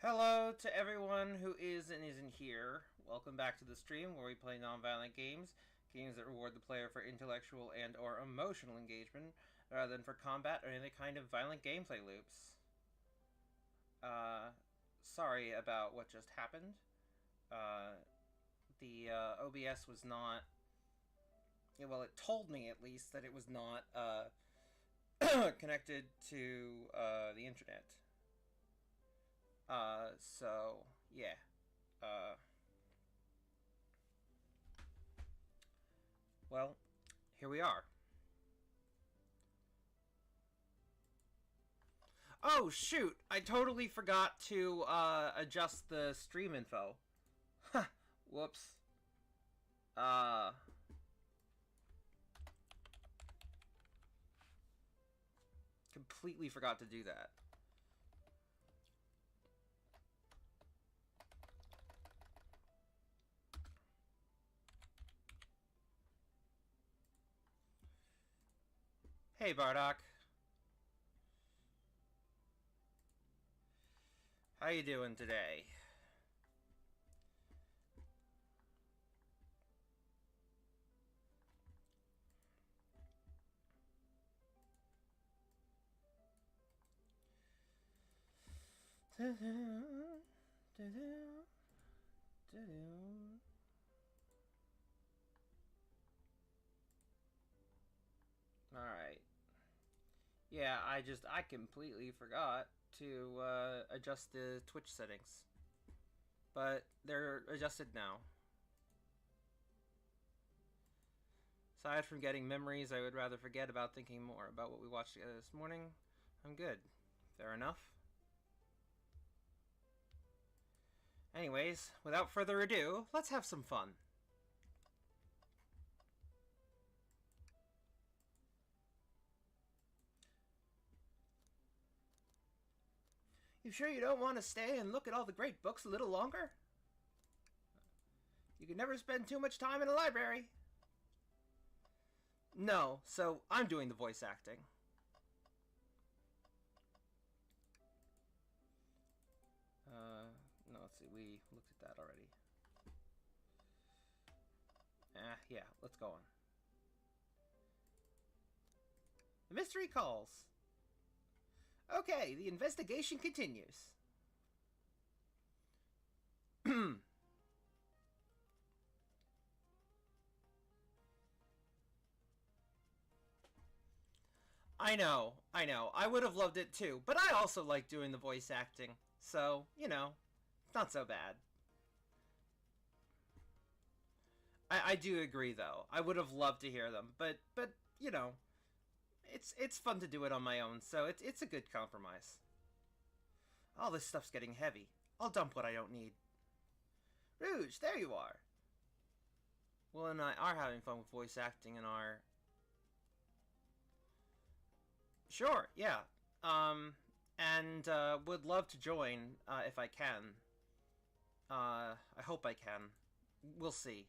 Hello to everyone who is and isn't here. Welcome back to the stream where we play non-violent games, games that reward the player for intellectual and or emotional engagement, rather than for combat or any kind of violent gameplay loops. Sorry about what just happened. The OBS was not... well, it told me at least that it was not connected to the internet. So, yeah. Well, here we are. Oh, shoot! I totally forgot to, adjust the stream info. Huh. Whoops. Completely forgot to do that. Hey, Bardock. How you doing today? Alright. Yeah, I completely forgot to adjust the Twitch settings. But they're adjusted now. Aside from getting memories I would rather forget about thinking more about what we watched together this morning, I'm good. Fair enough. Anyways, without further ado, let's have some fun. You sure you don't want to stay and look at all the great books a little longer? You can never spend too much time in a library. No, so I'm doing the voice acting. No, let's see, we looked at that already. Yeah, let's go on. The mystery calls. Okay, the investigation continues. I know. I would have loved it too, but I also like doing the voice acting. So, you know, it's not so bad. I do agree, though. I would have loved to hear them, but you know, it's fun to do it on my own, so it's a good compromise. All this stuff's getting heavy. I'll dump what I don't need. Rouge, there you are. Will and I are having fun with voice acting in our... Sure, yeah. And would love to join if I can. I hope I can. We'll see.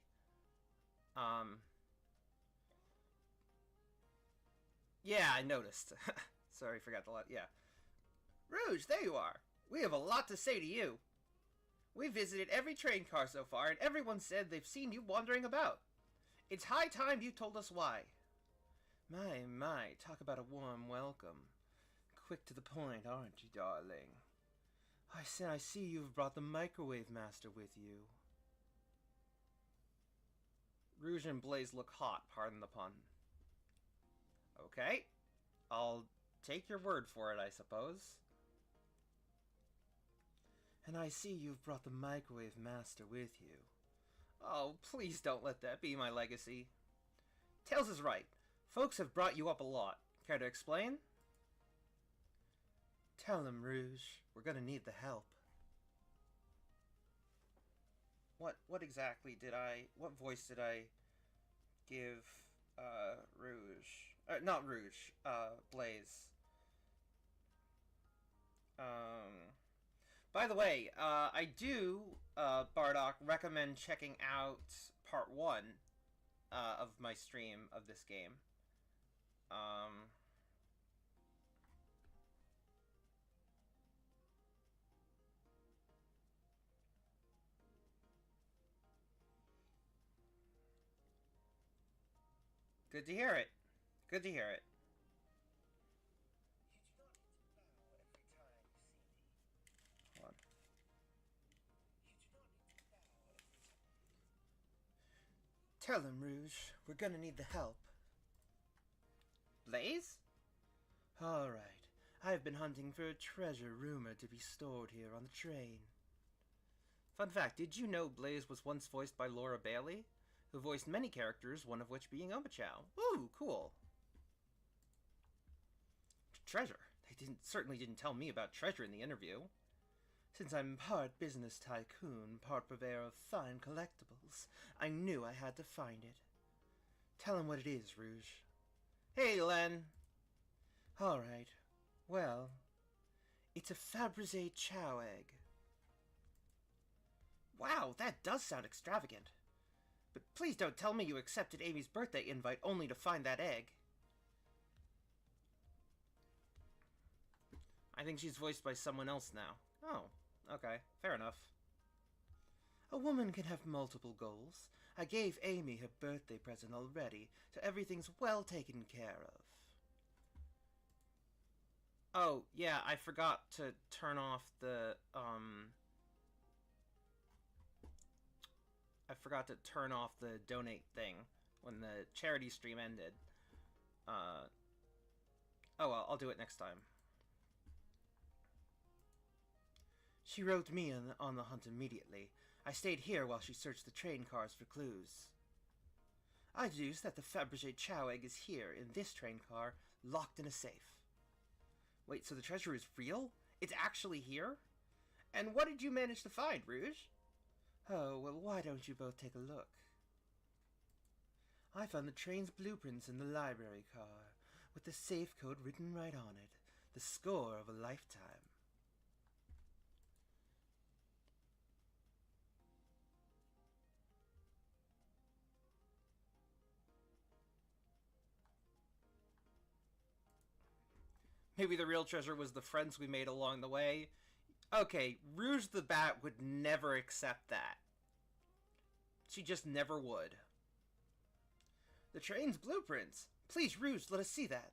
Yeah, I noticed. Sorry, forgot to let... Yeah. Rouge, there you are. We have a lot to say to you. We visited every train car so far, and everyone said they've seen you wandering about. It's high time you told us why. My, talk about a warm welcome. Quick to the point, aren't you, darling? I see you've brought the Microwave Master with you. Rouge and Blaze look hot, pardon the pun. Okay. I'll take your word for it, I suppose. And I see you've brought the Microwave Master with you. Oh, please don't let that be my legacy. Tails is right. Folks have brought you up a lot. Care to explain? Tell them, Rouge. We're gonna need the help. What exactly did I... What voice did I give, Rouge? Not Rouge, Blaze. By the way, I do, Bardock, recommend checking out part 1 of my stream of this game. Good to hear it. Good to hear it. Hold on. Tell him, Rouge. We're gonna need the help. Blaze? Alright. I've been hunting for a treasure rumored to be stored here on the train. Fun fact, did you know Blaze was once voiced by Laura Bailey, who voiced many characters, one of which being Omochow? Ooh, cool. Treasure? They certainly didn't tell me about treasure in the interview. Since I'm part business tycoon, part purveyor of fine collectibles, I knew I had to find it. Tell him what it is, Rouge. Hey, Len. Alright. Well, it's a Fabergé Chow egg. Wow, that does sound extravagant. But please don't tell me you accepted Amy's birthday invite only to find that egg. I think she's voiced by someone else now. Oh, okay, fair enough. A woman can have multiple goals. I gave Amy her birthday present already, so everything's well taken care of. Oh, yeah, I forgot to turn off the, I forgot to turn off the donate thing when the charity stream ended. Oh well, I'll do it next time. She wrote me on the hunt immediately. I stayed here while she searched the train cars for clues. I deduced that the Fabergé Chow egg is here, in this train car, locked in a safe. Wait, so the treasure is real? It's actually here? And what did you manage to find, Rouge? Oh, well, why don't you both take a look? I found the train's blueprints in the library car, with the safe code written right on it. The score of a lifetime. Maybe the real treasure was the friends we made along the way. Okay, Rouge the Bat would never accept that. She just never would. The train's blueprints. Please, Rouge, let us see that.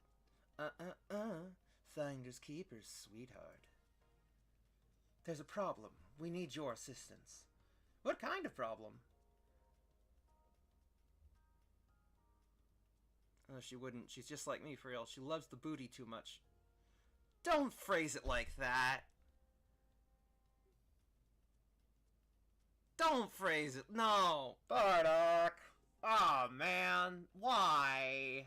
Finders keepers, sweetheart. There's a problem. We need your assistance. What kind of problem? Oh, she wouldn't. She's just like me, for real. She loves the booty too much. Don't phrase it like that. Don't phrase it. No. Bardock. Aw, oh, man. Why?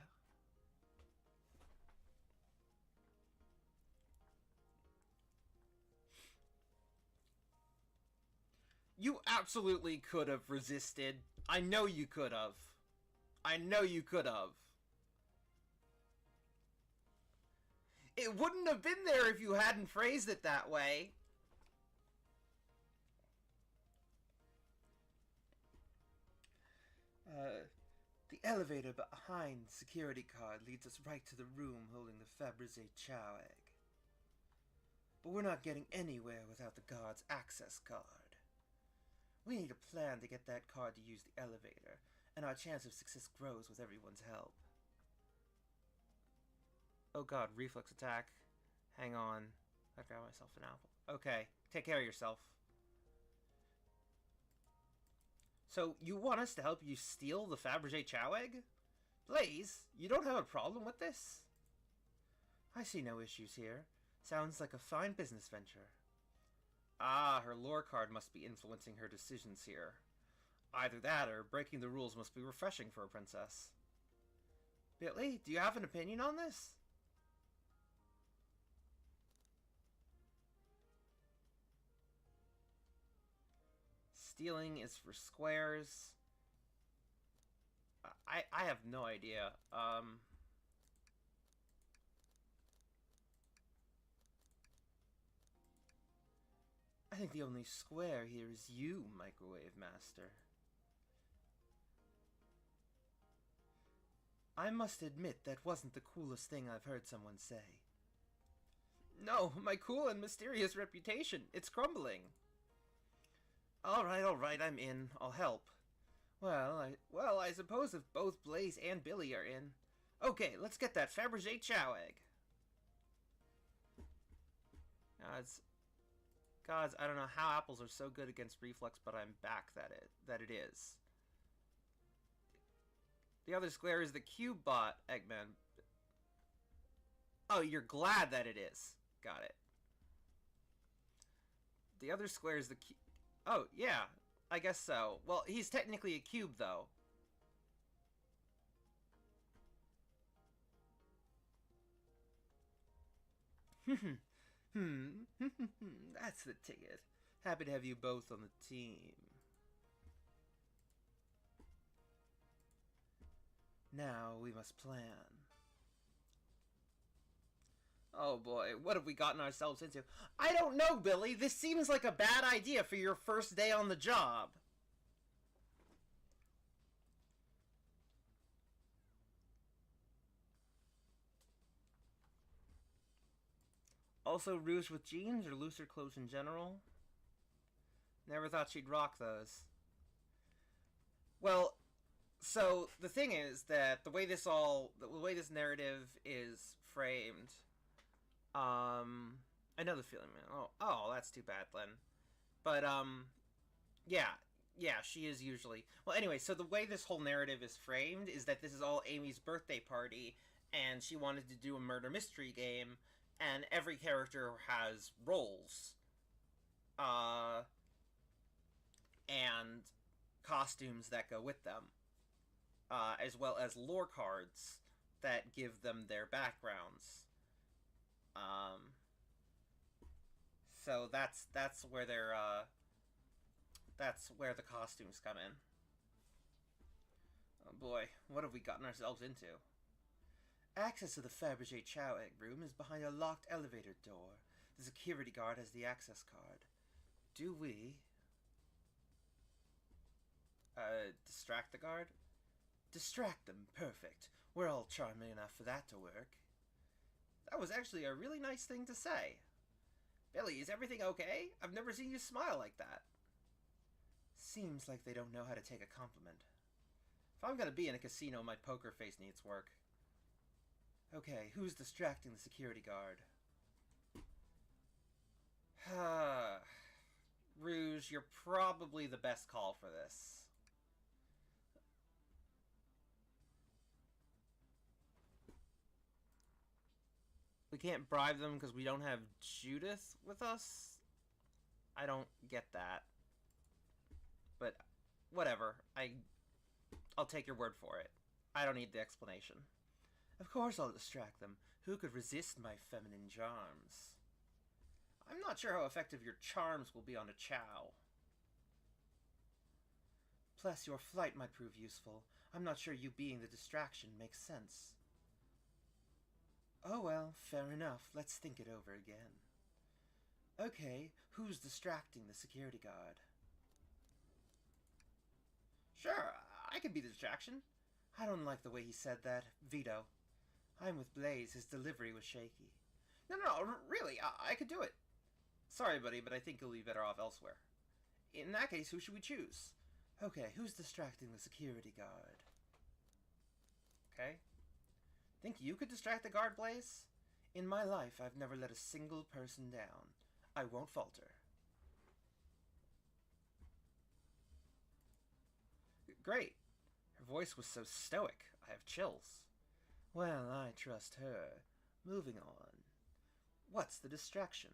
You absolutely could have resisted. I know you could have. I know you could have. It wouldn't have been there if you hadn't phrased it that way. The elevator behind the security card leads us right to the room holding the Fabergé Chow egg. But we're not getting anywhere without the guard's access card. We need a plan to get that card to use the elevator, and our chance of success grows with everyone's help. Oh god, reflex attack. Hang on. I got myself an apple. Okay, take care of yourself. So, you want us to help you steal the Fabergé Chow egg? Blaze, you don't have a problem with this? I see no issues here. Sounds like a fine business venture. Ah, her lore card must be influencing her decisions here. Either that, or breaking the rules must be refreshing for a princess. Billy, do you have an opinion on this? Stealing is for squares. I have no idea. I think the only square here is you, Microwave Master. I must admit that wasn't the coolest thing I've heard someone say. No, my cool and mysterious reputation. It's crumbling. Alright, I'm in. I'll help. I suppose if both Blaze and Billy are in. Okay, let's get that Fabergé Chow egg. Gods, I don't know how apples are so good against reflux, but I'm back that it is. The other square is the cube bot, Eggman. Oh, you're glad that it is. Got it. The other square is the cube. Oh, yeah. I guess so. Well, he's technically a cube, though. That's the ticket. Happy to have you both on the team. Now we must plan. Oh boy, what have we gotten ourselves into? I don't know, Billy. This seems like a bad idea for your first day on the job. Also rouge with jeans or looser clothes in general? Never thought she'd rock those. Well, so the thing is that the way this narrative is framed, I know the feeling, man. Oh, that's too bad, then. But, yeah, she is usually... Well, anyway, so the way this whole narrative is framed is that this is all Amy's birthday party, and she wanted to do a murder mystery game, and every character has roles. And costumes that go with them. As well as lore cards that give them their backgrounds. So that's where that's where the costumes come in. Oh boy, what have we gotten ourselves into? Access to the Fabergé Chow Egg room is behind a locked elevator door. The security guard has the access card. Do we... distract the guard? Distract them, perfect. We're all charming enough for that to work. That was actually a really nice thing to say. Billy, is everything okay? I've never seen you smile like that. Seems like they don't know how to take a compliment. If I'm gonna be in a casino, my poker face needs work. Okay, who's distracting the security guard? Rouge, you're probably the best call for this. We can't bribe them because we don't have Judith with us? I don't get that. But, whatever. I'll take your word for it. I don't need the explanation. Of course I'll distract them. Who could resist my feminine charms? I'm not sure how effective your charms will be on a Chow. Plus, your flight might prove useful. I'm not sure you being the distraction makes sense. Oh well, fair enough. Let's think it over again. Okay, who's distracting the security guard? Sure, I could be the distraction. I don't like the way he said that. Veto. I'm with Blaze. His delivery was shaky. No, really, I could do it. Sorry, buddy, but I think you'll be better off elsewhere. In that case, who should we choose? Okay, who's distracting the security guard? Okay. Think you could distract the guard, Blaze? In my life, I've never let a single person down. I won't falter. Great. Her voice was so stoic. I have chills. Well, I trust her. Moving on. What's the distraction?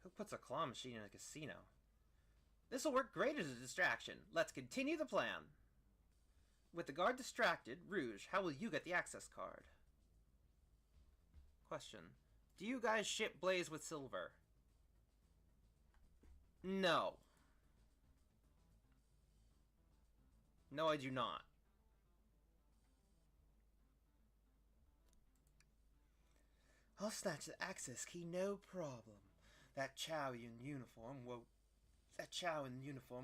Who puts a claw machine in a casino? This'll work great as a distraction. Let's continue the plan. With the guard distracted, Rouge, how will you get the access card? Question. Do you guys ship Blaze with Silver? No. No, I do not. I'll snatch the access key, no problem. That Chow in uniform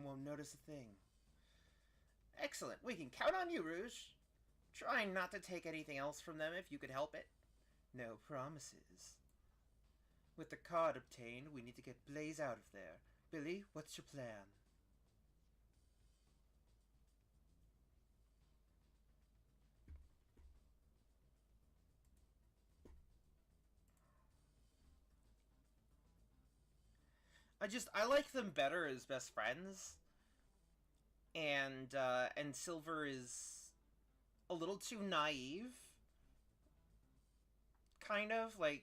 won't notice a thing. Excellent. We can count on you, Rouge. Trying not to take anything else from them if you could help it. No promises. With the card obtained, we need to get Blaze out of there. Billy, what's your plan? I like them better as best friends. And Silver is a little too naive. Kind of, like...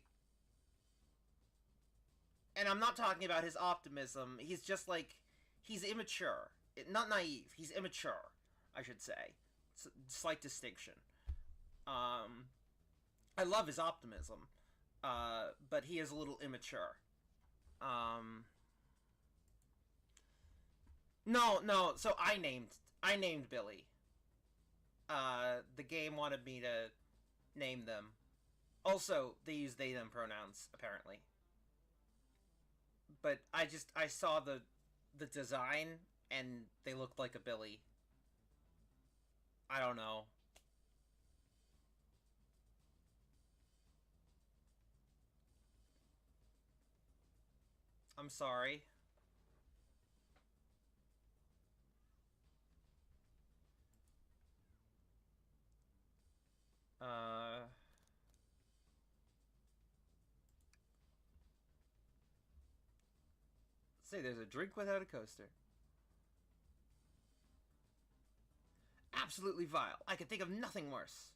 And I'm not talking about his optimism. He's just, like... He's immature. Not naive. He's immature, I should say. It's a slight distinction. I love his optimism. But he is a little immature. No, so I named Billy. The game wanted me to name them. Also, they use they, them pronouns, apparently. But I saw the design, and they looked like a Billy. I don't know. I'm sorry. Say there's a drink without a coaster. Absolutely vile. I could think of nothing worse.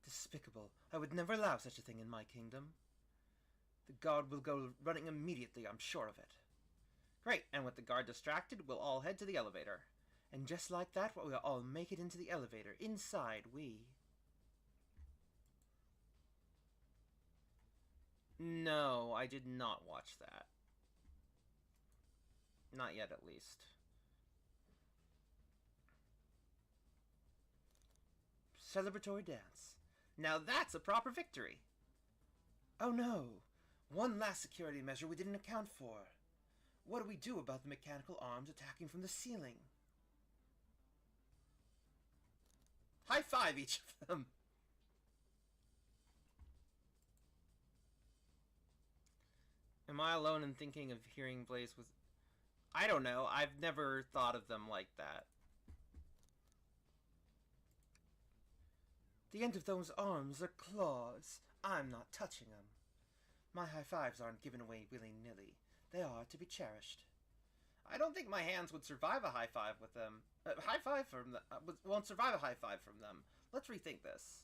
Despicable. I would never allow such a thing in my kingdom. The guard will go running immediately, I'm sure of it. Great, and with the guard distracted, we'll all head to the elevator. And just like that, we'll all make it into the elevator. Inside, we... No, I did not watch that. Not yet, at least. Celebratory dance. Now that's a proper victory. Oh no! One last security measure we didn't account for. What do we do about the mechanical arms attacking from the ceiling? High five each of them! Am I alone in thinking of hearing Blaze with... I don't know. I've never thought of them like that. The end of those arms are claws. I'm not touching them. My high fives aren't given away willy-nilly. They are to be cherished. I don't think my hands would survive a high five with them. High five from them won't survive a high five from them. Let's rethink this.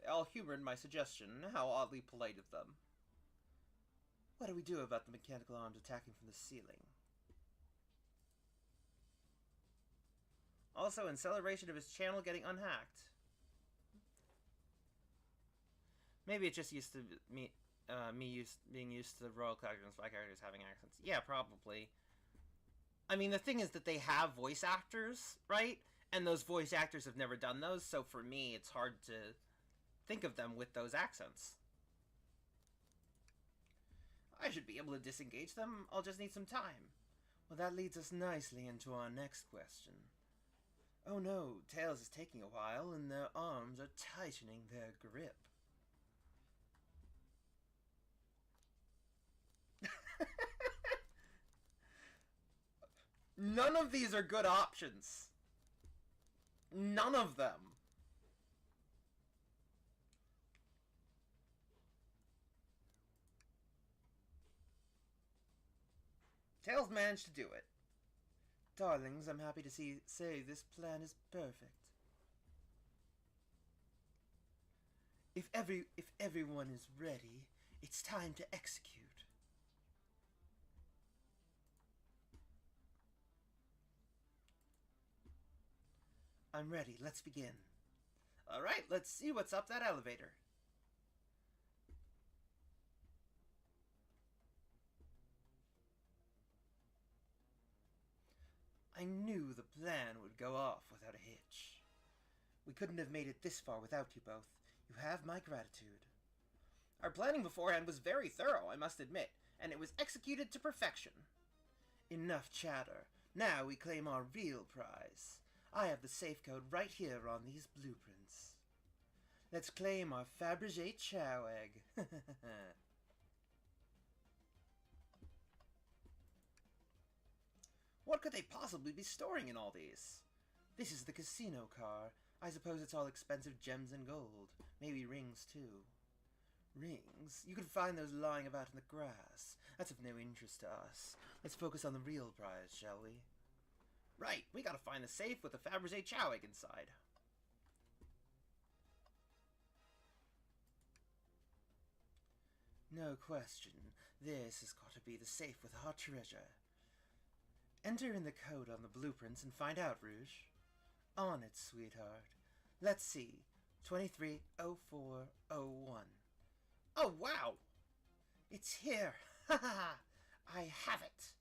They all humored my suggestion. How oddly polite of them. What do we do about the mechanical arms attacking from the ceiling? Also, in celebration of his channel getting unhacked. Maybe it's just used to me being used to the royal characters and spy characters having accents. Yeah, probably. I mean, the thing is that they have voice actors, right? And those voice actors have never done those, so for me, it's hard to think of them with those accents. I should be able to disengage them. I'll just need some time. Well, that leads us nicely into our next question. Oh no, Tails is taking a while, and their arms are tightening their grip. None of these are good options. None of them. Tails managed to do it. Darlings, I'm happy to say this plan is perfect. If everyone is ready, it's time to execute. I'm ready. Let's begin. All right, let's see what's up that elevator. I knew the plan would go off without a hitch. We couldn't have made it this far without you both. You have my gratitude. Our planning beforehand was very thorough, I must admit. and it was executed to perfection. Enough chatter. Now we claim our real prize. I have the safe code right here on these blueprints. Let's claim our Fabergé Chow Egg. What could they possibly be storing in all these? This is the casino car. I suppose it's all expensive gems and gold. Maybe rings, too. Rings? You could find those lying about in the grass. That's of no interest to us. Let's focus on the real prize, shall we? Right, we gotta find the safe with the Fabergé Chow Egg inside. No question. This has got to be the safe with our treasure. Enter in the code on the blueprints and find out, Rouge. On it, sweetheart. Let's see. 230401. Oh, wow! It's here! Ha ha ha! I have it!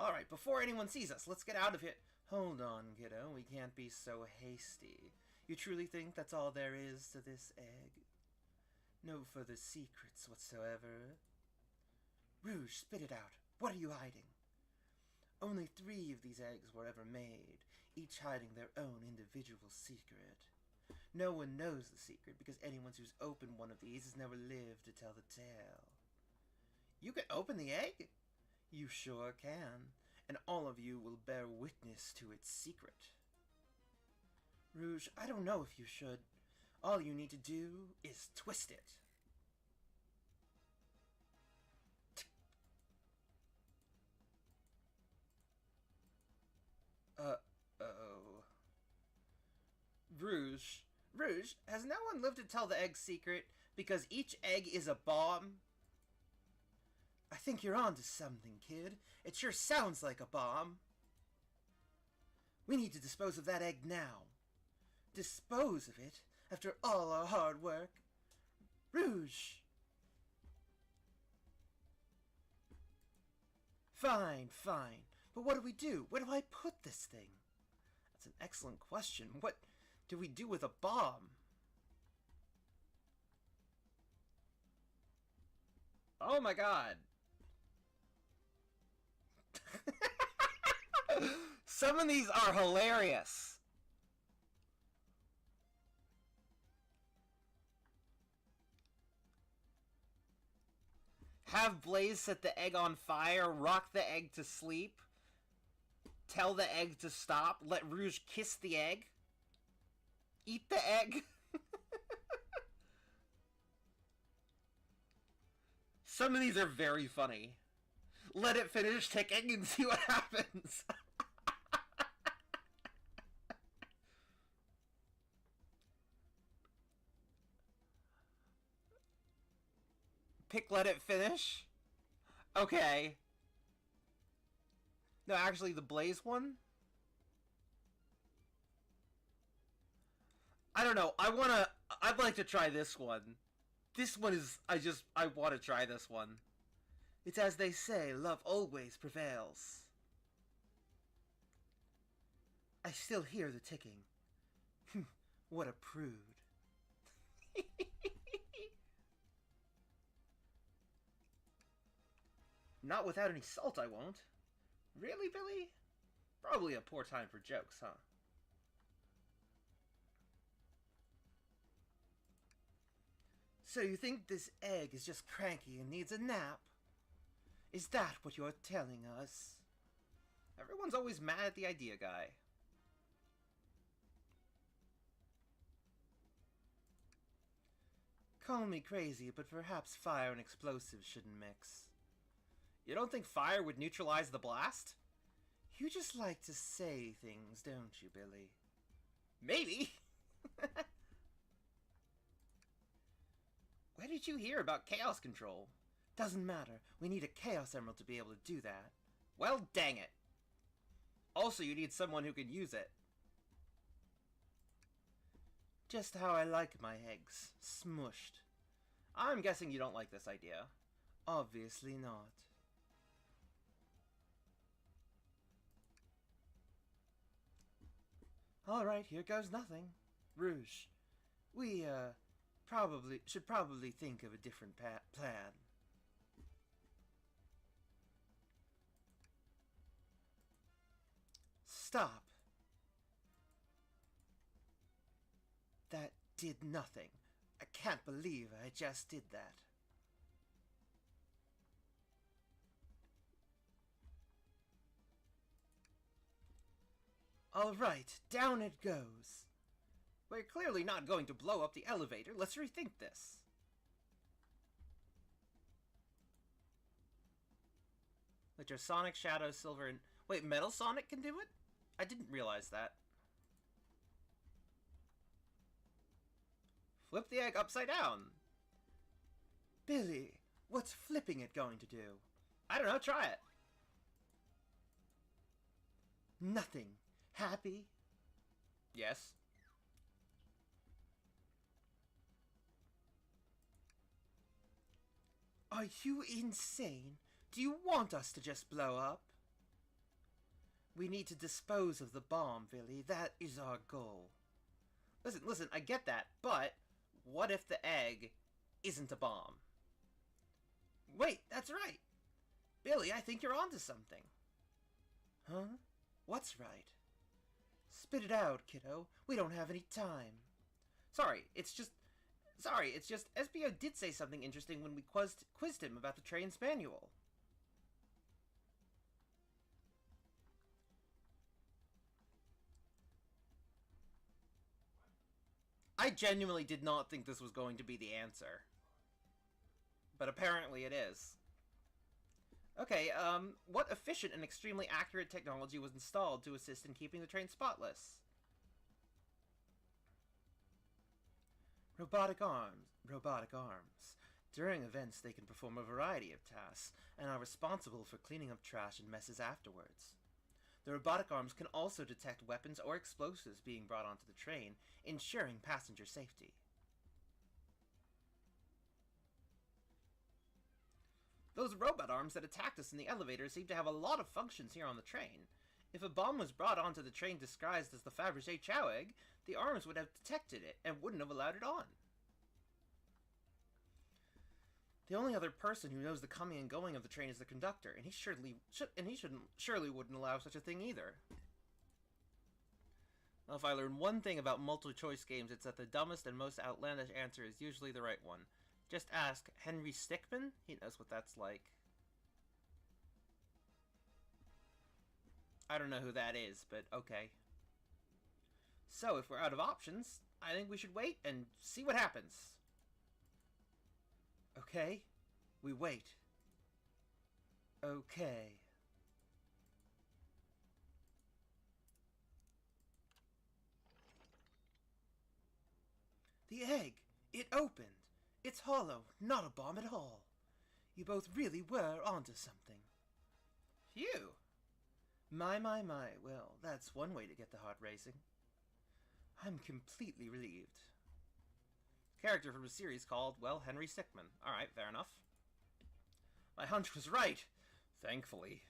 Alright, before anyone sees us, let's get out of here. Hold on, kiddo. We can't be so hasty. You truly think that's all there is to this egg? No further secrets whatsoever? Rouge, spit it out. What are you hiding? Only 3 of these eggs were ever made, each hiding their own individual secret. No one knows the secret because anyone who's opened one of these has never lived to tell the tale. You can open the egg? You sure can, and all of you will bear witness to its secret. Rouge, I don't know if you should. All you need to do is twist it. Uh-oh. Rouge, has no one lived to tell the egg's secret because each egg is a bomb? I think you're onto something, kid. It sure sounds like a bomb. We need to dispose of that egg now. Dispose of it after all our hard work? Rouge! Fine. But what do we do? Where do I put this thing? That's an excellent question. What do we do with a bomb? Oh my god. Some of these are hilarious. Have Blaze set the egg on fire, rock the egg to sleep, tell the egg to stop, let Rouge kiss the egg, eat the egg. Some of these are very funny. Let it finish ticking and see what happens. Pick let it finish? Okay. No, actually the Blaze one? I don't know. I'd like to try this one. This one is, I want to try this one. It's as they say, love always prevails. I still hear the ticking. What a prude. Not without any salt, I won't. Really, Billy? Probably a poor time for jokes, huh? So you think this egg is just cranky and needs a nap? Is that what you're telling us? Everyone's always mad at the idea guy. Call me crazy, but perhaps fire and explosives shouldn't mix. You don't think fire would neutralize the blast? You just like to say things, don't you, Billy? Maybe. Where did you hear about chaos control? Doesn't matter. We need a chaos emerald to be able to do that. Well, dang it. Also, you need someone who can use it. Just how I like my eggs. Smushed. I'm guessing you don't like this idea. Obviously not. Alright, here goes nothing. Rouge. Should probably think of a different plan. Stop. That did nothing. I can't believe I just did that. All right, down it goes. We're clearly not going to blow up the elevator. Let's rethink this. With your Sonic, Shadow, Silver, and... Wait, Metal Sonic can do it? I didn't realize that. Flip the egg upside down. Billy, what's flipping it going to do? I don't know, try it. Nothing. Happy? Yes. Are you insane? Do you want us to just blow up? We need to dispose of the bomb, Billy. That is our goal. Listen, I get that, but what if the egg isn't a bomb? Wait, that's right. Billy, I think you're onto something. Huh? What's right? Spit it out, kiddo. We don't have any time. Sorry, it's just SBO did say something interesting when we quizzed him about the train's manual. I genuinely did not think this was going to be the answer. But apparently it is. Okay, what efficient and extremely accurate technology was installed to assist in keeping the train spotless? Robotic arms. Robotic arms. During events, they can perform a variety of tasks, and are responsible for cleaning up trash and messes afterwards. The robotic arms can also detect weapons or explosives being brought onto the train, ensuring passenger safety. Those robot arms that attacked us in the elevator seem to have a lot of functions here on the train. If a bomb was brought onto the train disguised as the Fabergé Chow egg, the arms would have detected it and wouldn't have allowed it on. The only other person who knows the coming and going of the train is the conductor, and he surely wouldn't allow such a thing either. Well, if I learn one thing about multiple-choice games, it's that the dumbest and most outlandish answer is usually the right one. Just ask Henry Stickmin. He knows what that's like. I don't know who that is, but okay. So, if we're out of options, I think we should wait and see what happens. Okay, we wait. Okay. The egg! It opened! It's hollow, not a bomb at all. You both really were onto something. Phew! My. Well, that's one way to get the heart racing. I'm completely relieved. Character from a series called, well, Henry Stickmin. Alright, fair enough. My hunch was right. Thankfully.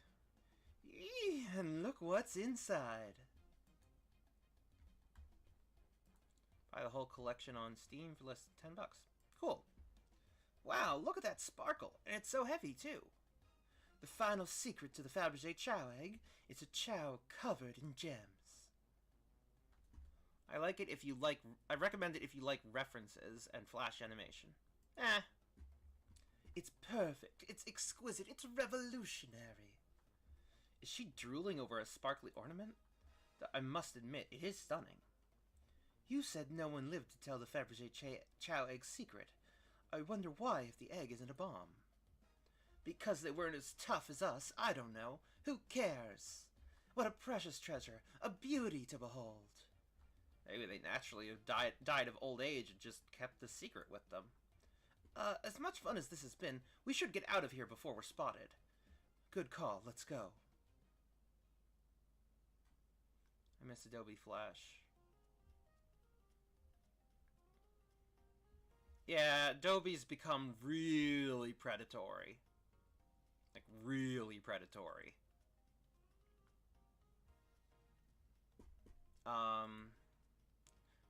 Eee, and look what's inside. Buy the whole collection on Steam for less than $10. Cool. Wow, look at that sparkle. And it's so heavy, too. The final secret to the Fabergé Chow egg is a chow covered in gems. I like it if you like... I recommend it if you like references and flash animation. It's perfect. It's exquisite. It's revolutionary. Is she drooling over a sparkly ornament? I must admit, it is stunning. You said no one lived to tell the Fabergé Chow egg's secret. I wonder why if the egg isn't a bomb. Because they weren't as tough as us, I don't know. Who cares? What a precious treasure, a beauty to behold. Maybe they naturally have died of old age and just kept the secret with them. As much fun as this has been, we should get out of here before we're spotted. Good call, let's go. I miss Adobe Flash. Yeah, Adobe's become really predatory. Like, really predatory.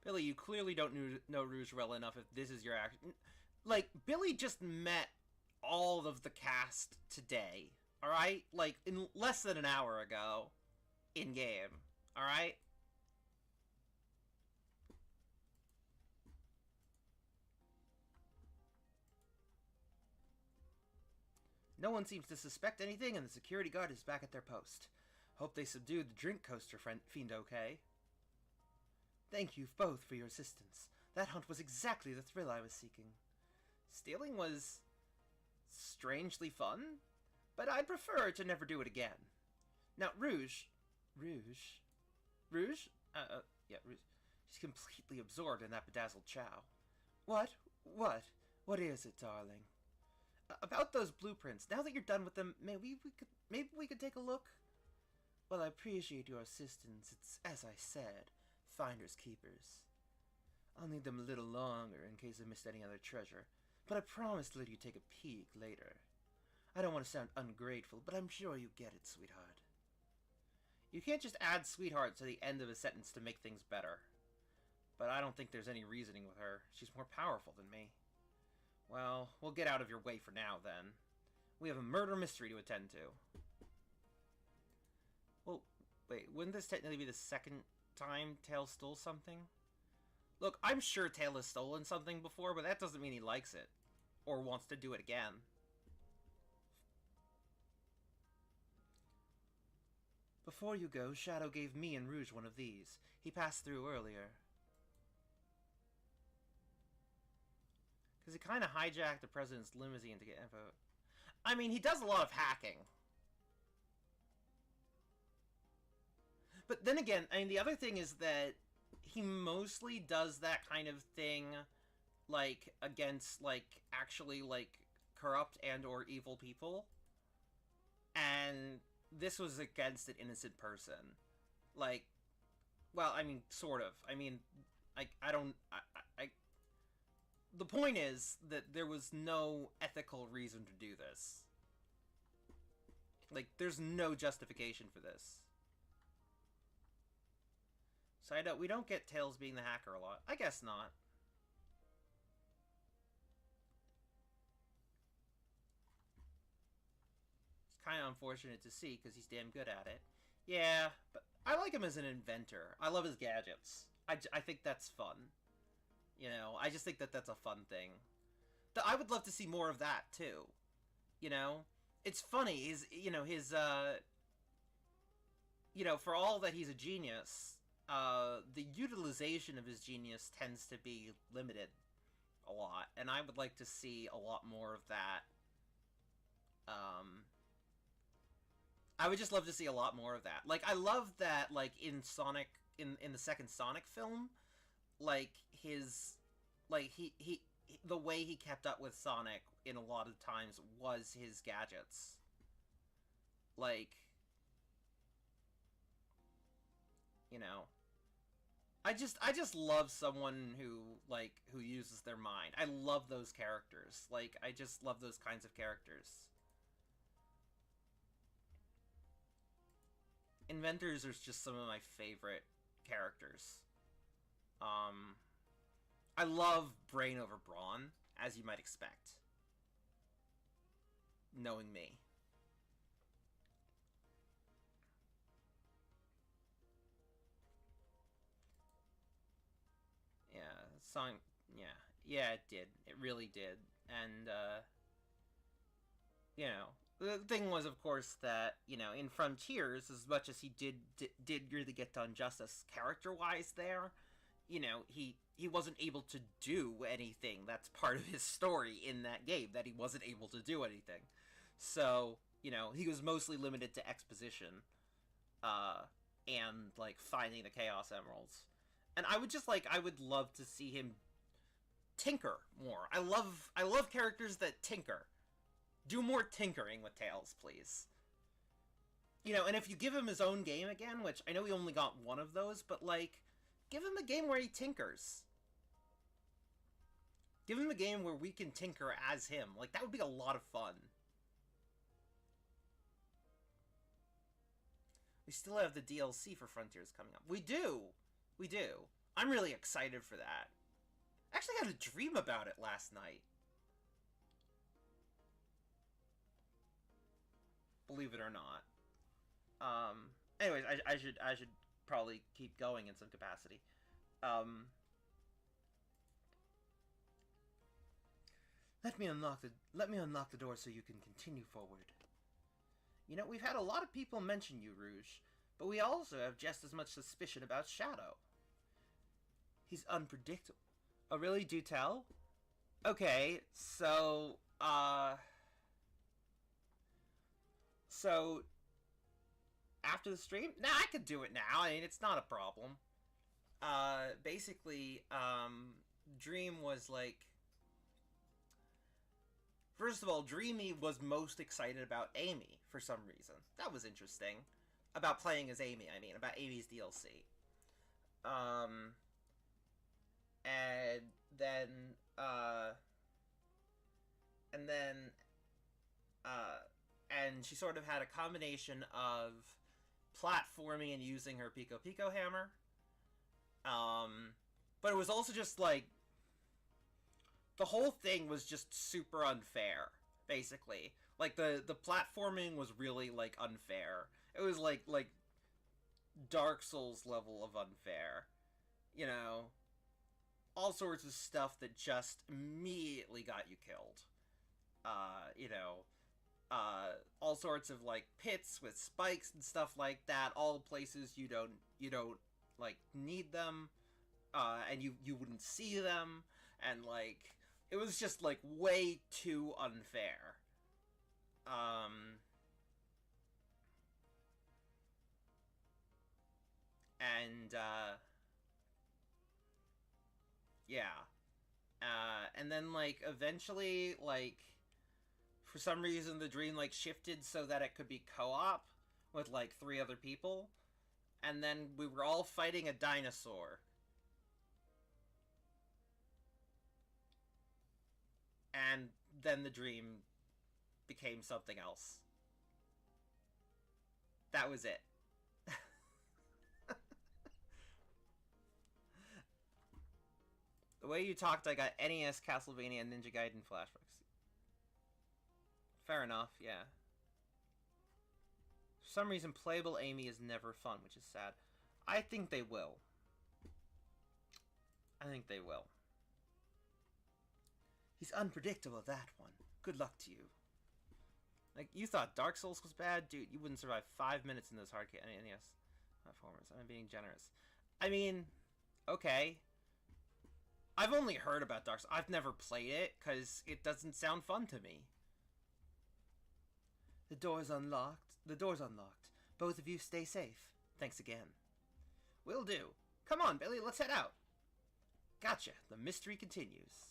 Billy, you clearly don't know Rouge well enough if this is your action. Like, Billy just met all of the cast today, alright? Like, in less than an hour ago, in-game, alright? No one seems to suspect anything, and the security guard is back at their post. Hope they subdued the drink coaster fiend okay. Thank you both for your assistance. That hunt was exactly the thrill I was seeking. Stealing was strangely fun, but I'd prefer to never do it again. Now, Rouge... Rouge? Yeah, Rouge. She's completely absorbed in that bedazzled chow. What? What is it, darling? About those blueprints, now that you're done with them, maybe we could take a look? Well, I appreciate your assistance. It's, as I said, finders keepers. I'll need them a little longer in case I missed any other treasure, but I promise to let you take a peek later. I don't want to sound ungrateful, but I'm sure you get it, sweetheart. You can't just add sweetheart to the end of a sentence to make things better. But I don't think there's any reasoning with her. She's more powerful than me. Well, we'll get out of your way for now, then. We have a murder mystery to attend to. Well, wait, wouldn't this technically be the second time Tails stole something? Look, I'm sure Tails has stolen something before, but that doesn't mean he likes it. Or wants to do it again. Before you go, Shadow gave me and Rouge one of these. He passed through earlier. Because he kind of hijacked the president's limousine to get info. I mean, he does a lot of hacking. But then again, I mean, the other thing is that he mostly does that kind of thing, like, against, like, actually, like, corrupt and or evil people. And this was against an innocent person. Like, well, I mean, sort of. I mean, I don't... The point is that there was no ethical reason to do this. Like, there's no justification for this. Side note, we don't get Tails being the hacker a lot. I guess not. It's kind of unfortunate to see, because he's damn good at it. Yeah, but I like him as an inventor. I love his gadgets. I think that's fun. You know, I just think that that's a fun thing. I would love to see more of that, too. You know? It's funny, you know, for all that he's a genius, the utilization of his genius tends to be limited a lot, and I would like to see a lot more of that. I would just love to see a lot more of that. Like, I love that, like, in Sonic, in the second Sonic film, like, the way he kept up with Sonic in a lot of times was his gadgets. Like, you know, I just love someone who uses their mind. I love those characters. Like, I just love those kinds of characters. Inventors are just some of my favorite characters. I love Brain over Brawn, as you might expect. Knowing me. Yeah, song, yeah, it did. It really did. And, you know, the thing was, of course, that, you know, in Frontiers, as much as he did really get done justice character-wise there, you know, he wasn't able to do anything. That's part of his story in that game, that he wasn't able to do anything. So, you know, he was mostly limited to exposition, and, like, finding the Chaos Emeralds. And I would love to see him tinker more. I love characters that tinker. Do more tinkering with Tails, please. You know, and if you give him his own game again, which I know we only got one of those, but, like, give him a game where he tinkers. Give him a game where we can tinker as him. Like, that would be a lot of fun. We still have the DLC for Frontiers coming up. We do! We do. I'm really excited for that. I actually had a dream about it last night. Believe it or not. Anyways, I should probably keep going in some capacity. Um, let me unlock the door so you can continue forward. You know, we've had a lot of people mention you, Rouge, but we also have just as much suspicion about Shadow. He's unpredictable. Oh, really? Do tell? Okay, so after the stream? Nah, I could do it now. I mean, it's not a problem. Basically, Dream was like... First of all, Dreamy was most excited about Amy for some reason. That was interesting. About playing as Amy, I mean. About Amy's DLC. And then, and then, and she sort of had a combination of platforming and using her Pico Pico hammer. But it was also just like, the whole thing was just super unfair, basically. Like, the platforming was really, like, unfair. It was like Dark Souls level of unfair. You know? All sorts of stuff that just immediately got you killed. You know, all sorts of like pits with spikes and stuff like that. All places you don't like need them, and you wouldn't see them, and like it was just like way too unfair. And yeah. And then, like, eventually, like, for some reason the dream, like, shifted so that it could be co-op with, like, 3 other people. And then we were all fighting a dinosaur. And then the dream became something else. That was it. The way you talked, I got NES, Castlevania, and Ninja Gaiden flashbacks. Fair enough, yeah. For some reason, playable Amy is never fun, which is sad. I think they will. I think they will. He's unpredictable, that one. Good luck to you. Like, you thought Dark Souls was bad? Dude, you wouldn't survive 5 minutes in those hard NES platformers. I'm being generous. I mean, okay. I've only heard about Dark Souls. I've never played it, because it doesn't sound fun to me. The door's unlocked. The door's unlocked. Both of you stay safe. Thanks again. Will do. Come on, Billy, let's head out. Gotcha. The mystery continues.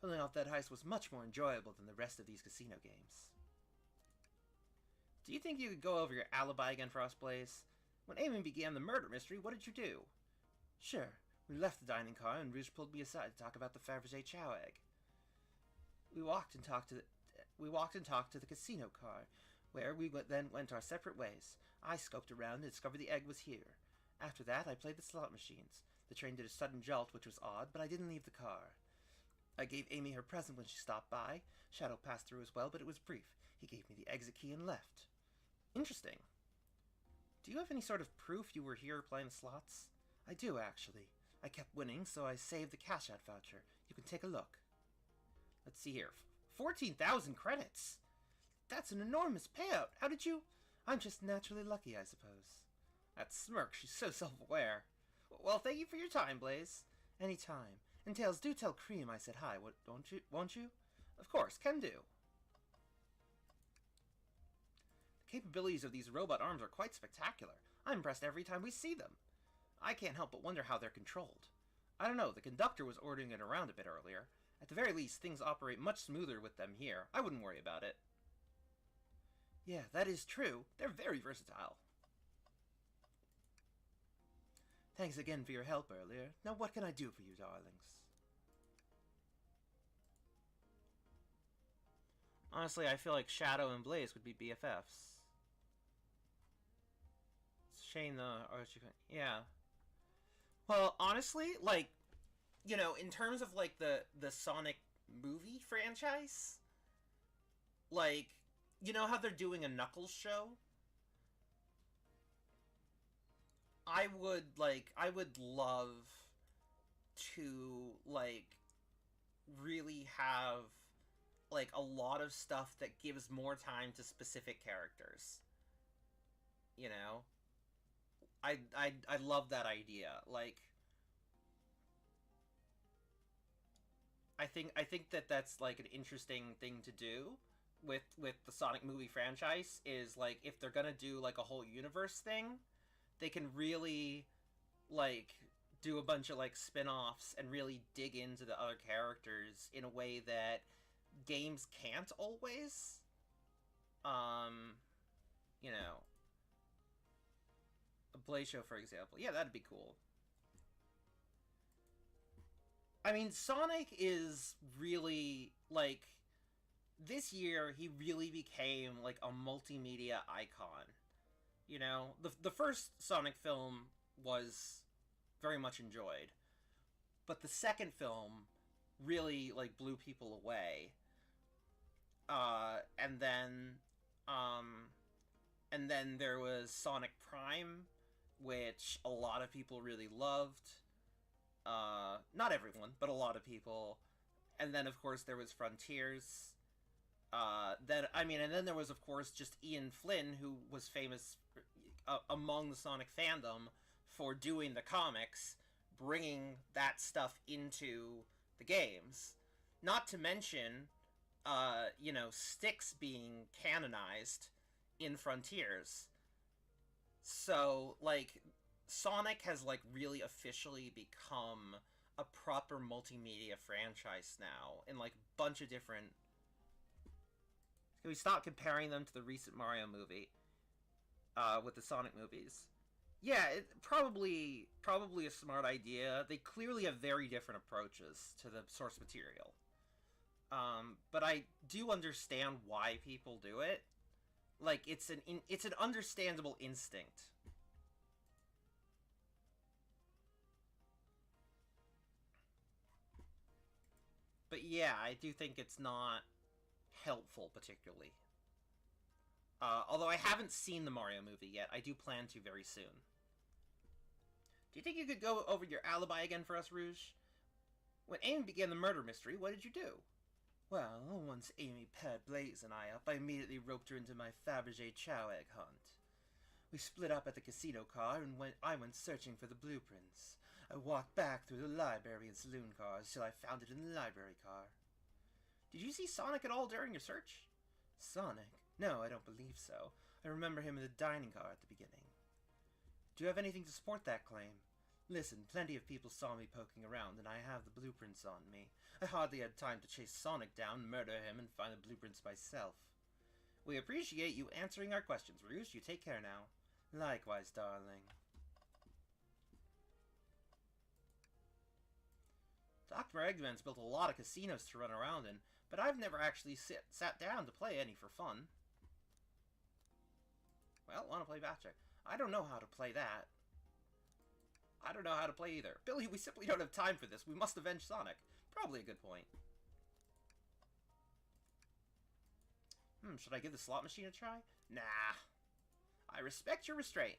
Pulling off that heist was much more enjoyable than the rest of these casino games. Do you think you could go over your alibi again for us, Blaze? When Amy began the murder mystery, what did you do? Sure. We left the dining car and Rouge pulled me aside to talk about the Fabergé chow egg. We walked and talked to the casino car, where we then went our separate ways. I scoped around and discovered the egg was here. After that, I played the slot machines. The train did a sudden jolt, which was odd, but I didn't leave the car. I gave Amy her present when she stopped by. Shadow passed through as well, but it was brief. He gave me the exit key and left. Interesting. Do you have any sort of proof you were here playing the slots? I do, actually. I kept winning, so I saved the cash-out voucher. You can take a look. Let's see here. 14,000 credits! That's an enormous payout. How did you... I'm just naturally lucky, I suppose. That smirk, she's so self-aware. Well, thank you for your time, Blaze. Any time. And Tails, do tell Cream I said hi, won't you? Of course, can do. The capabilities of these robot arms are quite spectacular. I'm impressed every time we see them. I can't help but wonder how they're controlled. I don't know, the conductor was ordering it around a bit earlier. At the very least, things operate much smoother with them here. I wouldn't worry about it. Yeah, that is true. They're very versatile. Thanks again for your help earlier. Now what can I do for you, darlings? Honestly, I feel like Shadow and Blaze would be BFFs. It's a shame though, yeah. Well, honestly, like, you know, in terms of like the Sonic movie franchise, like, you know how they're doing a Knuckles show? I would love to like really have like a lot of stuff that gives more time to specific characters. You know, I love that idea. Like, I think that that's like an interesting thing to do with the Sonic movie franchise is like if they're gonna do like a whole universe thing, they can really like do a bunch of like spin-offs and really dig into the other characters in a way that games can't always. Um, you know, a Blaze show, for example. Yeah, that'd be cool. I mean, Sonic is really like this year he really became like a multimedia icon. You know, the first Sonic film was very much enjoyed, but the second film really like blew people away. And then um there was Sonic Prime, which a lot of people really loved. Not everyone, but a lot of people. And then of course there was Frontiers. And then there was of course just Ian Flynn, who was famous among the Sonic fandom for doing the comics, bringing that stuff into the games. Not to mention, Styx being canonized in Frontiers. So, like, Sonic has, like, really officially become a proper multimedia franchise now in, like, a bunch of different... Can we stop comparing them to the recent Mario movie with the Sonic movies? Yeah, probably a smart idea. They clearly have very different approaches to the source material. But I do understand why people do it. Like, it's an understandable instinct. But yeah, I do think it's not helpful particularly. Although I haven't seen the Mario movie yet, I do plan to very soon. Do you think you could go over your alibi again for us, Rouge? When Amy began the murder mystery, what did you do? Well, once Amy paired Blaze and I up, I immediately roped her into my Fabergé chow egg hunt. We split up at the casino car, and I went searching for the blueprints. I walked back through the library and saloon cars till I found it in the library car. Did you see Sonic at all during your search? Sonic? No, I don't believe so. I remember him in the dining car at the beginning. Do you have anything to support that claim? Listen, plenty of people saw me poking around, and I have the blueprints on me. I hardly had time to chase Sonic down, murder him, and find the blueprints myself. We appreciate you answering our questions, Rouge. You take care now. Likewise, darling. Dr. Eggman's built a lot of casinos to run around in, but I've never actually sat down to play any for fun. Well, want to play Blackjack? I don't know how to play that. I don't know how to play either. Billy, we simply don't have time for this. We must avenge Sonic. Probably a good point. Should I give the slot machine a try? Nah. I respect your restraint.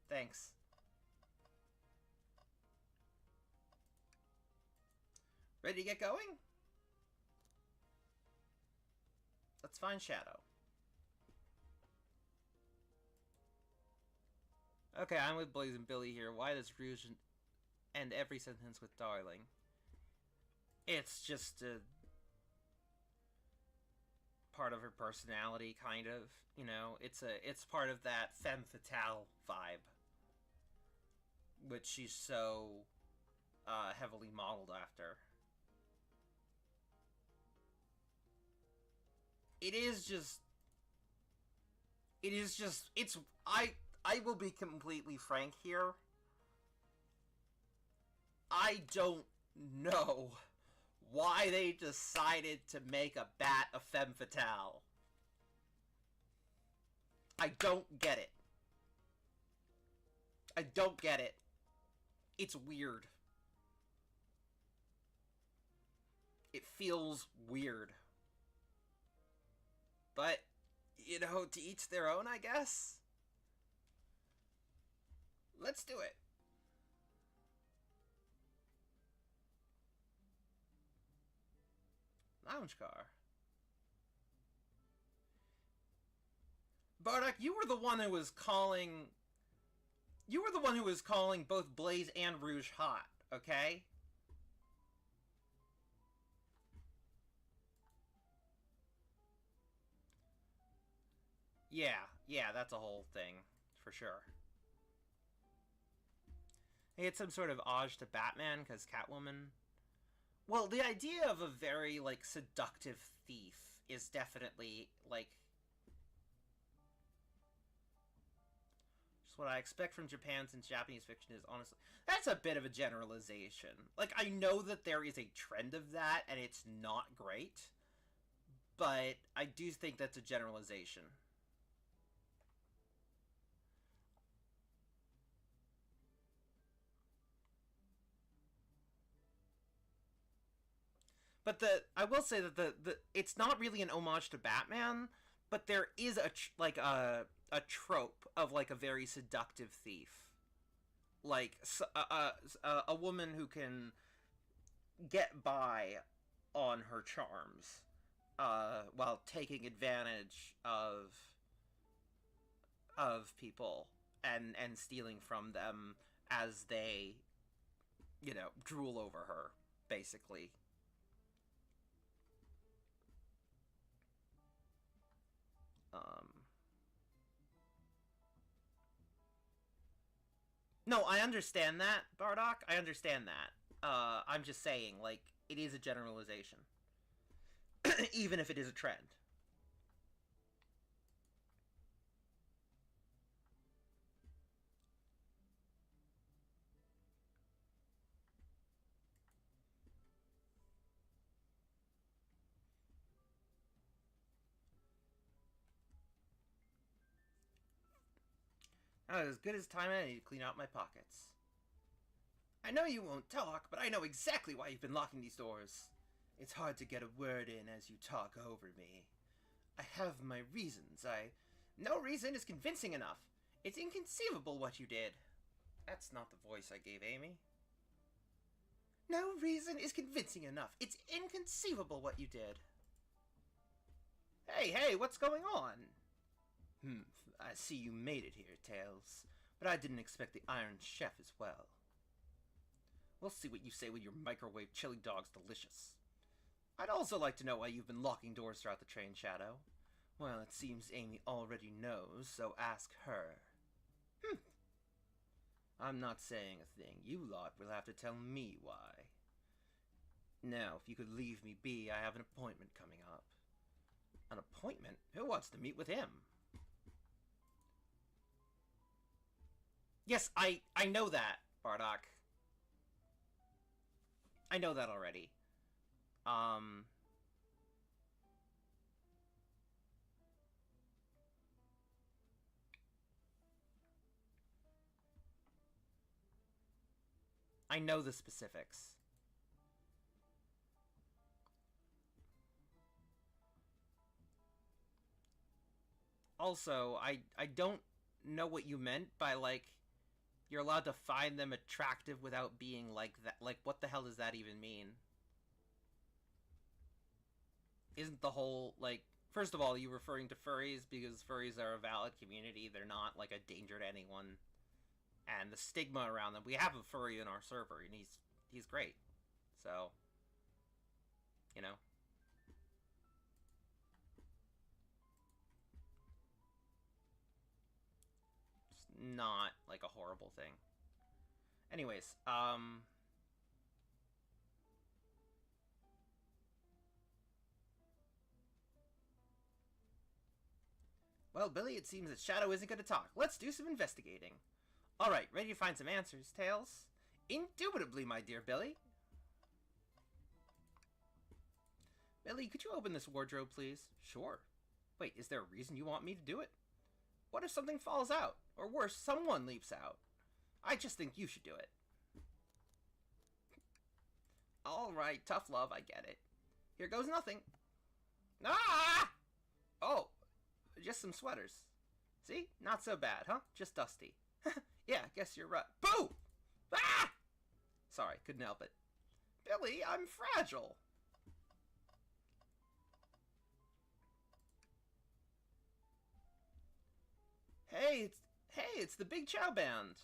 Thanks. Ready to get going? Let's find Shadow. Okay, I'm with Blaze and Billy here. Why does Rouge end every sentence with darling? It's just a part of her personality, kind of. You know, it's part of that femme fatale vibe, which she's so heavily modeled after. It is just. I will be completely frank here. I don't know why they decided to make a bat a femme fatale. I don't get it. I don't get it. It's weird. It feels weird. But, you know, to each their own, I guess. Let's do it. Lounge car. Bardock, you were the one who was calling... You were the one who was calling both Blaze and Rouge hot, okay? Yeah, that's a whole thing, for sure. He had some sort of homage to Batman, because Catwoman... Well, the idea of a very, like, seductive thief is definitely, like... just what I expect from Japan, since Japanese fiction is honestly... That's a bit of a generalization. Like, I know that there is a trend of that, and it's not great, but I do think that's a generalization. But I will say that the it's not really an homage to Batman, but there is a trope of like a very seductive thief, like a woman who can get by on her charms, while taking advantage of people and stealing from them as they, you know, drool over her, basically. No, I understand that, Bardock. I understand that. I'm just saying, like, it is a generalization. Even if it is a trend. As good as time I need to clean out my pockets. I know you won't talk, but I know exactly why you've been locking these doors. It's hard to get a word in as you talk over me. I have my reasons. No reason is convincing enough. It's inconceivable what you did. That's not the voice I gave Amy. No reason is convincing enough. It's inconceivable what you did. Hey, what's going on? I see you made it here, Tails, but I didn't expect the Iron Chef as well. We'll see what you say when your microwave chili dog's delicious. I'd also like to know why you've been locking doors throughout the train, Shadow. Well, it seems Amy already knows, so ask her. I'm not saying a thing. You lot will have to tell me why. Now, if you could leave me be, I have an appointment coming up. An appointment? Who wants to meet with him? Yes, I know that, Bardock. I know that already. I know the specifics. Also, I don't know what you meant by, like, you're allowed to find them attractive without being like that. Like, what the hell does that even mean? Isn't the whole, like... First of all, you referring to furries because furries are a valid community. They're not, like, a danger to anyone. And the stigma around them... We have a furry in our server, and he's great. So... You know? It's not, like, a horrible thing. Anyways, well, Billy, it seems that Shadow isn't going to talk. Let's do some investigating. Alright, ready to find some answers, Tails? Indubitably, my dear Billy. Billy, could you open this wardrobe, please? Sure. Wait, is there a reason you want me to do it? What if something falls out? Or worse, someone leaps out? I just think you should do it. Alright, tough love, I get it. Here goes nothing. Ah! Oh, just some sweaters. See? Not so bad, huh? Just dusty. Yeah, guess you're right. Boo! Ah! Sorry, couldn't help it. Billy, I'm fragile. Hey, it's the Big Chow Band.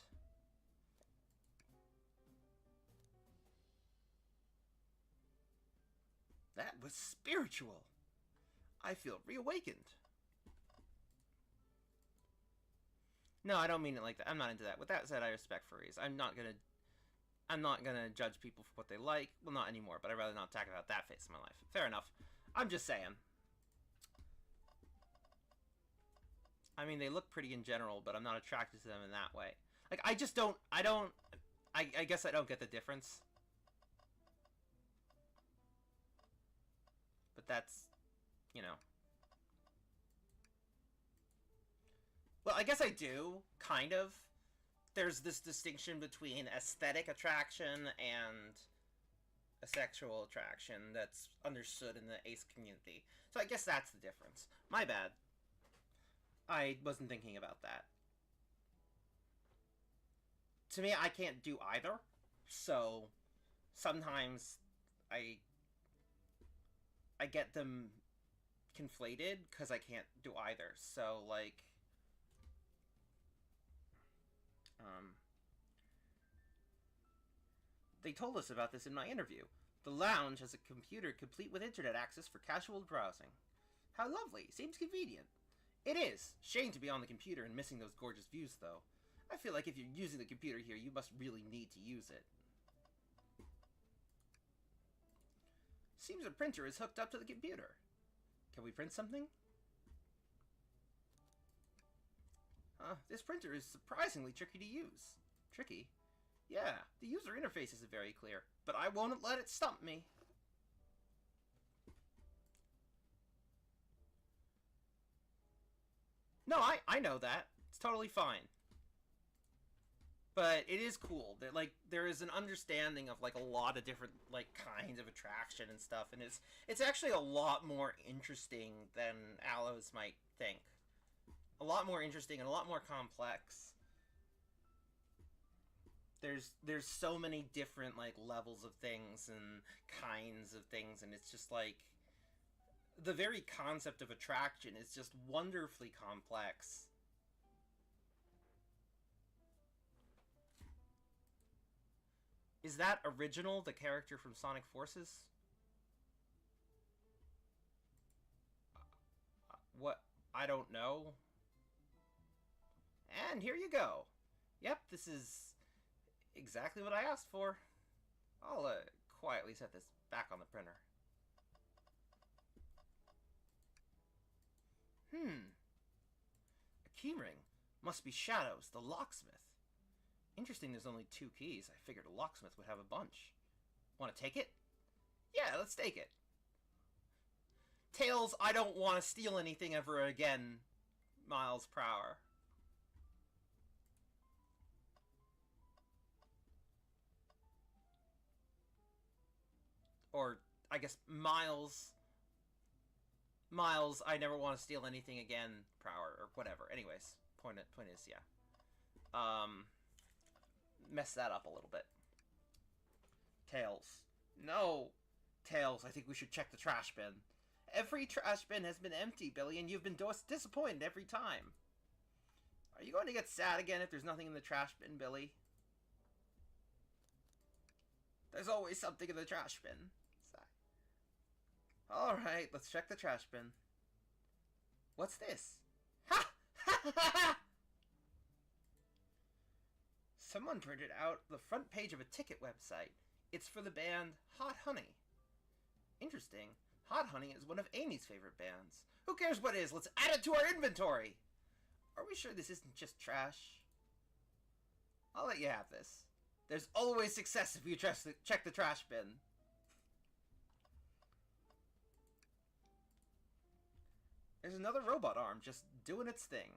That was spiritual. I feel reawakened. No, I don't mean it like that. I'm not into that. With that said, I respect furries. I'm not gonna judge people for what they like. Well, not anymore, but I'd rather not talk about that phase of my life. Fair enough. I'm just saying. I mean, they look pretty in general, but I'm not attracted to them in that way. Like, I just don't, I guess I don't get the difference. But that's, you know. Well, I guess I do, kind of. There's this distinction between aesthetic attraction and a sexual attraction that's understood in the ace community. So I guess that's the difference. My bad. I wasn't thinking about that. To me, I can't do either. So sometimes I get them conflated because I can't do either. So like they told us about this in my interview. The lounge has a computer complete with internet access for casual browsing. How lovely. Seems convenient. It is. Shame to be on the computer and missing those gorgeous views, though. I feel like if you're using the computer here, you must really need to use it. Seems a printer is hooked up to the computer. Can we print something? This printer is surprisingly tricky to use. Tricky? Yeah, the user interface isn't very clear, but I won't let it stump me. No, I know that. It's totally fine. But it is cool that like there is an understanding of like a lot of different like kinds of attraction and stuff, and it's actually a lot more interesting than Aloes might think. A lot more interesting and a lot more complex. There's so many different like levels of things and kinds of things, and it's just like the very concept of attraction is just wonderfully complex. Is that Original, the character from Sonic Forces? What? I don't know. And here you go. Yep, this is exactly what I asked for. I'll quietly set this back on the printer. A keyring. Must be Shadows, the locksmith. Interesting there's only 2 keys. I figured a locksmith would have a bunch. Want to take it? Yeah, let's take it. Tails, I don't want to steal anything ever again. Miles per hour. Or, I guess, Miles, I never want to steal anything again per hour, or whatever. Anyways, point is, yeah. Mess that up a little bit. Tails. No. Tails, I think we should check the trash bin. Every trash bin has been empty, Billy, and you've been disappointed every time. Are you going to get sad again if there's nothing in the trash bin, Billy? There's always something in the trash bin. Alright, let's check the trash bin. What's this? Ha! Ha ha ha! Someone printed out the front page of a ticket website. It's for the band Hot Honey. Interesting. Hot Honey is one of Amy's favorite bands. Who cares what it is? Let's add it to our inventory! Are we sure this isn't just trash? I'll let you have this. There's always success if you check the trash bin. There's another robot arm just doing its thing.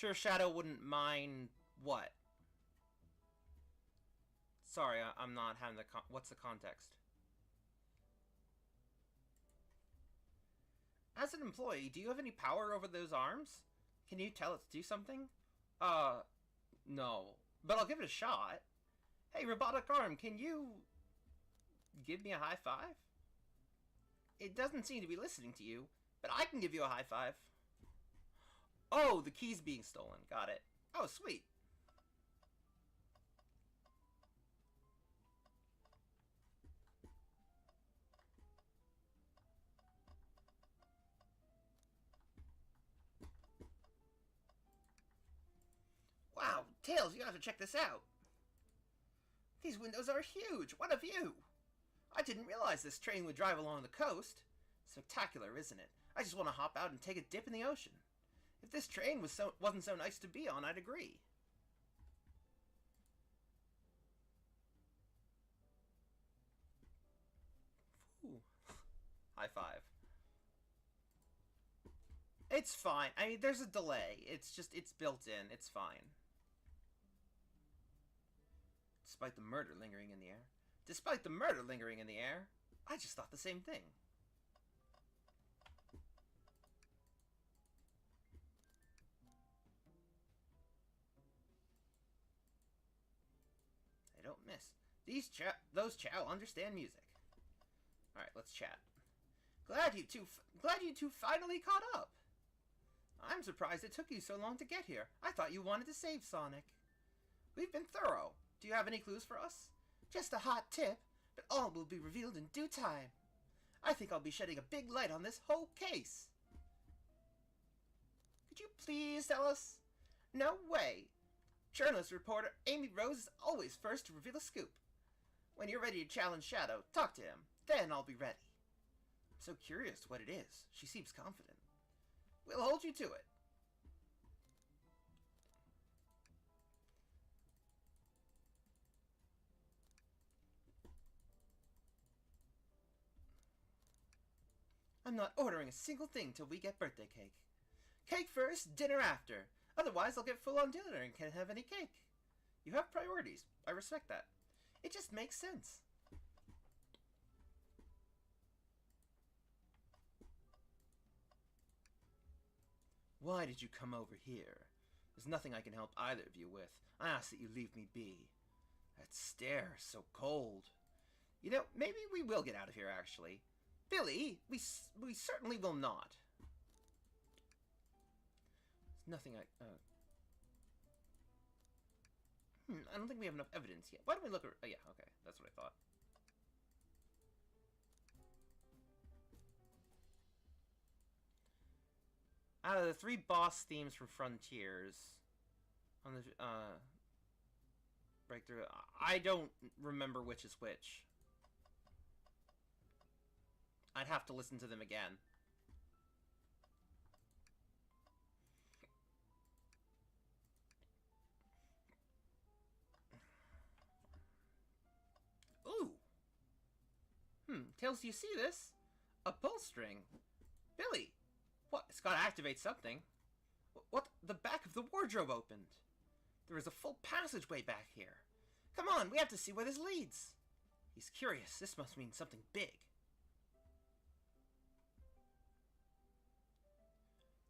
Sure, Shadow wouldn't mind what? Sorry, I'm not having the what's the context? As an employee, do you have any power over those arms? Can you tell it to do something? No. But I'll give it a shot. Hey, robotic arm, can you give me a high five? It doesn't seem to be listening to you, but I can give you a high five. Oh, the key's being stolen. Got it. Oh, sweet. Wow, Tails, you have to check this out. These windows are huge. What a view. I didn't realize this train would drive along the coast. Spectacular, isn't it? I just want to hop out and take a dip in the ocean. If this train wasn't so nice to be on, I'd agree. Ooh. High five. It's fine. I mean, there's a delay. It's built in. It's fine. Despite the murder lingering in the air. Despite the murder lingering in the air, I just thought the same thing. They don't miss. Those chow understand music. All right, let's chat. Glad you two finally caught up. I'm surprised it took you so long to get here. I thought you wanted to save Sonic. We've been thorough. Do you have any clues for us? Just a hot tip, but all will be revealed in due time. I think I'll be shedding a big light on this whole case. Could you please tell us? No way. Journalist reporter Amy Rose is always first to reveal a scoop. When you're ready to challenge Shadow, talk to him. Then I'll be ready. I'm so curious what it is. She seems confident. We'll hold you to it. I'm not ordering a single thing till we get birthday cake. Cake first, dinner after. Otherwise, I'll get full on dinner and can't have any cake. You have priorities. I respect that. It just makes sense. Why did you come over here? There's nothing I can help either of you with. I ask that you leave me be. That stare is so cold. You know, maybe we will get out of here, actually. Billy, we certainly will not. There's nothing I don't think we have enough evidence yet. Why don't we look at... Oh, yeah, okay. That's what I thought. Out of the 3 boss themes from Frontiers... On the, Breakthrough... I don't remember which is which. I'd have to listen to them again. Ooh! Tails, do you see this? A pull string. Billy! What? It's gotta activate something. What? The back of the wardrobe opened. There is a full passageway back here. Come on, we have to see where this leads. He's curious. This must mean something big.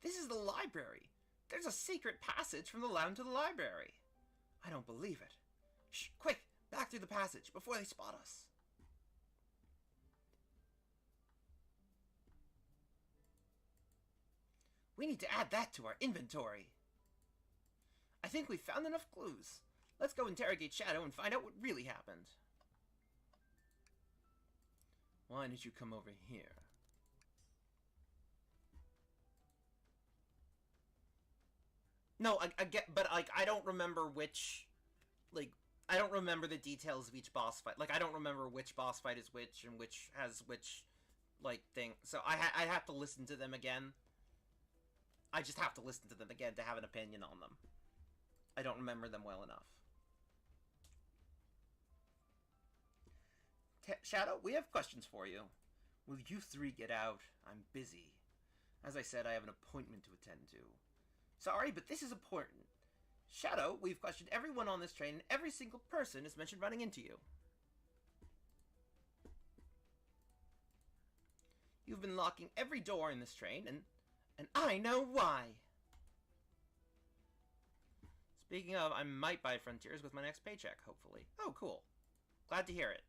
This is the library. There's a secret passage from the lounge to the library. I don't believe it. Shh, quick, back through the passage before they spot us. We need to add that to our inventory. I think we've found enough clues. Let's go interrogate Shadow and find out what really happened. Why did you come over here? No, I get, but, like, I don't remember which, like, I don't remember the details of each boss fight. Like, I don't remember which boss fight is which and which has which, like, thing. So I have to listen to them again. I just have to listen to them again to have an opinion on them. I don't remember them well enough. Shadow, we have questions for you. Will you 3 get out? I'm busy. As I said, I have an appointment to attend to. Sorry, but this is important. Shadow, we've questioned everyone on this train, and every single person has mentioned running into you. You've been locking every door in this train, and I know why. Speaking of, I might buy Frontiers with my next paycheck, hopefully. Oh, cool. Glad to hear it.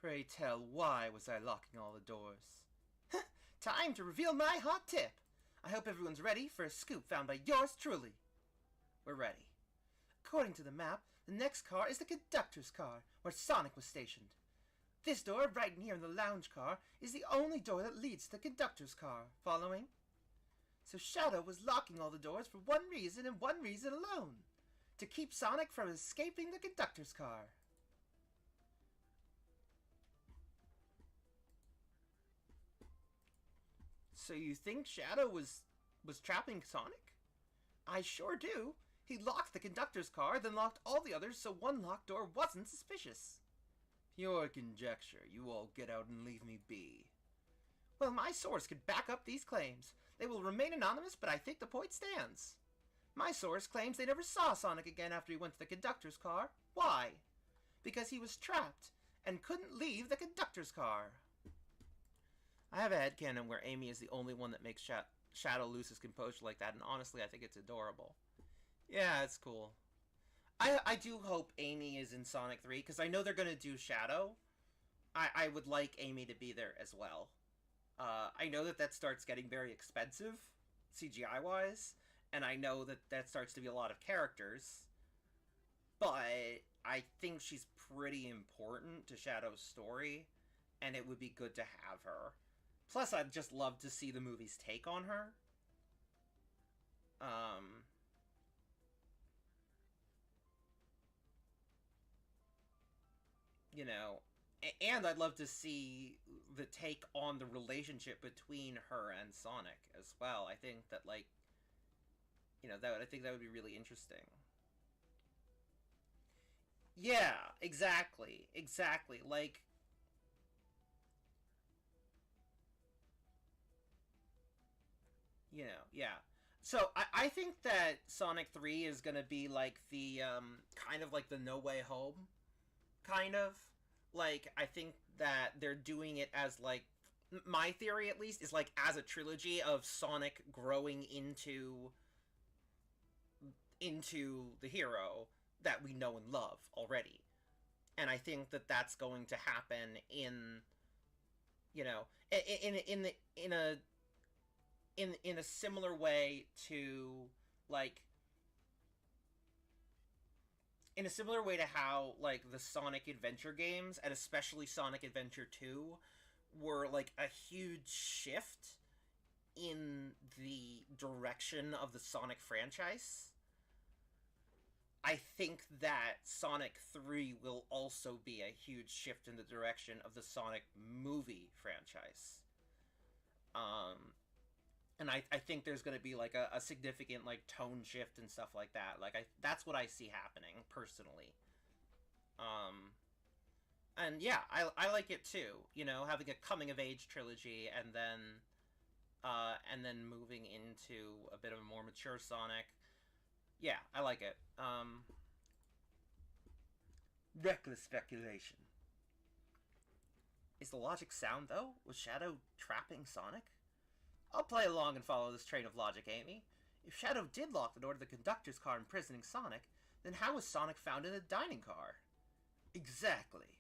Pray tell, why was I locking all the doors? Time to reveal my hot tip. I hope everyone's ready for a scoop found by yours truly. We're ready. According to the map, the next car is the conductor's car, where Sonic was stationed. This door, right near the lounge car, is the only door that leads to the conductor's car. Following? So Shadow was locking all the doors for one reason and one reason alone. To keep Sonic from escaping the conductor's car. So you think Shadow was trapping Sonic? I sure do. He locked the conductor's car, then locked all the others so one locked door wasn't suspicious. Pure conjecture. You all get out and leave me be. Well, my source could back up these claims. They will remain anonymous, but I think the point stands. My source claims they never saw Sonic again after he went to the conductor's car. Why? Because he was trapped and couldn't leave the conductor's car. I have a headcanon where Amy is the only one that makes Shadow lose his composure like that, and honestly, I think it's adorable. Yeah, it's cool. I do hope Amy is in Sonic 3, because I know they're going to do Shadow. I would like Amy to be there as well. I know that starts getting very expensive, CGI-wise, and I know that starts to be a lot of characters, but I think she's pretty important to Shadow's story, and it would be good to have her. Plus, I'd just love to see the movie's take on her. You know, and I'd love to see the take on the relationship between her and Sonic as well. I think that, like, you know, I think that would be really interesting. Yeah, exactly. Like, you know, yeah. So I think that Sonic 3 is gonna be like the kind of like the No Way Home, kind of. Like, I think that they're doing it as, like, my theory at least is like as a trilogy of Sonic growing into the hero that we know and love already. And I think that that's going to happen in, you know, in a similar way to, like, in a similar way to how, like, the Sonic Adventure games, and especially Sonic Adventure 2, were, like, a huge shift in the direction of the Sonic franchise. I think that Sonic 3 will also be a huge shift in the direction of the Sonic movie franchise. And I think there's going to be, like, a significant, like, tone shift and stuff like that. Like, that's what I see happening, personally. And yeah, I like it too. You know, having a coming-of-age trilogy and then moving into a bit of a more mature Sonic. Yeah, I like it. Reckless speculation. Is the logic sound, though? Was Shadow trapping Sonic? I'll play along and follow this train of logic, Amy. If Shadow did lock the door to the conductor's car imprisoning Sonic, then how was Sonic found in a dining car? Exactly.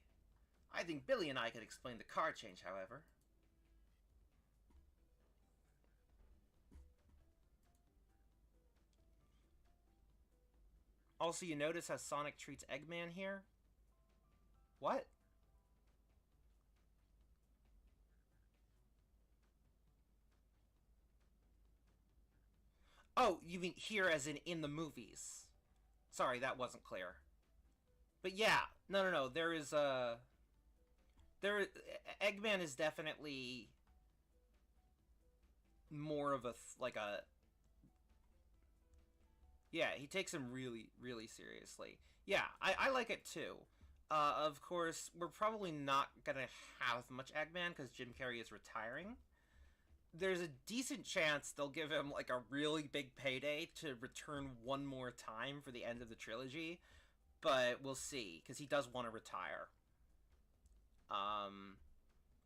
I think Billy and I could explain the car change, however. Also, you notice how Sonic treats Eggman here? What? Oh, you mean here as in the movies. Sorry, that wasn't clear. But yeah, no. There is a... Eggman is definitely more of a, like a... Yeah, he takes him really, really seriously. Yeah, I like it too. Of course, we're probably not gonna have much Eggman because Jim Carrey is retiring. there's a decent chance they'll give him like a really big payday to return one more time for the end of the trilogy, but we'll see because he does want to retire.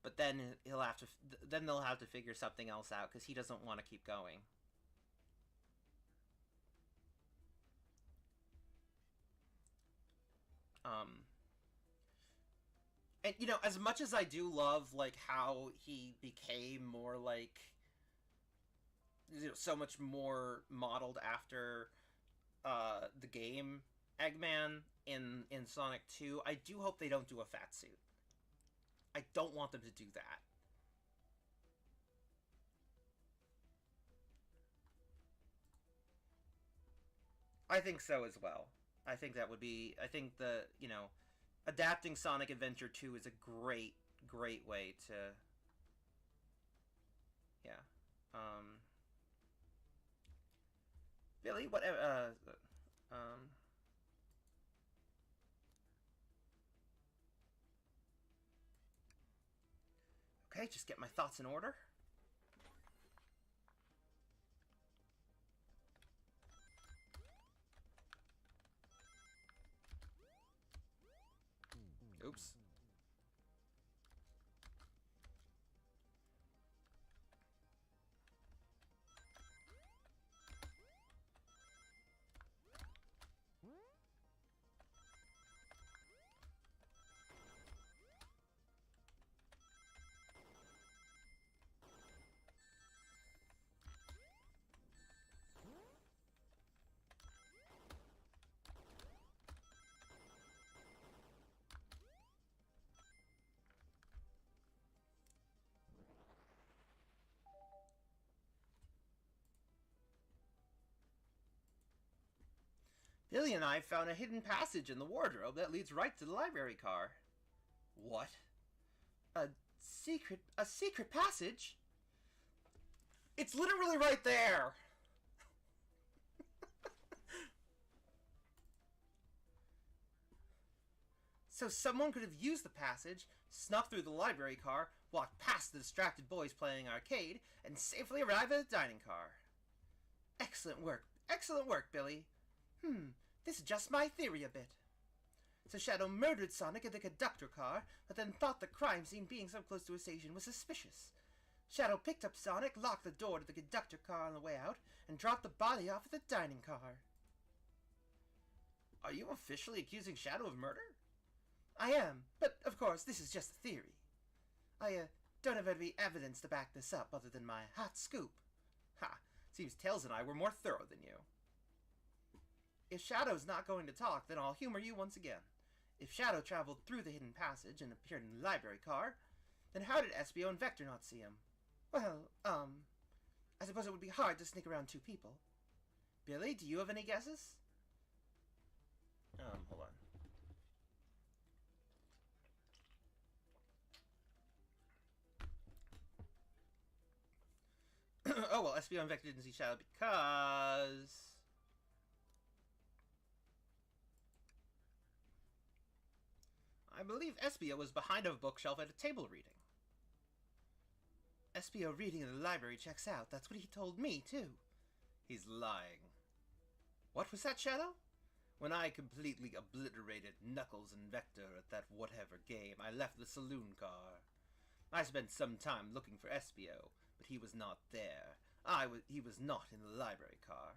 But then he'll have to. Then they'll have to figure something else out because he doesn't want to keep going. And you know, as much as I do love like how he became more like, you know, so much more modeled after the game Eggman in Sonic 2, I do hope they don't do a fat suit. I don't want them to do that. I think so as well. I think that would be. I think the you know, adapting Sonic Adventure 2 is a great way to. Yeah. Um. Billy, whatever. Um. Okay, just get my thoughts in order. Oops. Billy and I found a hidden passage in the wardrobe that leads right to the library car. What? A secret passage? It's literally right there! So someone could have used the passage, snuck through the library car, walked past the distracted boys playing arcade, and safely arrived at the dining car. Excellent work. Excellent work, Billy. This adjusts my theory a bit. So Shadow murdered Sonic in the conductor car, but then thought the crime scene being so close to a station was suspicious. Shadow picked up Sonic, locked the door to the conductor car on the way out, and dropped the body off at the dining car. Are you officially accusing Shadow of murder? I am, but of course this is just a theory. I don't have any evidence to back this up other than my hot scoop. Ha, seems Tails and I were more thorough than you. If Shadow's not going to talk, then I'll humor you once again. If Shadow traveled through the hidden passage and appeared in the library car, then how did Espio and Vector not see him? Well, I suppose it would be hard to sneak around two people. Billy, do you have any guesses? Hold on. Oh, well, Espio and Vector didn't see Shadow because... I believe Espio was behind a bookshelf at a table reading. Espio reading in the library checks out. That's what he told me, too. He's lying. What was that, Shadow? When I completely obliterated Knuckles and Vector at that whatever game, I left the saloon car. I spent some time looking for Espio, but he was not there. He was not in the library car.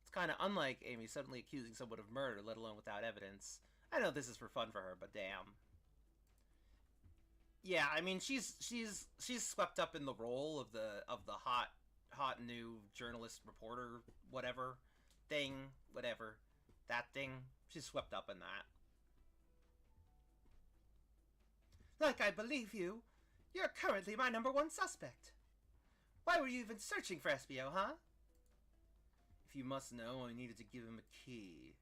It's kind of unlike Amy suddenly accusing someone of murder, let alone without evidence. I know this is for fun for her, but damn. Yeah, I mean she's swept up in the role of the hot new journalist reporter whatever thing, whatever that thing. She's swept up in that. Like I believe you, you're currently my #1 suspect. Why were you even searching for Espio, huh? If you must know, I needed to give him a key.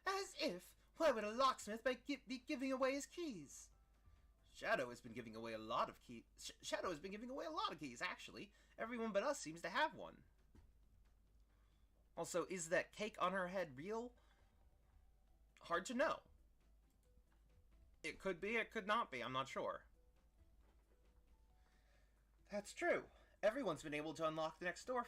As if. Why would a locksmith be giving away his keys? Shadow has been giving away a lot of keys. Shadow has been giving away a lot of keys, actually. Everyone but us seems to have one. Also, is that cake on her head real? Hard to know. It could be, it could not be. I'm not sure. That's true. Everyone's been able to unlock the next door.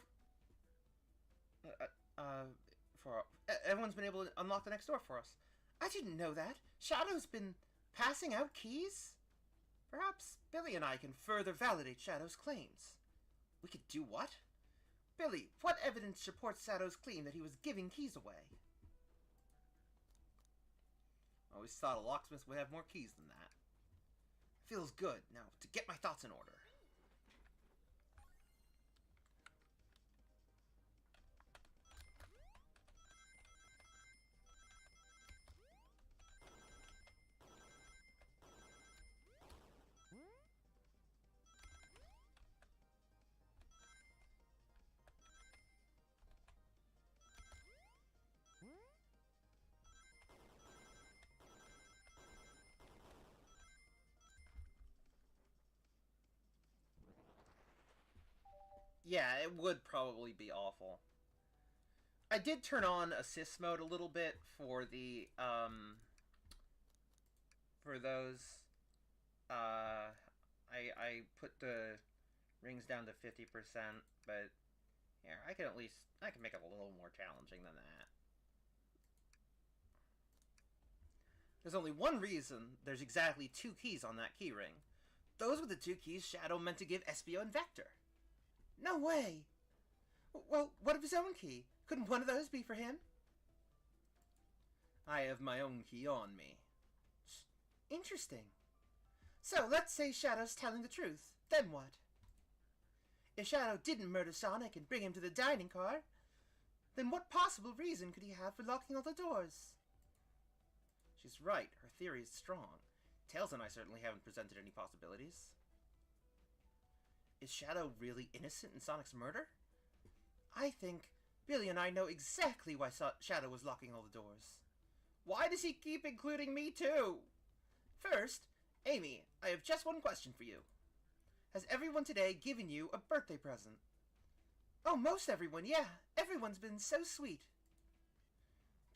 For everyone's been able to unlock the next door for us. I didn't know that. Shadow's been passing out keys? Perhaps Billy and I can further validate Shadow's claims. We could do what? Billy, what evidence supports Shadow's claim that he was giving keys away? I always thought a locksmith would have more keys than that. Feels good. Now, to get my thoughts in order. Yeah, it would probably be awful. I did turn on assist mode a little bit for the, for those. I put the rings down to 50%, but here, I can make it a little more challenging than that. There's only one reason there's exactly 2 keys on that key ring. Those were the 2 keys Shadow meant to give Espio and Vector. No way! Well, what of his own key? Couldn't one of those be for him? I have my own key on me. Interesting. So, let's say Shadow's telling the truth. Then what? If Shadow didn't murder Sonic and bring him to the dining car, then what possible reason could he have for locking all the doors? She's right. Her theory is strong. Tails and I certainly haven't presented any possibilities. Is Shadow really innocent in Sonic's murder? I think Billy and I know exactly why Shadow was locking all the doors. Why does he keep including me too? First, Amy, I have just one question for you. Has everyone today given you a birthday present? Oh, most everyone, yeah. Everyone's been so sweet.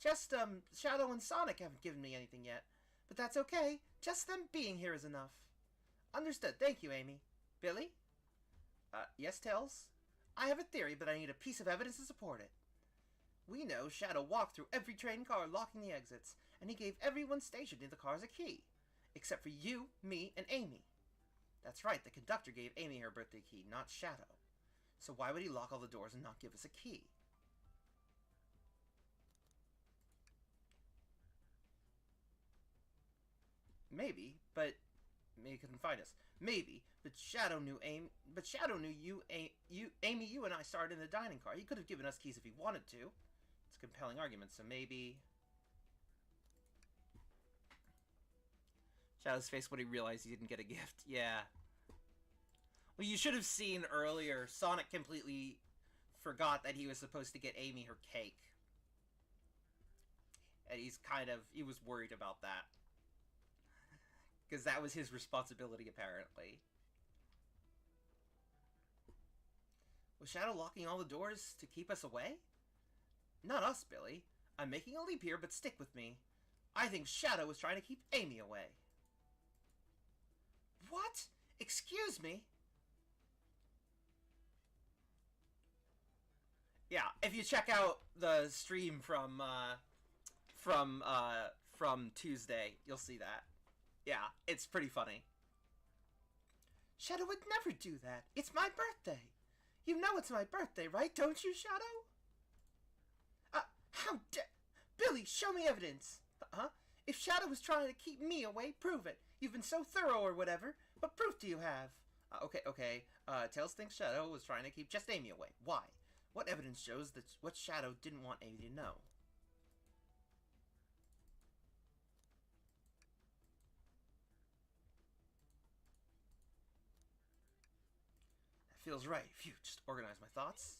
Just, Shadow and Sonic haven't given me anything yet. But that's okay. Just them being here is enough. Understood. Thank you, Amy. Billy? Yes, Tails? I have a theory, but I need a piece of evidence to support it. We know Shadow walked through every train car locking the exits, and he gave everyone stationed in the cars a key. Except for you, me, and Amy. That's right, the conductor gave Amy her birthday key, not Shadow. So why would he lock all the doors and not give us a key? Maybe, but he couldn't find us. Maybe, but Shadow knew Amy. But Shadow knew Amy, you and I started in the dining car. He could have given us keys if he wanted to. It's a compelling argument, so maybe. Shadow's face when he realized he didn't get a gift. Yeah. Well, you should have seen earlier. Sonic completely forgot that he was supposed to get Amy her cake, and he was worried about that. Because that was his responsibility, apparently. Was Shadow locking all the doors to keep us away? Not us, Billy. I'm making a leap here, but stick with me. I think Shadow was trying to keep Amy away. What? Excuse me? Yeah, if you check out the stream from Tuesday, you'll see that. Yeah, it's pretty funny. Shadow would never do that. It's my birthday. You know it's my birthday, right? Don't you, Shadow? How dare... Billy, show me evidence. Huh? If Shadow was trying to keep me away, prove it. You've been so thorough or whatever. What proof do you have? Okay. Tails thinks Shadow was trying to keep just Amy away. Why? What evidence shows that what Shadow didn't want Amy to know? Feels right. Phew, just organize my thoughts.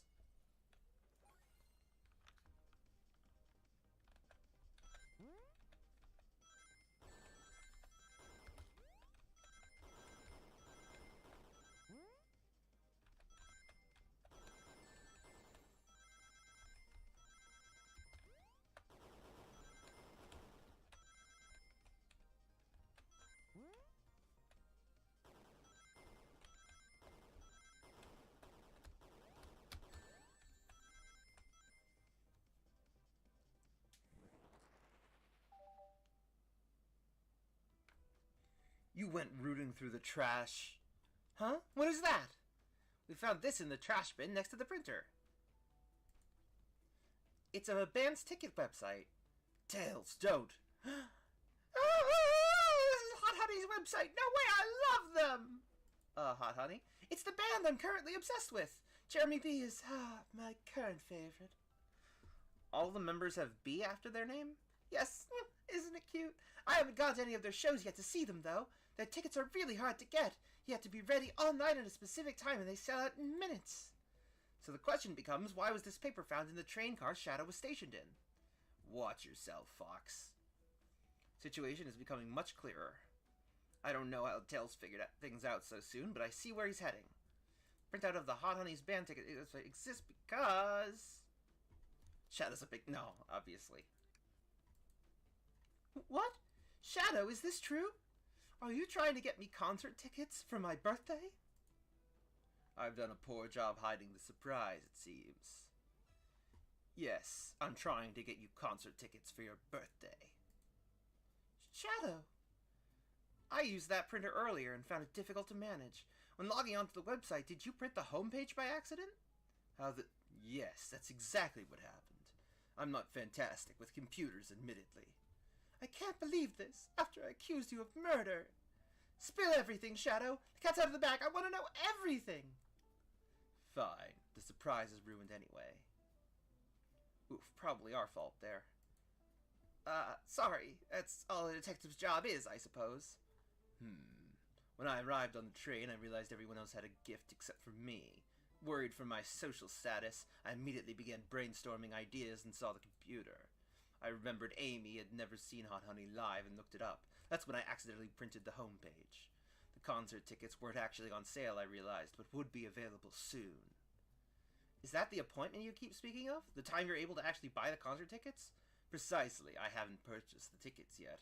went rooting through the trash. Huh? What is that? We found this in the trash bin next to the printer. It's a band's ticket website. Tails, don't. This is Hot Honey's website. No way, I love them. Hot Honey? It's the band I'm currently obsessed with. Jeremy B is, my current favorite. All the members have B after their name? Yes, isn't it cute? I haven't gone to any of their shows yet to see them, though. Their tickets are really hard to get. You have to be ready all night at a specific time, and they sell out in minutes. So the question becomes, why was this paper found in the train car Shadow was stationed in? Watch yourself, Fox. Situation is becoming much clearer. I don't know how Tails figured things out so soon, but I see where he's heading. Printout of the Hot Honey's band ticket exists because... Shadow's a big... No, obviously. What? Shadow, is this true? Are you trying to get me concert tickets for my birthday? I've done a poor job hiding the surprise, it seems. Yes, I'm trying to get you concert tickets for your birthday. Shadow! I used that printer earlier and found it difficult to manage. When logging onto the website, did you print the homepage by accident? Yes, that's exactly what happened. I'm not fantastic with computers, admittedly. I can't believe this, after I accused you of murder. Spill everything, Shadow. The cat's out of the bag. I want to know everything. Fine. The surprise is ruined anyway. Oof, probably our fault there. Sorry. That's all a detective's job is, I suppose. When I arrived on the train, I realized everyone else had a gift except for me. Worried for my social status, I immediately began brainstorming ideas and saw the computer. I remembered Amy had never seen Hot Honey live and looked it up. That's when I accidentally printed the homepage. The concert tickets weren't actually on sale, I realized, but would be available soon. Is that the appointment you keep speaking of? The time you're able to actually buy the concert tickets? Precisely. I haven't purchased the tickets yet.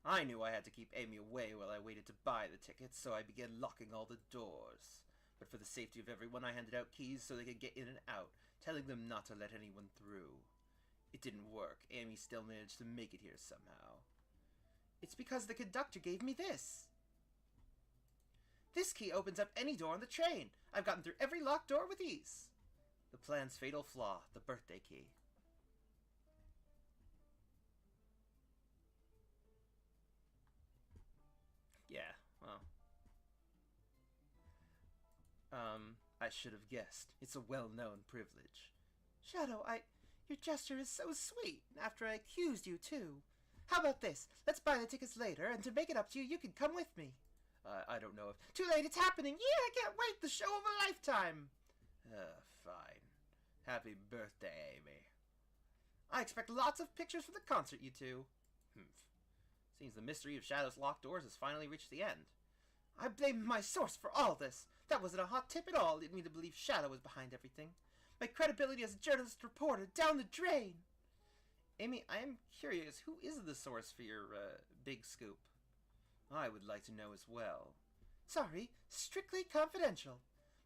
I knew I had to keep Amy away while I waited to buy the tickets, so I began locking all the doors. But for the safety of everyone, I handed out keys so they could get in and out, telling them not to let anyone through. It didn't work. Amy still managed to make it here somehow. It's because the conductor gave me this. This key opens up any door on the train. I've gotten through every locked door with ease. The plan's fatal flaw, the birthday key. Yeah, well. I should have guessed. It's a well-known privilege. Shadow, your gesture is so sweet, after I accused you, too. How about this? Let's buy the tickets later, and to make it up to you, you can come with me. I don't know if... Too late, it's happening! Yeah, I can't wait! The show of a lifetime! Fine. Happy birthday, Amy. I expect lots of pictures for the concert, you two. Seems the mystery of Shadow's locked doors has finally reached the end. I blame my source for all this. That wasn't a hot tip at all. It led me to believe Shadow was behind everything. My credibility as a journalist reporter down the drain. Amy, I am curious, who is the source for your, big scoop? I would like to know as well. Sorry, strictly confidential.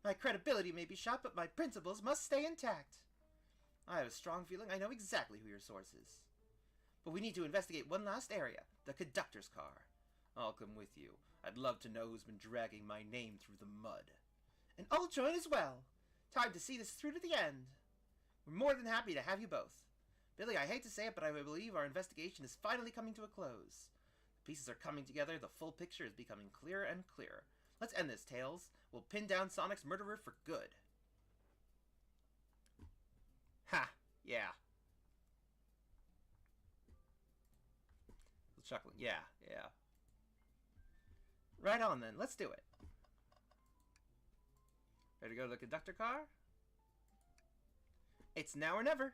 My credibility may be shot, but my principles must stay intact. I have a strong feeling I know exactly who your source is. But we need to investigate one last area, the conductor's car. I'll come with you. I'd love to know who's been dragging my name through the mud. And I'll join as well. Time to see this through to the end. We're more than happy to have you both. Billy, I hate to say it, but I believe our investigation is finally coming to a close. The pieces are coming together, the full picture is becoming clearer and clearer. Let's end this, Tails. We'll pin down Sonic's murderer for good. Ha! Yeah. Chuckling. Yeah. Right on then. Let's do it. Ready to go to the conductor car? It's now or never.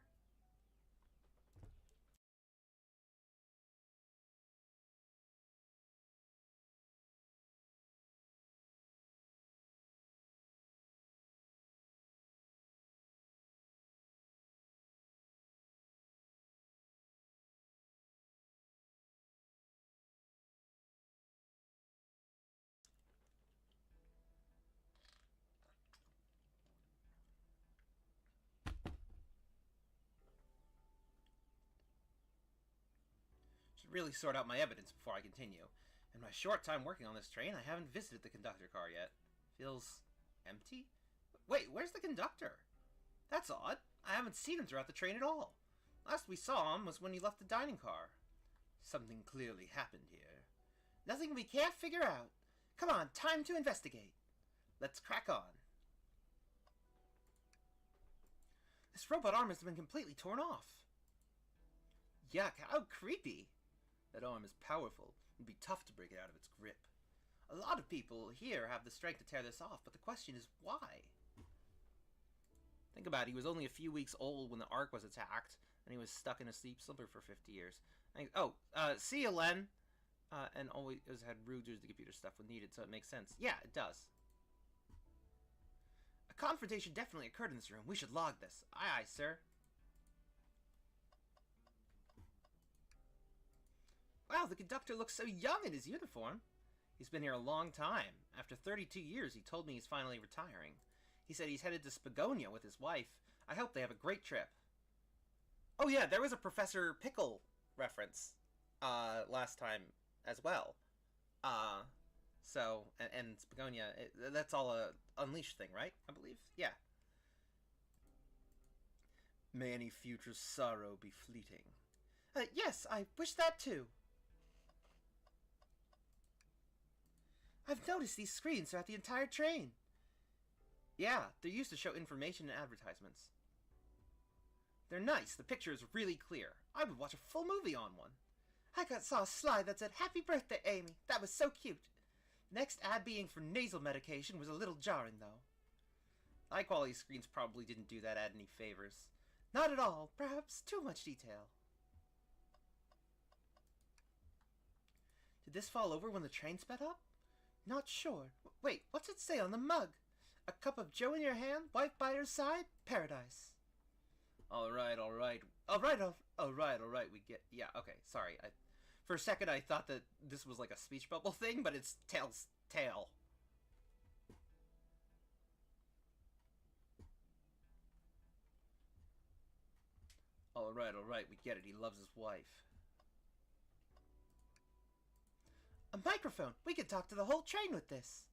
Should really sort out my evidence before I continue. In my short time working on this train, I haven't visited the conductor car yet. Feels empty? Wait, where's the conductor? That's odd. I haven't seen him throughout the train at all. Last we saw him was when he left the dining car. Something clearly happened here. Nothing we can't figure out. Come on, time to investigate. Let's crack on. This robot arm has been completely torn off. Yuck, how creepy. That arm is powerful. It'd be tough to break it out of its grip. A lot of people here have the strength to tear this off, but the question is why? Think about it, he was only a few weeks old when the Ark was attacked, and he was stuck in a sleep slumber for 50 years. See you, Len. And always had Rouge the computer stuff when needed, so it makes sense. Yeah, it does. A confrontation definitely occurred in this room. We should log this. Aye, aye, sir. Wow, the conductor looks so young in his uniform. He's been here a long time. After 32 years, he told me he's finally retiring. He said he's headed to Spagonia with his wife. I hope they have a great trip. Oh yeah, there was a Professor Pickle reference last time as well. And Spagonia, that's all a Unleashed thing, right? I believe? Yeah. May any future sorrow be fleeting. Yes, I wish that too. I've noticed these screens throughout the entire train. Yeah, they're used to show information and advertisements. They're nice. The picture is really clear. I would watch a full movie on one. Saw a slide that said, "Happy birthday, Amy." That was so cute. Next ad being for nasal medication was a little jarring, though. High quality screens probably didn't do that ad any favors. Not at all. Perhaps too much detail. Did this fall over when the train sped up? Not sure. Wait, what's it say on the mug? A cup of joe in your hand, wife by your side, paradise. Alright, we get... Yeah, okay, sorry. For a second I thought that this was like a speech bubble thing, but it's Tail's tail. Alright, we get it. He loves his wife. A microphone! We could talk to the whole train with this!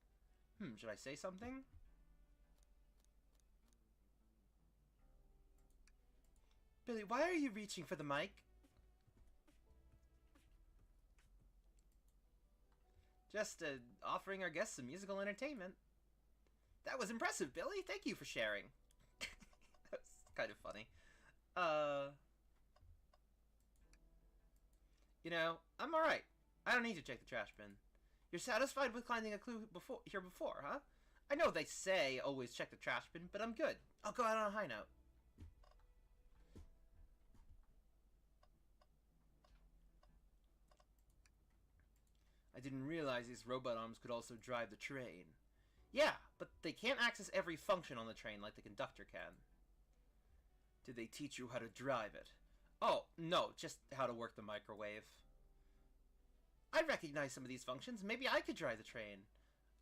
Should I say something? Billy, why are you reaching for the mic? Just offering our guests some musical entertainment. That was impressive, Billy. Thank you for sharing. That's kind of funny. You know, I'm alright. I don't need to check the trash bin. You're satisfied with finding a clue before, huh? I know they say always check the trash bin, but I'm good. I'll go out on a high note. I didn't realize these robot arms could also drive the train. Yeah, but they can't access every function on the train like the conductor can. Did they teach you how to drive it? Oh, no, just how to work the microwave. I recognize some of these functions. Maybe I could drive the train.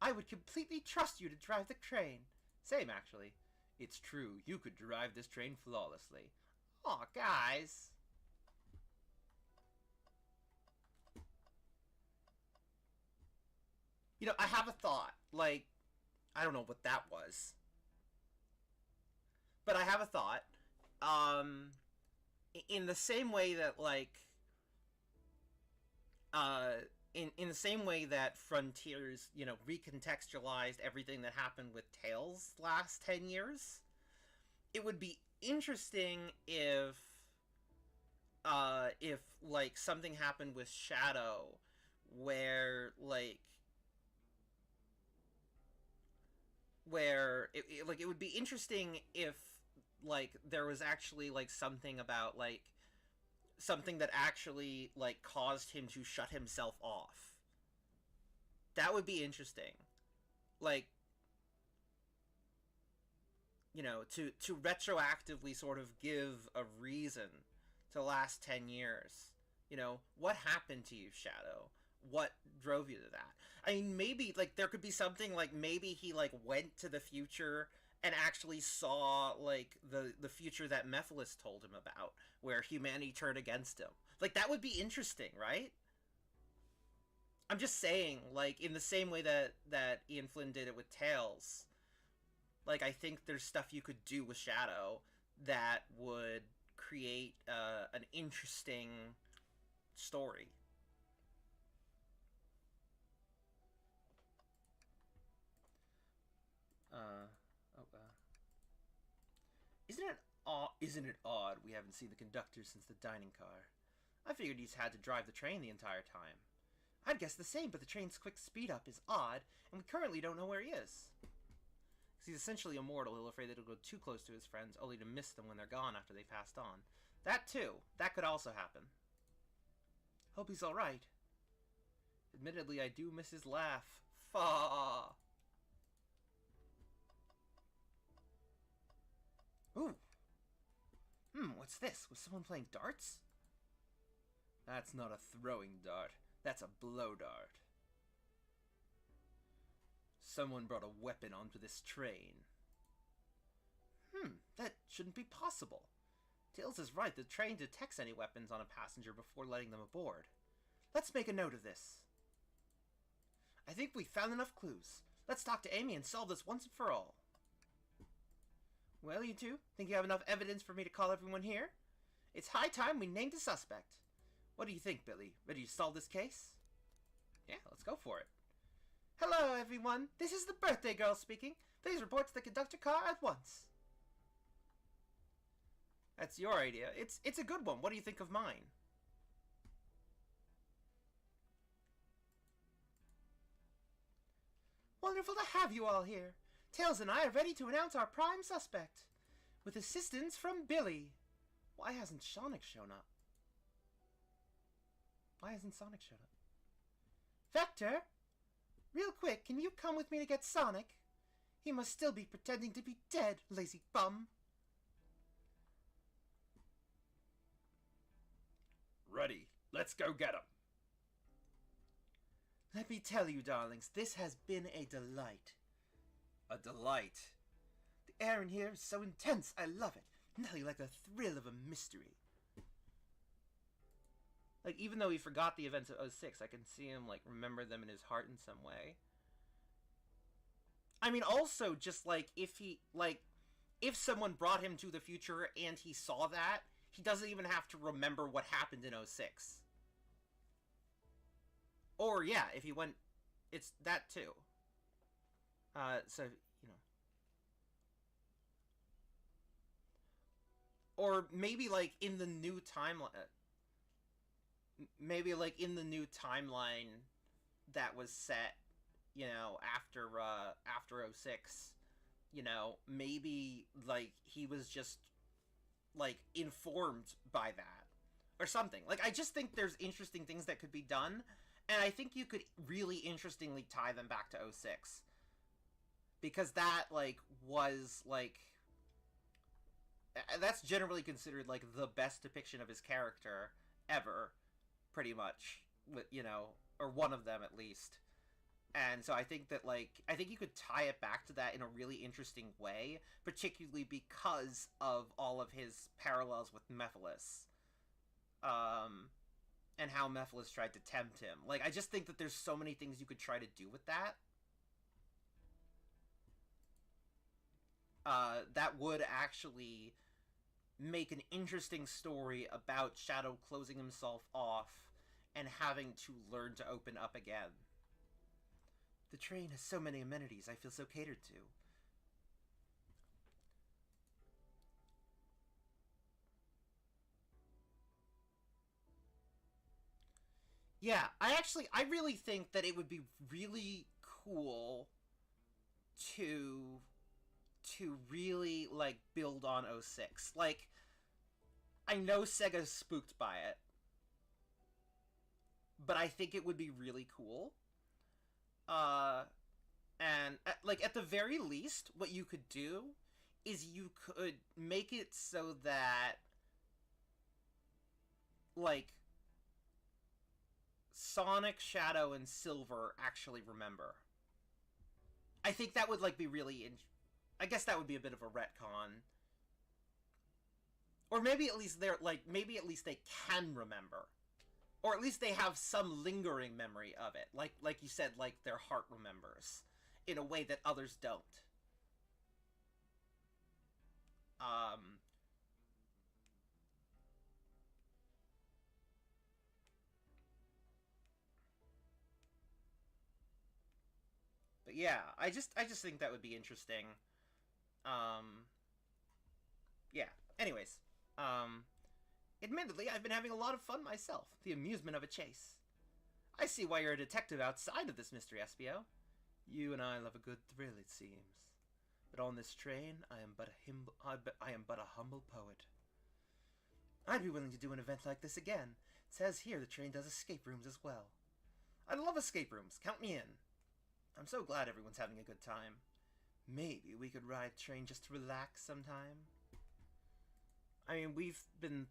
I would completely trust you to drive the train. Same, actually. It's true, you could drive this train flawlessly. Aw, guys. You know, I have a thought. Like, I don't know what that was. But I have a thought. In the same way that, like... in the same way that Frontiers, you know, recontextualized everything that happened with Tails last 10 years, it would be interesting if, like, something happened with Shadow where, like, it would be interesting if, like, there was actually, like, something about, like, something that actually, like, caused him to shut himself off. That would be interesting. Like, you know, to retroactively sort of give a reason to the last 10 years. You know, what happened to you, Shadow? What drove you to that? I mean, maybe, like, there could be something, like, maybe he, like, went to the future and actually saw, like, the future that Mephiles told him about, where humanity turned against him. Like, that would be interesting, right? I'm just saying, like, in the same way that Ian Flynn did it with Tails, like, I think there's stuff you could do with Shadow that would create an interesting story. Isn't it odd we haven't seen the conductor since the dining car? I figured he's had to drive the train the entire time. I'd guess the same, but the train's quick speed up is odd, and we currently don't know where he is. He's essentially immortal. He'll afraid that he'll go too close to his friends, only to miss them when they're gone after they passed on. That too. That could also happen. Hope he's alright. Admittedly, I do miss his laugh. Faw. Ooh. What's this? Was someone playing darts? That's not a throwing dart. That's a blow dart. Someone brought a weapon onto this train. That shouldn't be possible. Tails is right. The train detects any weapons on a passenger before letting them aboard. Let's make a note of this. I think we found enough clues. Let's talk to Amy and solve this once and for all. Well, you two, think you have enough evidence for me to call everyone here? It's high time we named a suspect. What do you think, Billy? Ready to solve this case? Yeah, let's go for it. Hello, everyone. This is the birthday girl speaking. Please report to the conductor car at once. That's your idea. It's a good one. What do you think of mine? Wonderful to have you all here. Tails and I are ready to announce our prime suspect. With assistance from Billy. Why hasn't Sonic shown up? Why hasn't Sonic shown up? Vector? Real quick, can you come with me to get Sonic? He must still be pretending to be dead, lazy bum. Ready. Let's go get him. Let me tell you, darlings, this has been a delight. A delight? The air in here is so intense, I love it. Nothing like the thrill of a mystery. Like, even though he forgot the events of 06, I can see him, like, remember them in his heart in some way. I mean, also, just, like, if someone brought him to the future and he saw that, he doesn't even have to remember what happened in 06. Or, yeah, if he went... It's that, too. So, you know... Or maybe, like, in the new timeline... Maybe, like, in the new timeline that was set, you know, after 06, you know, maybe, like, he was just, like, informed by that. Or something. Like, I just think there's interesting things that could be done, and I think you could really interestingly tie them back to 06. Because that, like, was, like... That's generally considered, like, the best depiction of his character ever. Pretty much, you know, or one of them at least. And so I think that, like, I think you could tie it back to that in a really interesting way, particularly because of all of his parallels with Mephiles. And how Mephiles tried to tempt him. Like, I just think that there's so many things you could try to do with that. That would actually make an interesting story about Shadow closing himself off and having to learn to open up again. The train has so many amenities, I feel so catered to. Yeah, I really think that it would be really cool to really, like, build on 06. Like, I know Sega's spooked by it, but I think it would be really cool. And, like, at the very least, what you could do is you could make it so that, like, Sonic, Shadow, and Silver actually remember. I think that would, like, be really I guess that would be a bit of a retcon. Or maybe at least they're, like, maybe at least they can remember. Or at least they have some lingering memory of it. Like you said, like their heart remembers. In a way that others don't. But yeah, I just think that would be interesting. Um, yeah. Anyways, admittedly, I've been having a lot of fun myself. The amusement of a chase. I see why you're a detective outside of this mystery, Espio. You and I love a good thrill, it seems. But on this train, I am but a humble poet. I'd be willing to do an event like this again. It says here the train does escape rooms as well. I love escape rooms. Count me in. I'm so glad everyone's having a good time. Maybe we could ride train just to relax sometime. I mean, we've been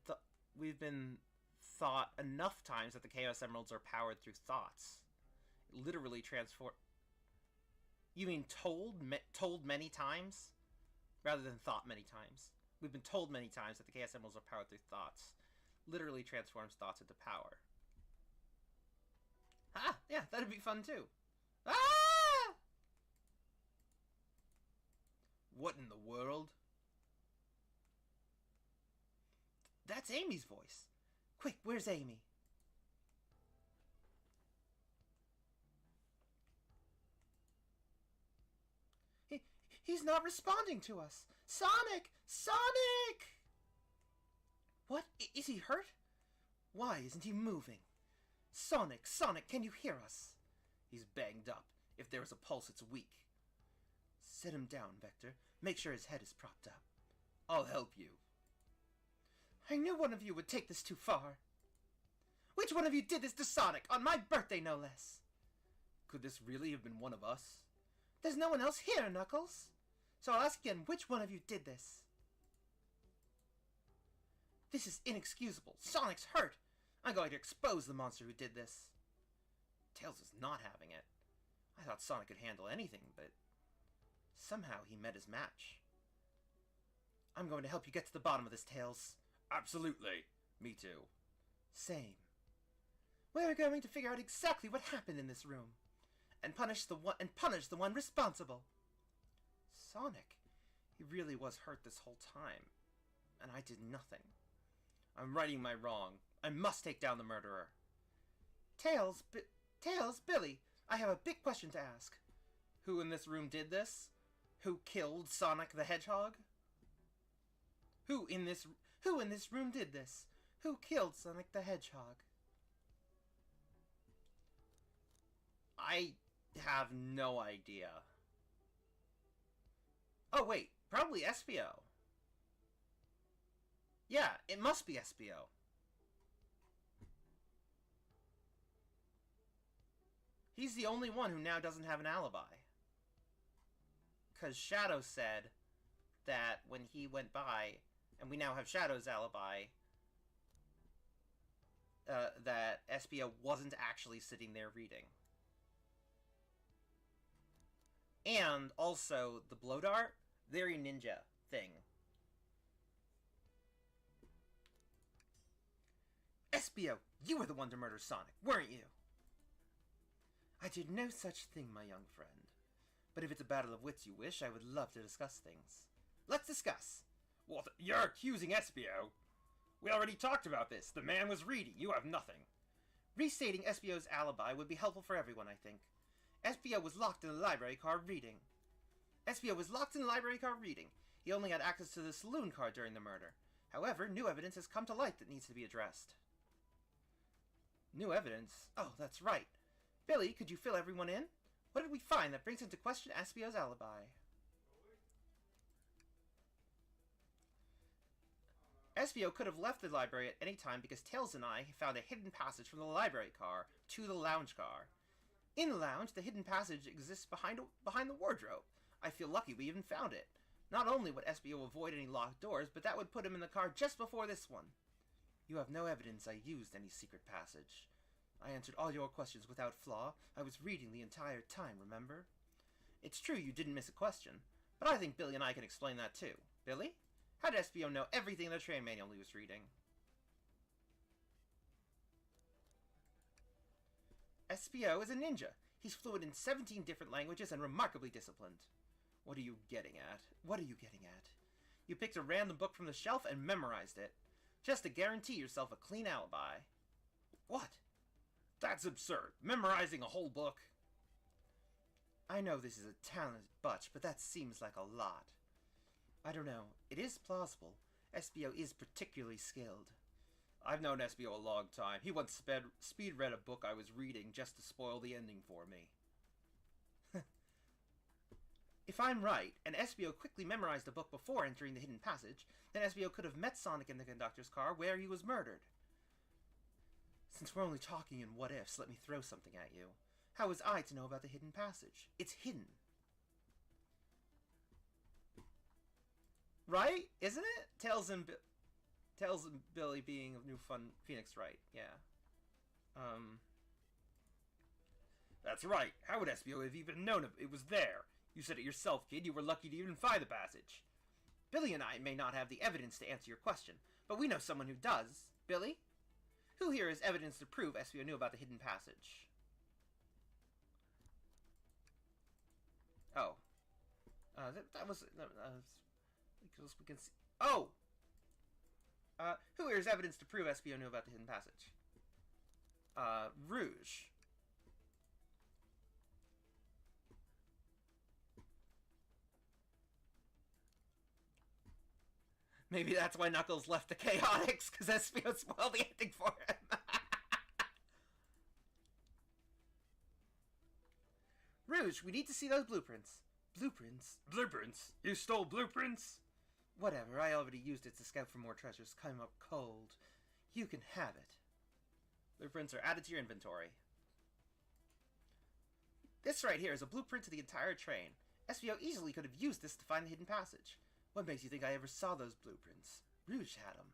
thought enough times that the Chaos Emeralds are powered through thoughts. It literally transform. You mean told many times, rather than thought many times. We've been told many times that the Chaos Emeralds are powered through thoughts. Literally transforms thoughts into power. Ah, yeah, that'd be fun too. Ah! What in the world? That's Amy's voice. Quick, where's Amy? He's not responding to us. Sonic! Sonic! What? Is he hurt? Why isn't he moving? Sonic, Sonic, can you hear us? He's banged up. If there is a pulse, it's weak. Set him down, Vector. Make sure his head is propped up. I'll help you. I knew one of you would take this too far. Which one of you did this to Sonic? On my birthday, no less. Could this really have been one of us? There's no one else here, Knuckles. So I'll ask again, which one of you did this? This is inexcusable. Sonic's hurt. I'm going to expose the monster who did this. Tails is not having it. I thought Sonic could handle anything, but somehow he met his match. I'm going to help you get to the bottom of this, Tails. Absolutely. Me too. Same. We're going to figure out exactly what happened in this room, and punish the one responsible. Sonic, he really was hurt this whole time, and I did nothing. I'm righting my wrong. I must take down the murderer. Tails, Billy, I have a big question to ask. Who in this room did this? Who killed Sonic the Hedgehog? Who in this room did this? Who killed Sonic the Hedgehog? I have no idea. Oh wait, probably Espio. Yeah, it must be Espio. He's the only one who now doesn't have an alibi. Because Shadow said that when he went by, and we now have Shadow's alibi, that Espio wasn't actually sitting there reading. And also, the blow dart, very ninja thing. Espio, you were the one to murder Sonic, weren't you? I did no such thing, my young friend. But if it's a battle of wits you wish, I would love to discuss things. Let's discuss. What? You're accusing Espio? We already talked about this. The man was reading. You have nothing. Restating Espio's alibi would be helpful for everyone, I think. Espio was locked in the library car reading. He only had access to the saloon car during the murder. However, new evidence has come to light that needs to be addressed. New evidence? Oh, that's right. Billy, could you fill everyone in? What did we find that brings into question Espio's alibi? Espio could have left the library at any time because Tails and I found a hidden passage from the library car to the lounge car. In the lounge, the hidden passage exists behind the wardrobe. I feel lucky we even found it. Not only would Espio avoid any locked doors, but that would put him in the car just before this one. You have no evidence I used any secret passage. I answered all your questions without flaw. I was reading the entire time, remember? It's true you didn't miss a question, but I think Billy and I can explain that too. Billy? How did Espio know everything in the train manual he was reading? SPO is a ninja. He's fluent in 17 different languages and remarkably disciplined. What are you getting at? What are you getting at? You picked a random book from the shelf and memorized it, just to guarantee yourself a clean alibi. What? That's absurd. Memorizing a whole book. I know this is a talented butch, but that seems like a lot. I don't know. It is plausible. SBO is particularly skilled. I've known SBO a long time. He once speed read a book I was reading just to spoil the ending for me. If I'm right, and SBO quickly memorized the book before entering the hidden passage, then SBO could have met Sonic in the conductor's car where he was murdered. Since we're only talking in what-ifs, let me throw something at you. How was I to know about the hidden passage? It's hidden. Right? Isn't it? Tails and Billy being of New Fun Phoenix, right? Yeah. That's right. How would SBO have even known it was there? You said it yourself, kid. You were lucky to even find the passage. Billy and I may not have the evidence to answer your question, but we know someone who does. Billy? Who here has evidence to prove SBO knew about the hidden passage? Oh. That was because we can see... Oh! Who here has evidence to prove SBO knew about the hidden passage? Rouge. Maybe that's why Knuckles left the Chaotix, because SBO spoiled the ending for him. Rouge, we need to see those blueprints. Blueprints? Blueprints? You stole blueprints? Whatever, I already used it to scout for more treasures. Come up cold. You can have it. Blueprints are added to your inventory. This right here is a blueprint to the entire train. SBO easily could have used this to find the hidden passage. What makes you think I ever saw those blueprints? Rouge had them.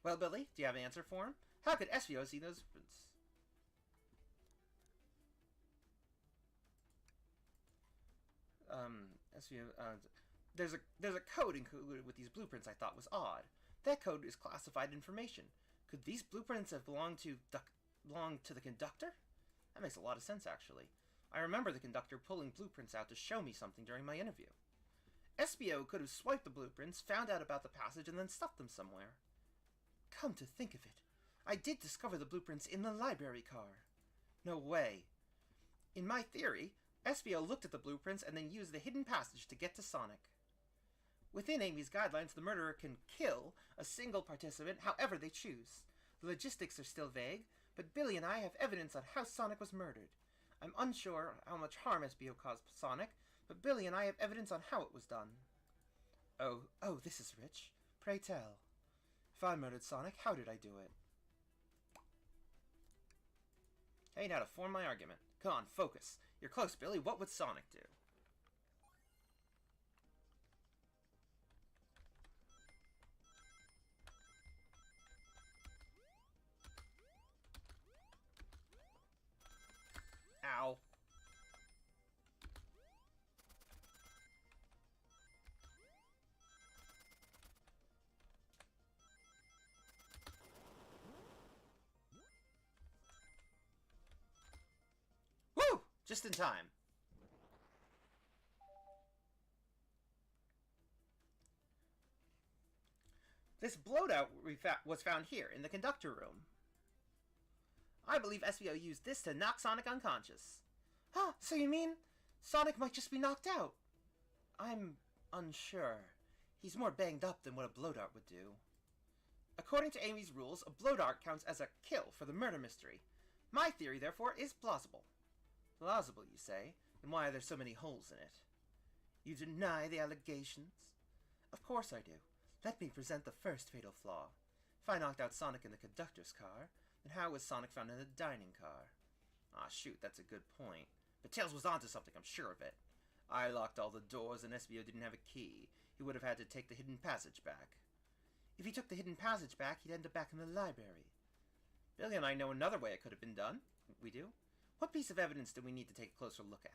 Well, Billy, do you have an answer for him? How could SBO see those blueprints? There's a code included with these blueprints I thought was odd. That code is classified information. Could these blueprints have belonged to the conductor? That makes a lot of sense, actually. I remember the conductor pulling blueprints out to show me something during my interview. SBO could have swiped the blueprints, found out about the passage, and then stuffed them somewhere. Come to think of it, I did discover the blueprints in the library car. No way. In my theory, SBO looked at the blueprints and then used the hidden passage to get to Sonic. Within Amy's guidelines, the murderer can kill a single participant however they choose. The logistics are still vague, but Billy and I have evidence on how Sonic was murdered. I'm unsure how much harm SBO caused Sonic, but Billy and I have evidence on how it was done. Oh, this is rich. Pray tell. If I murdered Sonic, how did I do it? Hey, now to form my argument. Come on, focus. You're close, Billy. What would Sonic do? Ow. Woo! Just in time. This bloatout was found here, in the conductor room. I believe SBO used this to knock Sonic unconscious. Huh, so you mean Sonic might just be knocked out? I'm unsure. He's more banged up than what a blow dart would do. According to Amy's rules, a blow dart counts as a kill for the murder mystery. My theory, therefore, is plausible. Plausible, you say? And why are there so many holes in it? You deny the allegations? Of course I do. Let me present the first fatal flaw. If I knocked out Sonic in the conductor's car, then how was Sonic found in the dining car? Ah, shoot, that's a good point. But Tails was onto something, I'm sure of it. I locked all the doors and SBO didn't have a key. He would have had to take the hidden passage back. If he took the hidden passage back, he'd end up back in the library. Billy and I know another way it could have been done. We do? What piece of evidence do we need to take a closer look at?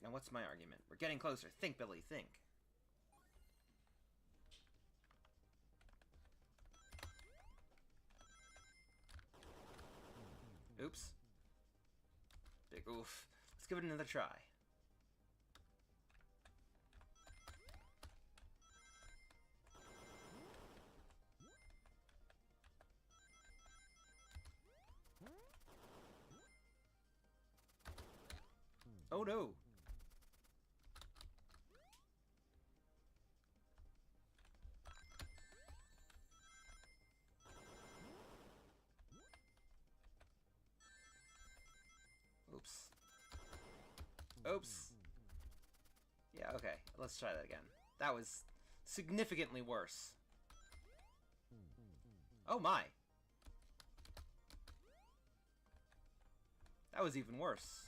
Now what's my argument? We're getting closer. Think, Billy, think. Oops. Big oof. Let's give it another try. Oh no! Oops. Oops. Yeah, okay. Let's try that again. That was significantly worse. Oh my! That was even worse.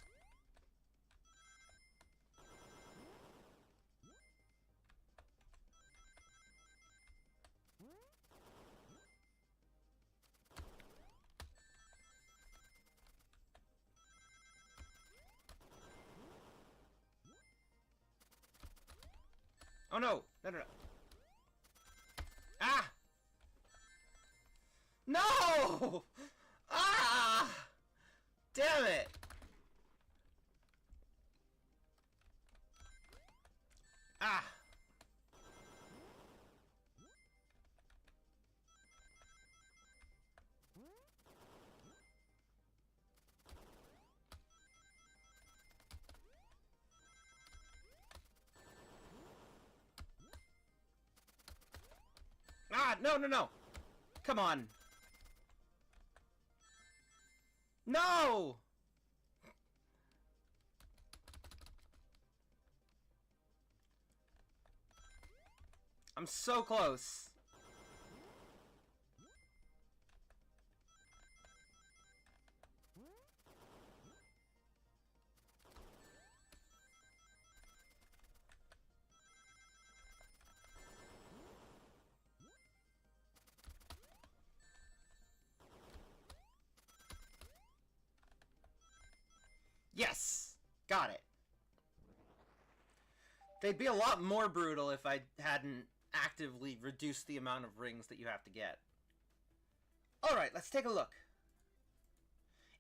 Oh no! No, no, no. Ah! No! Ah! Damn it! Ah! Ah! No, no, no! Come on! No! I'm so close. Yes! Got it. They'd be a lot more brutal if I hadn't actively reduced the amount of rings that you have to get. Alright, let's take a look.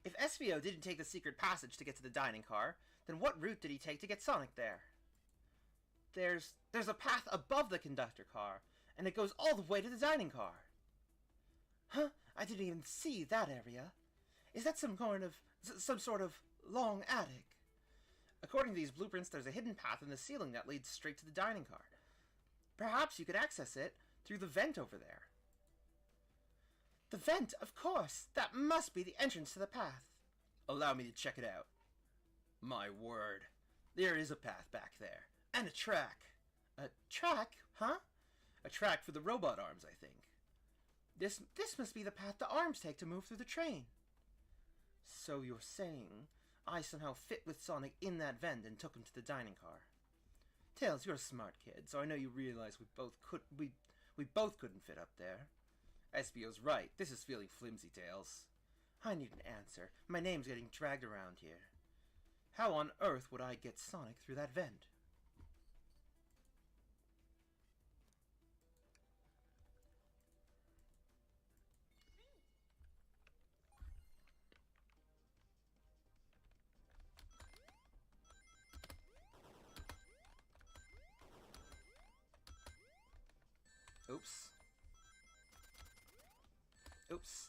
If SVO didn't take the secret passage to get to the dining car, then what route did he take to get Sonic there? There's a path above the conductor car, and it goes all the way to the dining car. Huh? I didn't even see that area. Is that some sort of long attic? According to these blueprints, there's a hidden path in the ceiling that leads straight to the dining car. Perhaps you could access it through the vent over there. The vent, of course! That must be the entrance to the path. Allow me to check it out. My word. There is a path back there. And a track. A track? Huh? A track for the robot arms, I think. This must be the path the arms take to move through the train. So you're saying I somehow fit with Sonic in that vent and took him to the dining car. Tails, you're a smart kid, so I know you realize we both couldn't fit up there. SBO's right. This is feeling flimsy, Tails. I need an answer. My name's getting dragged around here. How on earth would I get Sonic through that vent? Oops. Oops.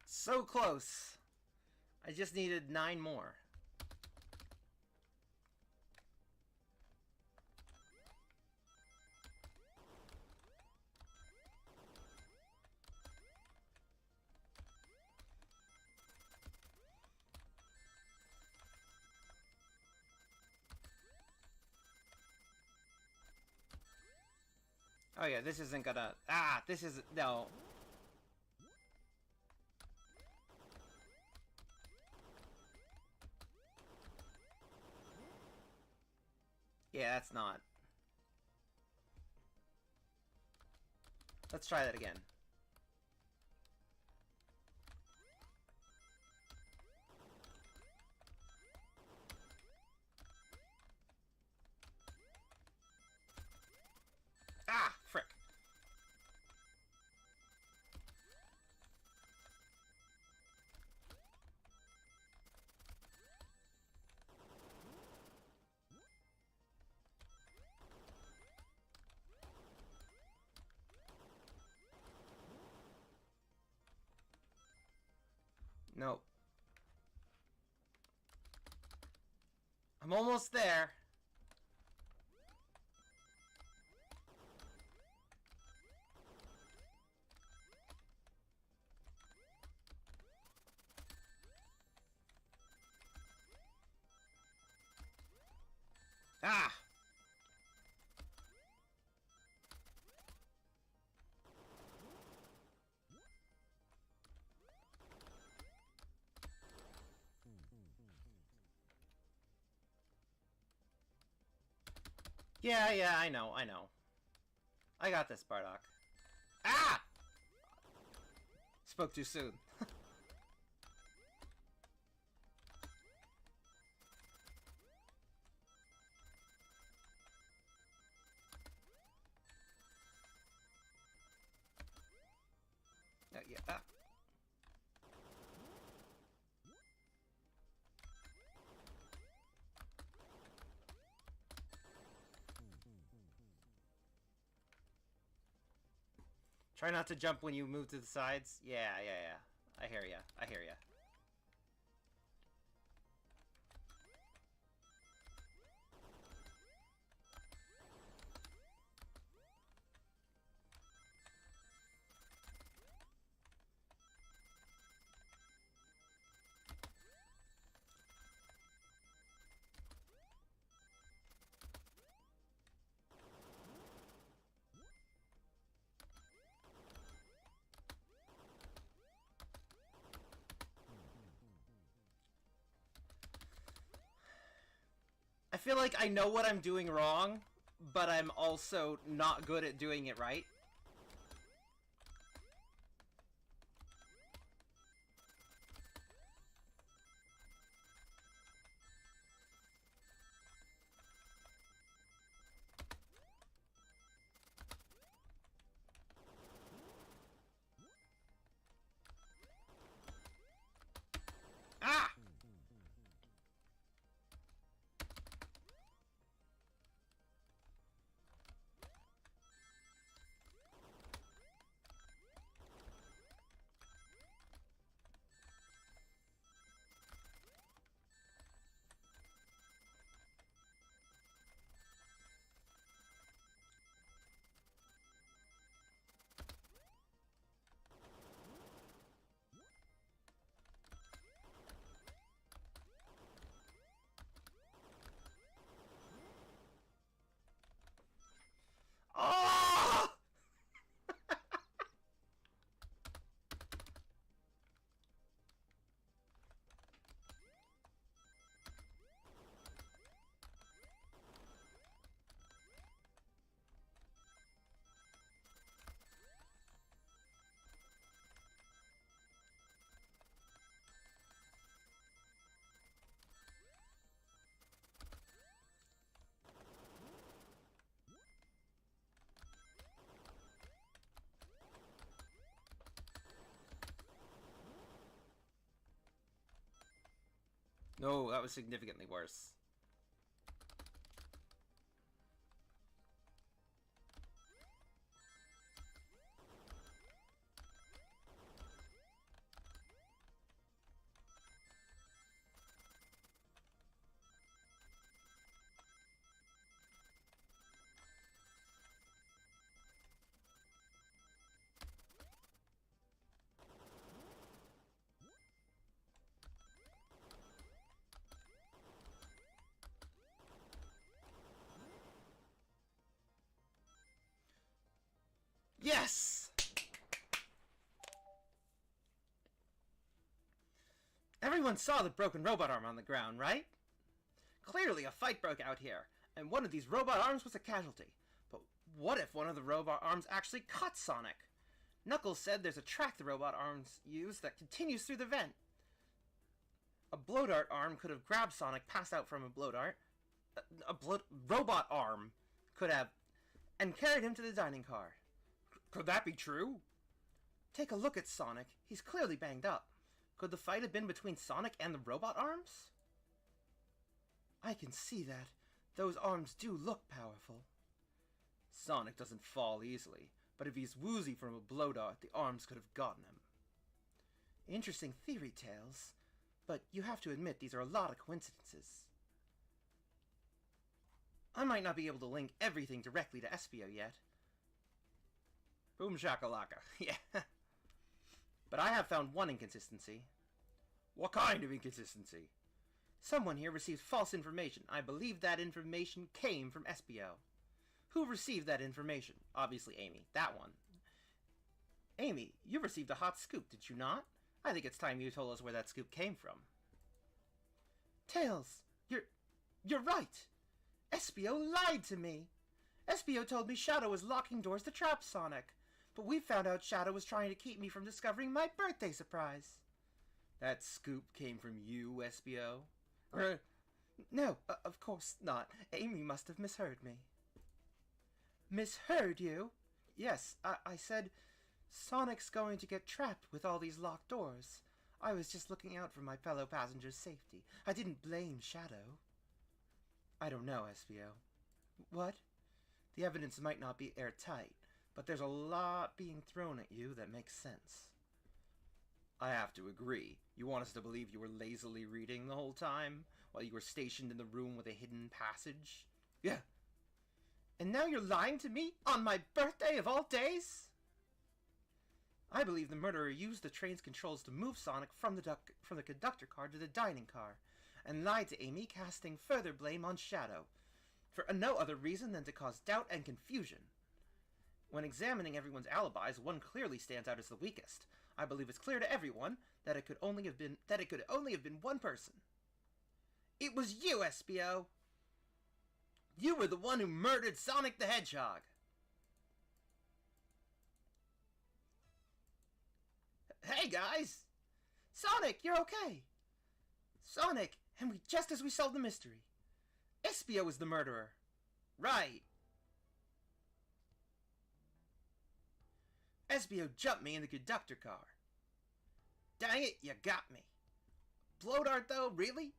So close. I just needed 9 more. Oh yeah, this isn't gonna... Ah, this is... No. Yeah, that's not. Let's try that again. Ah, frick. Nope. I'm almost there. Ah! Yeah, I know. I got this, Bardock. Ah! Spoke too soon. Yeah. Ah. Try not to jump when you move to the sides. Yeah. I hear ya. I feel like I know what I'm doing wrong, but I'm also not good at doing it right. Ah! Oh! No, that was significantly worse. Yes! Everyone saw the broken robot arm on the ground, right? Clearly a fight broke out here. And one of these robot arms was a casualty. But what if one of the robot arms actually caught Sonic? Knuckles said there's a track the robot arms use that continues through the vent. A blow dart arm could have grabbed Sonic, passed out from a blow dart. Robot arm could have, and carried him to the dining car. Could that be true? Take a look at Sonic. He's clearly banged up. Could the fight have been between Sonic and the robot arms? I can see that. Those arms do look powerful. Sonic doesn't fall easily, but if he's woozy from a blow dart, the arms could have gotten him. Interesting theory, Tails, but you have to admit these are a lot of coincidences. I might not be able to link everything directly to Espio yet. Boom shakalaka, yeah. But I have found one inconsistency. What kind of inconsistency? Someone here received false information. I believe that information came from Espio. Who received that information? Obviously Amy. That one. Amy, you received a hot scoop, did you not? I think it's time you told us where that scoop came from. Tails, you're right. Espio lied to me. Espio told me Shadow was locking doors to trap Sonic, but we found out Shadow was trying to keep me from discovering my birthday surprise. That scoop came from you, Espio? No, of course not. Amy must have misheard me. Misheard you? Yes, I said Sonic's going to get trapped with all these locked doors. I was just looking out for my fellow passengers' safety. I didn't blame Shadow. I don't know, Espio. What? The evidence might not be airtight, but there's a lot being thrown at you that makes sense. I have to agree. You want us to believe you were lazily reading the whole time, while you were stationed in the room with a hidden passage? Yeah. And now you're lying to me on my birthday of all days? I believe the murderer used the train's controls to move Sonic from the conductor car to the dining car, and lied to Amy, casting further blame on Shadow, for no other reason than to cause doubt and confusion. When examining everyone's alibis, one clearly stands out as the weakest. I believe it's clear to everyone that it could only have been one person. It was you, Espio! You were the one who murdered Sonic the Hedgehog! Hey, guys! Sonic, you're okay! Sonic, and just as we solved the mystery. Espio is the murderer. Right. Espio jumped me in the conductor car. Dang it, you got me. Blow dart, though? Really?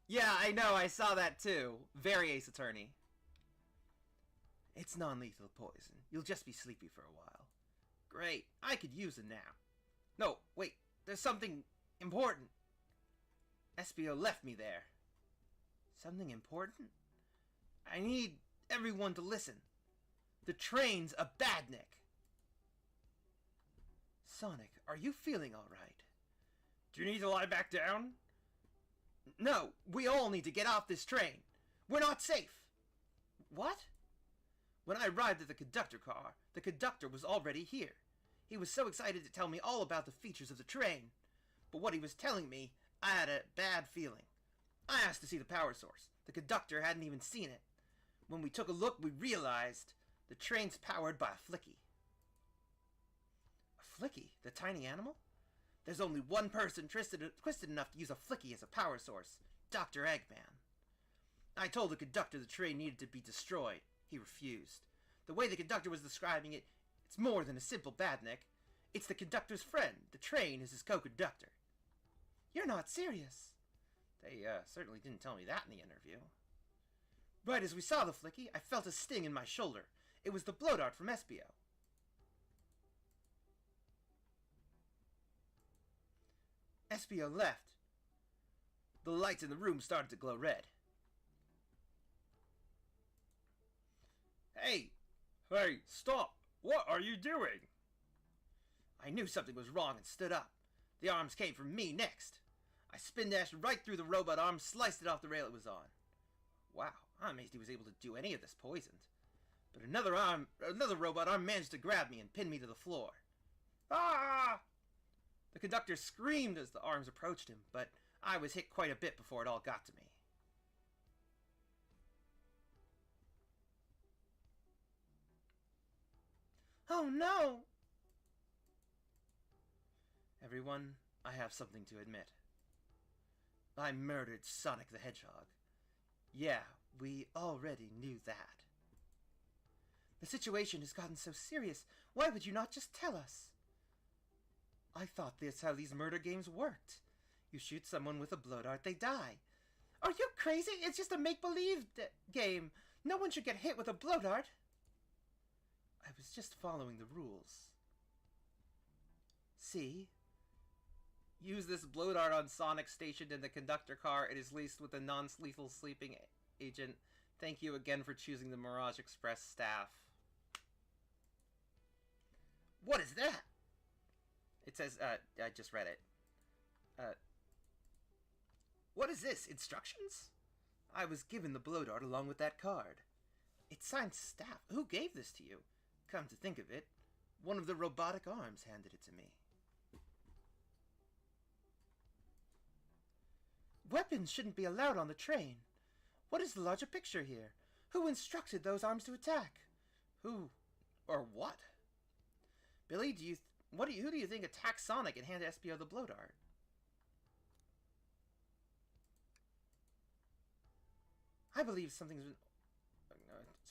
Yeah, I know, I saw that too. Very Ace Attorney. It's non-lethal poison. You'll just be sleepy for a while. Great, I could use a nap. No, wait, there's something important. Espio left me there. Something important? I need everyone to listen. The train's a badnik. Sonic, are you feeling alright? Do you need to lie back down? No, we all need to get off this train. We're not safe. What? When I arrived at the conductor car, the conductor was already here. He was so excited to tell me all about the features of the train. But what he was telling me, I had a bad feeling. I asked to see the power source. The conductor hadn't even seen it. When we took a look, we realized the train's powered by a flicky. A flicky? The tiny animal? There's only one person twisted enough to use a flicky as a power source. Dr. Eggman. I told the conductor the train needed to be destroyed. He refused. The way the conductor was describing it, it's more than a simple badnik. It's the conductor's friend. The train is his co-conductor. You're not serious. They certainly didn't tell me that in the interview. Right as we saw the flicky, I felt a sting in my shoulder. It was the blow dart from Espio. Espio left. The lights in the room started to glow red. Hey, stop! What are you doing? I knew something was wrong and stood up. The arms came from me next. I spin dashed right through the robot arm, sliced it off the rail it was on. Wow, I'm amazed he was able to do any of this poisoned. But another robot arm managed to grab me and pin me to the floor. Ah! The conductor screamed as the arms approached him, but I was hit quite a bit before it all got to me. Oh no! Everyone, I have something to admit. I murdered Sonic the Hedgehog. Yeah, we already knew that. The situation has gotten so serious. Why would you not just tell us? I thought that's how these murder games worked. You shoot someone with a blow dart, they die. Are you crazy? It's just a make-believe game. No one should get hit with a blow dart. I was just following the rules. See? Use this blow dart on Sonic stationed in the conductor car. It is laced with a non-lethal sleeping agent. Thank you again for choosing the Mirage Express staff. What is that? It says, I just read it. What is this? Instructions? I was given the blow dart along with that card. It's signed staff. Who gave this to you? Come to think of it, one of the robotic arms handed it to me. Weapons shouldn't be allowed on the train. What is the larger picture here? Who instructed those arms to attack? Who or what? Billy, who do you think attacked Sonic and handed SPO the blow dart? I believe something's been...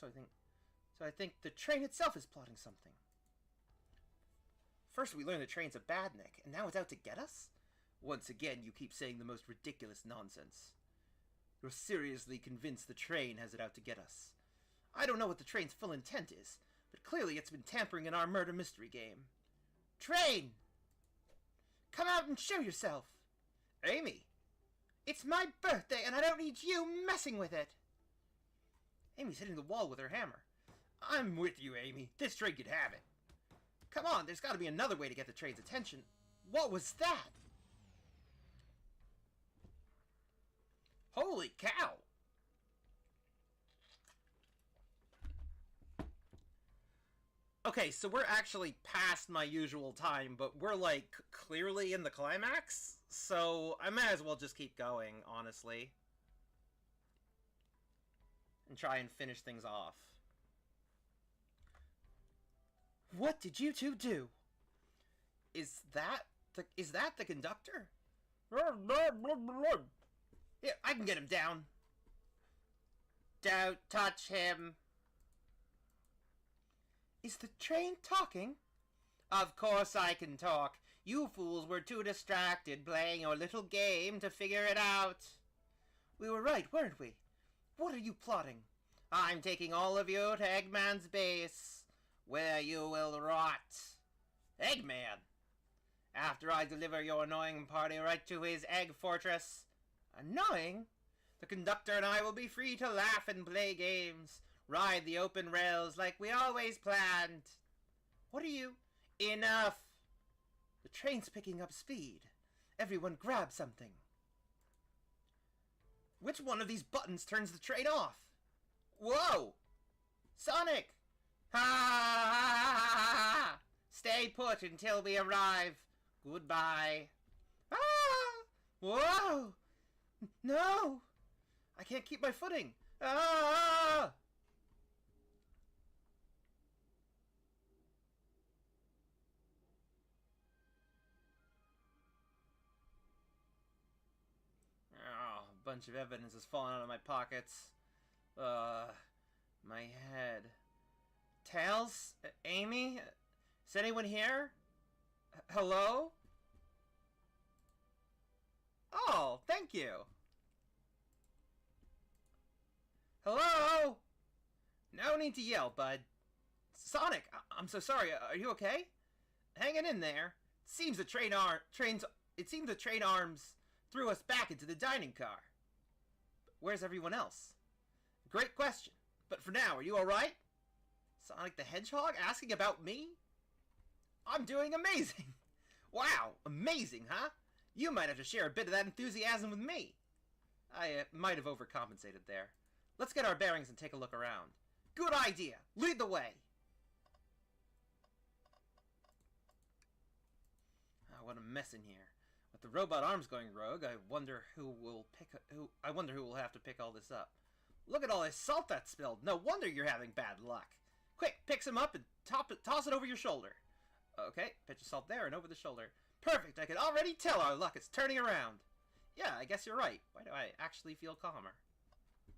So I think the train itself is plotting something. First we learned the train's a badnik, and now it's out to get us? Once again, you keep saying the most ridiculous nonsense. You're seriously convinced the train has it out to get us. I don't know what the train's full intent is, but clearly it's been tampering in our murder mystery game. Train! Come out and show yourself! Amy! It's my birthday and I don't need you messing with it! Amy's hitting the wall with her hammer. I'm with you, Amy. This train could have it. Come on, there's gotta be another way to get the train's attention. What was that? Holy cow! Okay, so we're actually past my usual time, but we're, like, clearly in the climax? So I might as well just keep going, honestly. And try and finish things off. What did you two do? Is that the conductor? Yeah, I can get him down. Don't touch him. Is the train talking? Of course I can talk. You fools were too distracted playing your little game to figure it out. We were right, weren't we? What are you plotting? I'm taking all of you to Eggman's base, where you will rot. Eggman! After I deliver your annoying party right to his egg fortress. Annoying? The conductor and I will be free to laugh and play games, ride the open rails like we always planned. What are you? Enough! The train's picking up speed. Everyone grab something. Which one of these buttons turns the train off? Whoa! Sonic! Ha ha ha ha ha! Stay put until we arrive. Goodbye. Ah! Whoa! No! I can't keep my footing. Ah! Oh, a bunch of evidence has fallen out of my pockets. My head. Tails? Amy? Is anyone here? Hello? Oh, thank you. Hello? No need to yell, bud. Sonic, I'm so sorry. Are you okay? Hanging in there. Seems the train arms threw us back into the dining car. But where's everyone else? Great question. But for now, are you alright? Sonic the Hedgehog asking about me? I'm doing amazing. Wow, amazing, huh? You might have to share a bit of that enthusiasm with me. I might have overcompensated there. Let's get our bearings and take a look around. Good idea. Lead the way. Oh, what a mess in here. With the robot arms going rogue, I wonder who will have to pick all this up. Look at all this salt that's spilled. No wonder you're having bad luck. Quick, pick some up and toss it over your shoulder. Okay, pitch of salt there and over the shoulder. Perfect, I can already tell our luck is turning around. Yeah, I guess you're right. Why do I actually feel calmer?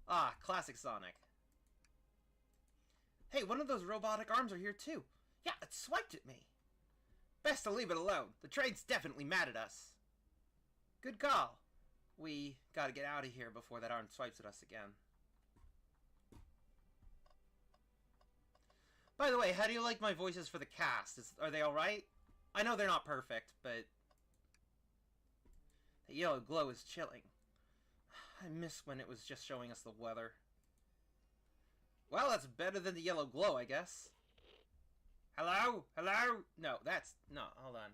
Ah, classic Sonic. Hey, one of those robotic arms are here too. Yeah, it swiped at me. Best to leave it alone. The train's definitely mad at us. Good call. We gotta get out of here before that arm swipes at us again. By the way, how do you like my voices for the cast? Are they alright? I know they're not perfect, but the yellow glow is chilling. I miss when it was just showing us the weather. Well, that's better than the yellow glow, I guess. Hello? Hello? No, hold on.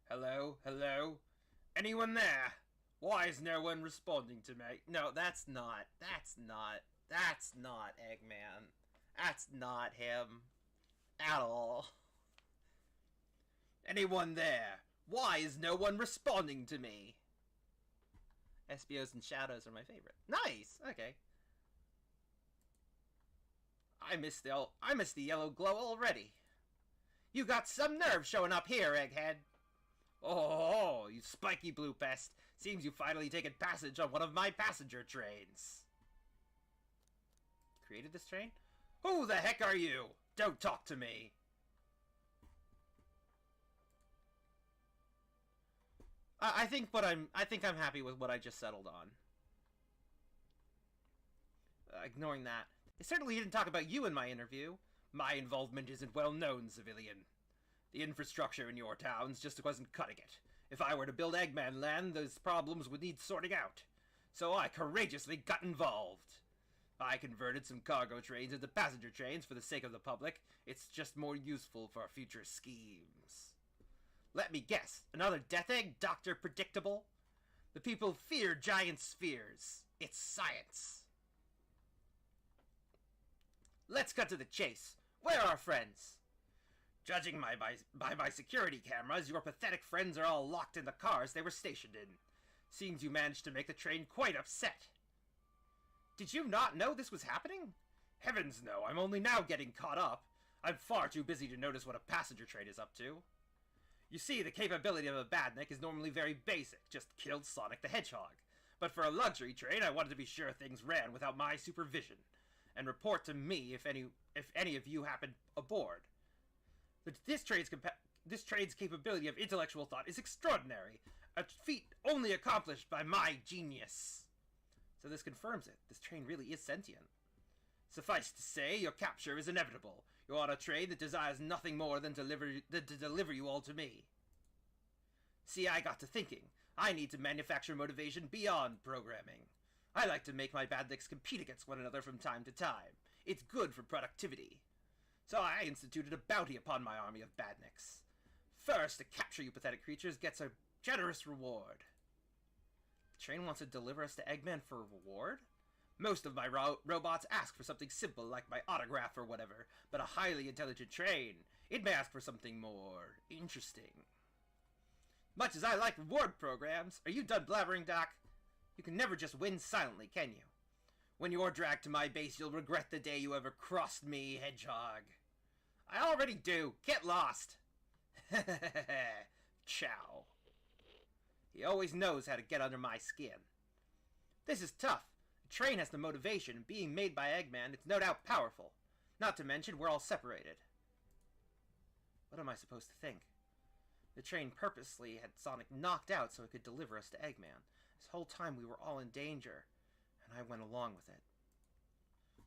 Hello? Hello? Anyone there? Why is no one responding to me? No, that's not Eggman. That's not him. At all. Anyone there? Why is no one responding to me? SBOs and shadows are my favorite. Nice! Okay. I missed the yellow glow already. You got some nerve showing up here, Egghead. Oh, you spiky blue pest. Seems you've finally taken passage on one of my passenger trains. Created this train? Who the heck are you? Don't talk to me. I think I'm happy with what I just settled on. Ignoring that. They certainly didn't talk about you in my interview. My involvement isn't well known, civilian. The infrastructure in your towns just wasn't cutting it. If I were to build Eggman Land, those problems would need sorting out. So I courageously got involved. I converted some cargo trains into passenger trains for the sake of the public. It's just more useful for future schemes. Let me guess, another death egg, Dr. Predictable? The people fear giant spheres. It's science. Let's cut to the chase. Where are our friends? Judging by my security cameras, your pathetic friends are all locked in the cars they were stationed in. Seems you managed to make the train quite upset. Did you not know this was happening? Heavens no, I'm only now getting caught up. I'm far too busy to notice what a passenger train is up to. You see, the capability of a badnik is normally very basic, just killed Sonic the Hedgehog. But for a luxury train, I wanted to be sure things ran without my supervision, and report to me if any of you happened aboard. This train's capability of intellectual thought is extraordinary, a feat only accomplished by my genius. So this confirms it. This train really is sentient. Suffice to say, your capture is inevitable. You're on a train that desires nothing more than to deliver you all to me. See, I got to thinking. I need to manufacture motivation beyond programming. I like to make my badniks compete against one another from time to time. It's good for productivity. So I instituted a bounty upon my army of badniks. First, to capture you pathetic creatures gets a generous reward. The train wants to deliver us to Eggman for a reward? Most of my robots ask for something simple like my autograph or whatever, but a highly intelligent train, it may ask for something more interesting. Much as I like reward programs, are you done blabbering, Doc? You can never just win silently, can you? When you're dragged to my base, you'll regret the day you ever crossed me, Hedgehog. I already do. Get lost. Ciao. He always knows how to get under my skin. This is tough. The train has the motivation, and being made by Eggman, it's no doubt powerful. Not to mention, we're all separated. What am I supposed to think? The train purposely had Sonic knocked out so it could deliver us to Eggman. This whole time we were all in danger, and I went along with it.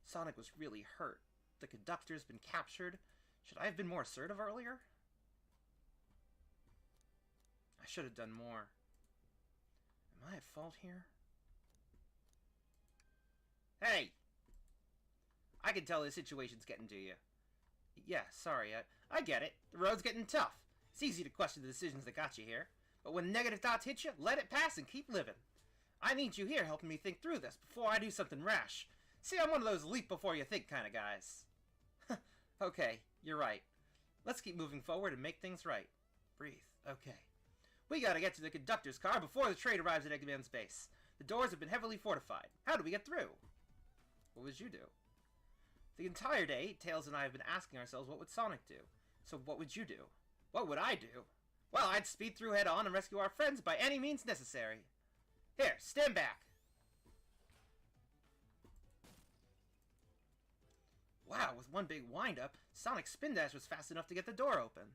Sonic was really hurt. The conductor's been captured. Should I have been more assertive earlier? I should have done more. Am I at fault here? Hey! I can tell the situation's getting to you. Yeah, sorry, I get it. The road's getting tough. It's easy to question the decisions that got you here. But when negative thoughts hit you, let it pass and keep living. I need you here helping me think through this before I do something rash. See, I'm one of those leap before you think kind of guys. Okay, you're right. Let's keep moving forward and make things right. Breathe. Okay. We gotta get to the conductor's car before the train arrives at Eggman's base. The doors have been heavily fortified. How do we get through? What would you do? The entire day, Tails and I have been asking ourselves what would Sonic do. So what would you do? What would I do? Well, I'd speed through head on and rescue our friends by any means necessary. Here, stand back. Wow, with one big wind-up, Sonic's spin dash was fast enough to get the door open.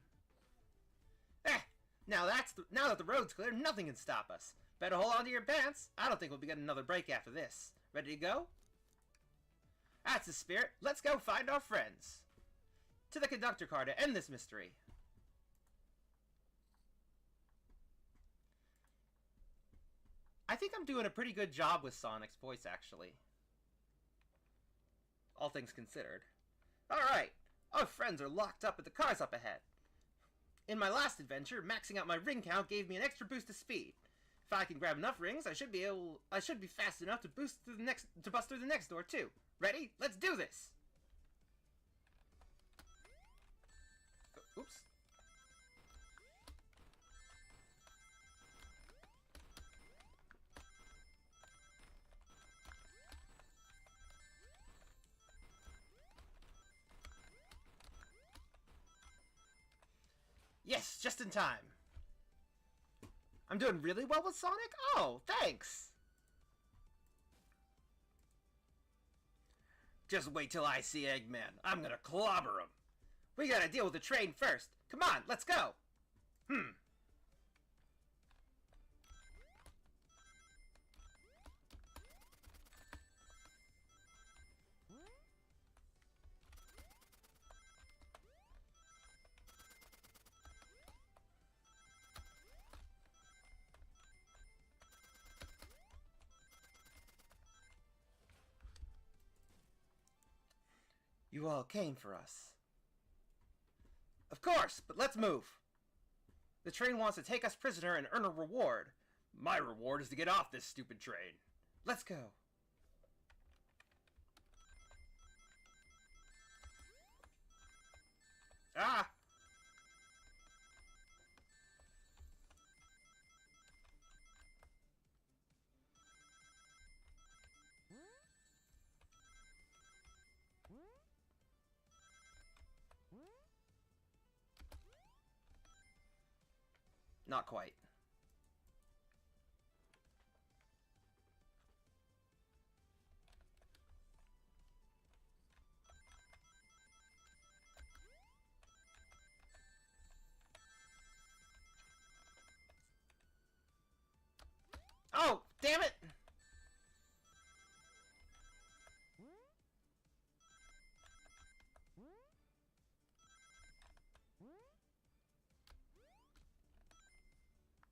Now that the road's clear, nothing can stop us. Better hold on to your pants. I don't think we'll be getting another break after this. Ready to go? That's the spirit. Let's go find our friends. To the conductor car to end this mystery. I think I'm doing a pretty good job with Sonic's voice, actually. All things considered. Alright, our friends are locked up at the cars up ahead. In my last adventure, maxing out my ring count gave me an extra boost of speed. If I can grab enough rings, I should be fast enough to bust through the next door too. Ready? Let's do this! Oops. Yes, just in time. I'm doing really well with Sonic? Oh, thanks! Just wait till I see Eggman. I'm gonna clobber him. We gotta deal with the train first. Come on, let's go! You all came for us. Of course, but let's move. The train wants to take us prisoner and earn a reward. My reward is to get off this stupid train. Let's go. Ah! Not quite. Oh, damn it!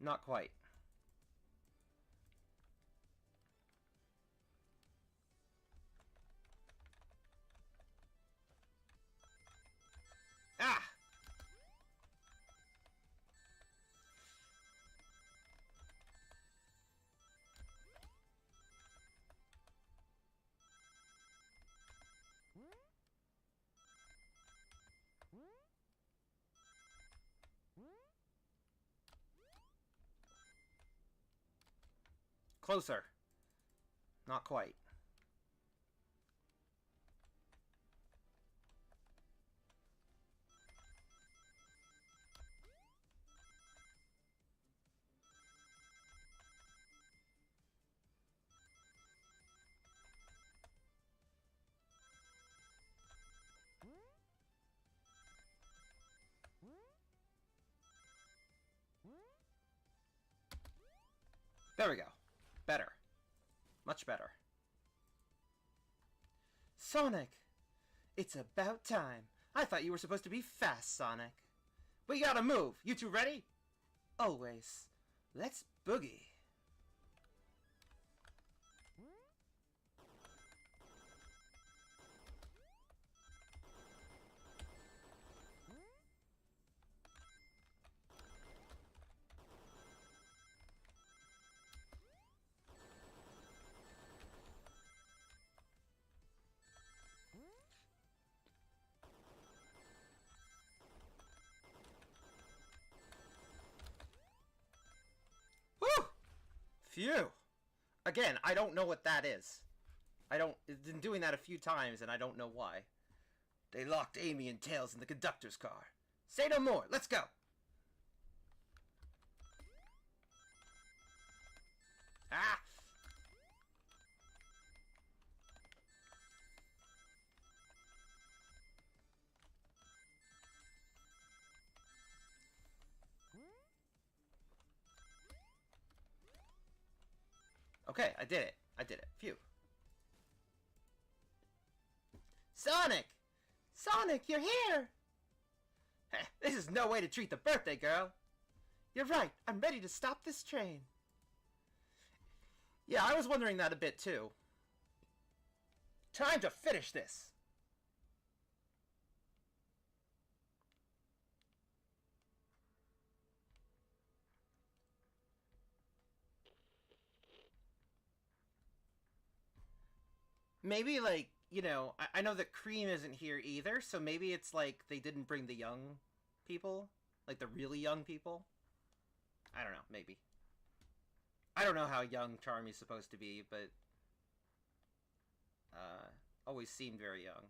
Not quite. Ah! Closer. Not quite. There we go. Better. Much better. Sonic! It's about time. I thought you were supposed to be fast, Sonic. We gotta move. You two ready? Always. Let's boogie. Phew! Again, I don't know what that is. I've been doing that a few times and I don't know why. They locked Amy and Tails in the conductor's car. Say no more. Let's go. Ah! Okay, I did it. I did it. Phew. Sonic! Sonic, you're here! This is no way to treat the birthday girl. You're right. I'm ready to stop this train. Yeah, I was wondering that a bit too. Time to finish this. Maybe, like, you know, I know that Cream isn't here either, so maybe it's like they didn't bring the young people. Like, the really young people. I don't know, maybe. I don't know how young Charmy's supposed to be, but... always seemed very young.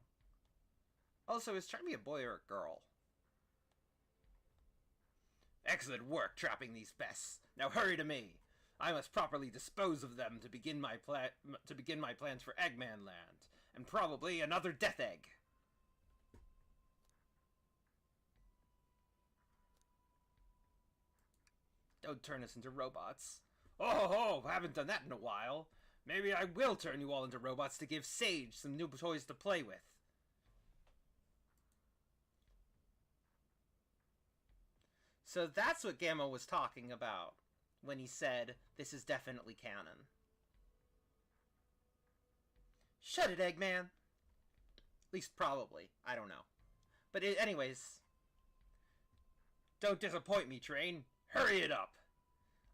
Also, is Charmy a boy or a girl? Excellent work trapping these pests. Now hurry to me. I must properly dispose of them to begin my plans for Eggman Land, and probably another Death Egg. Don't turn us into robots. Oh, haven't done that in a while. Maybe I will turn you all into robots to give Sage some new toys to play with. So that's what Gamma was talking about when he said, this is definitely canon. Shut it, Eggman. At least probably. I don't know. But anyways. Don't disappoint me, train. Hurry it up.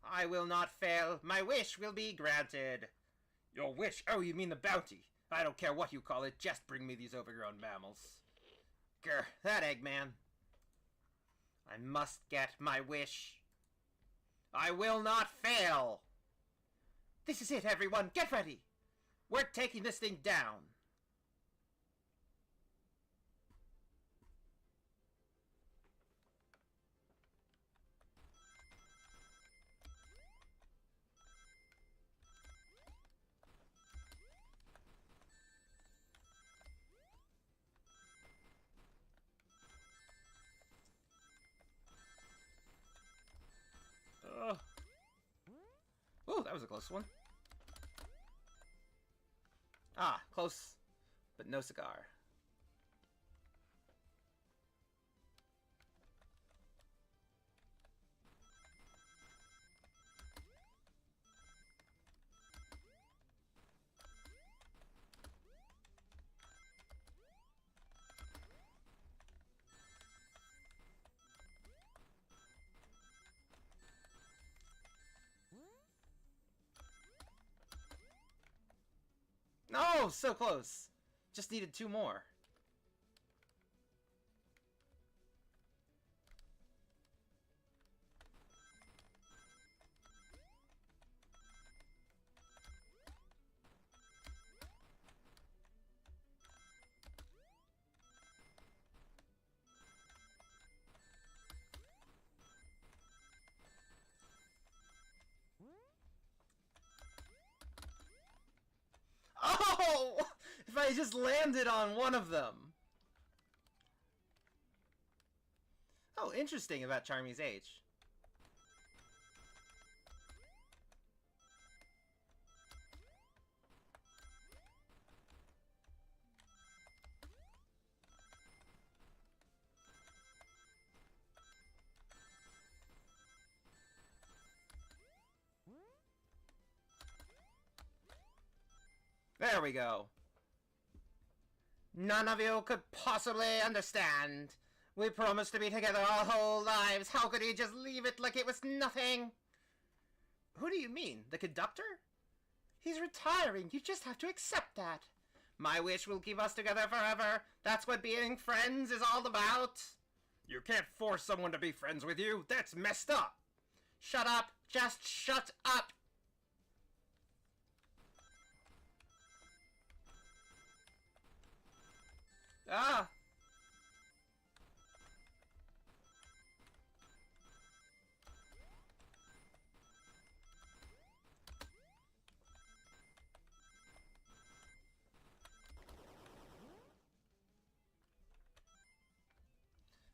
I will not fail. My wish will be granted. Your wish? Oh, you mean the bounty. I don't care what you call it. Just bring me these overgrown mammals. Grr, that Eggman. I must get my wish. I will not fail! This is it, everyone! Get ready! We're taking this thing down! Oh, that was a close one. Ah, close, but no cigar. No, so close. Just needed 2 more. Oh! If I just landed on one of them. Oh, interesting about Charmy's age. There we go. None of you could possibly understand. We promised to be together our whole lives. How could he just leave it like it was nothing? Who do you mean? The conductor? He's retiring. You just have to accept that. My wish will keep us together forever. That's what being friends is all about. You can't force someone to be friends with you. That's messed up. Shut up. Just shut up. Ah!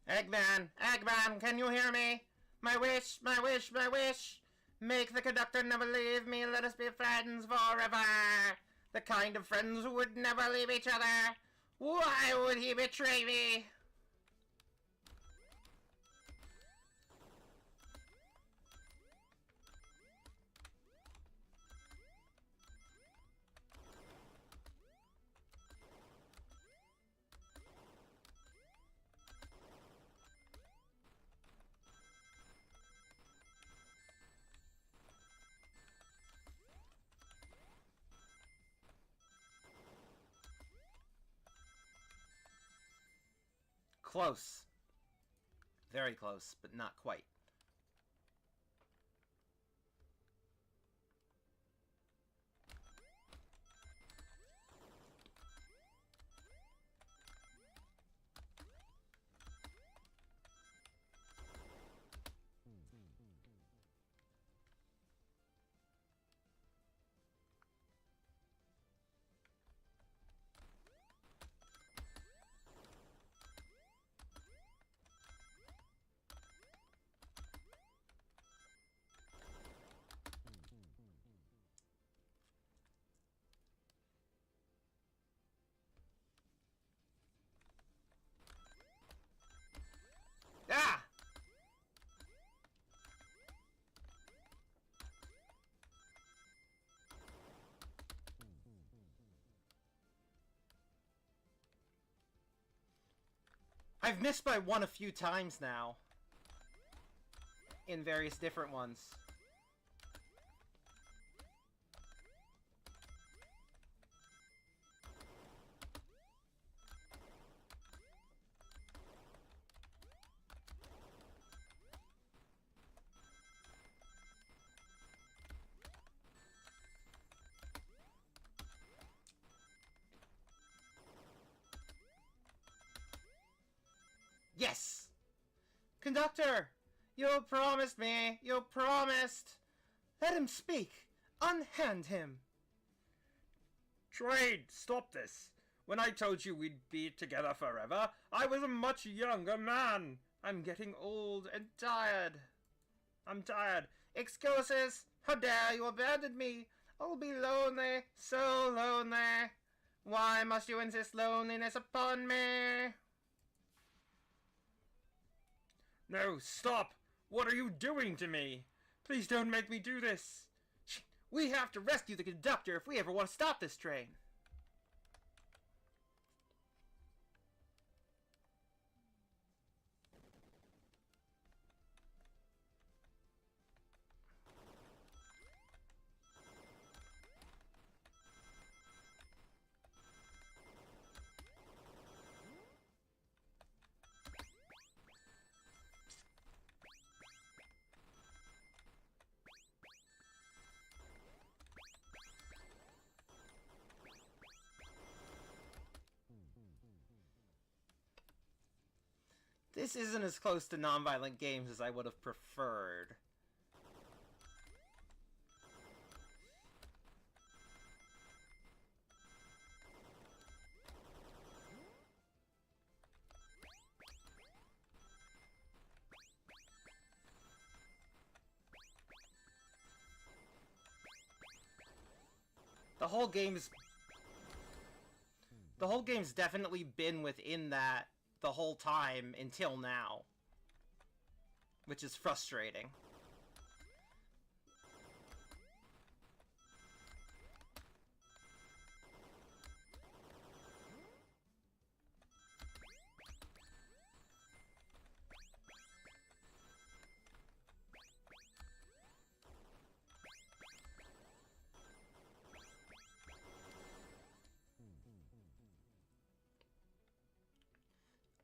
Eggman! Eggman, can you hear me? My wish, my wish, my wish! Make the conductor never leave me, let us be friends forever! The kind of friends who would never leave each other! Why would he betray me? Close. Very close, but not quite. Ah! I've missed by one a few times now. In various different ones. Yes! Conductor! You promised me! You promised! Let him speak! Unhand him! Train, stop this! When I told you we'd be together forever, I was a much younger man. I'm getting old and tired. I'm tired. Excuses! How dare you abandon me! I'll be lonely, so lonely! Why must you insist loneliness upon me? No, stop! What are you doing to me? Please don't make me do this. We have to rescue the conductor if we ever want to stop this train. This isn't as close to non-violent games as I would have preferred. The whole game's definitely been within that the whole time until now, which is frustrating.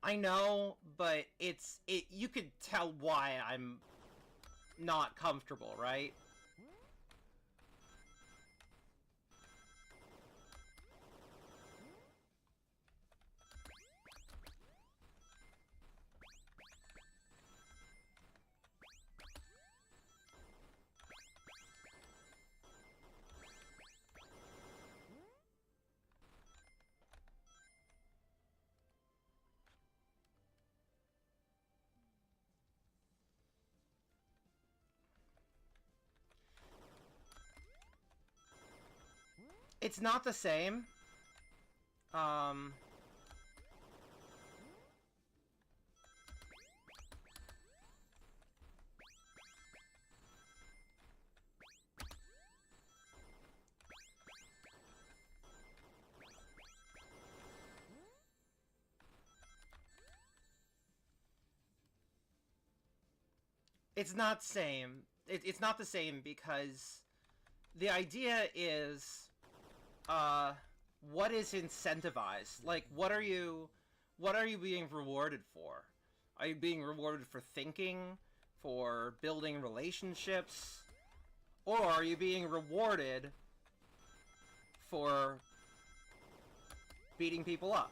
I know, but you could tell why I'm not comfortable, right? It's not the same. It's not same. It's not the same because the idea is, what is incentivized? Like, what are you being rewarded for? Are you being rewarded for thinking, for building relationships, or are you being rewarded for beating people up?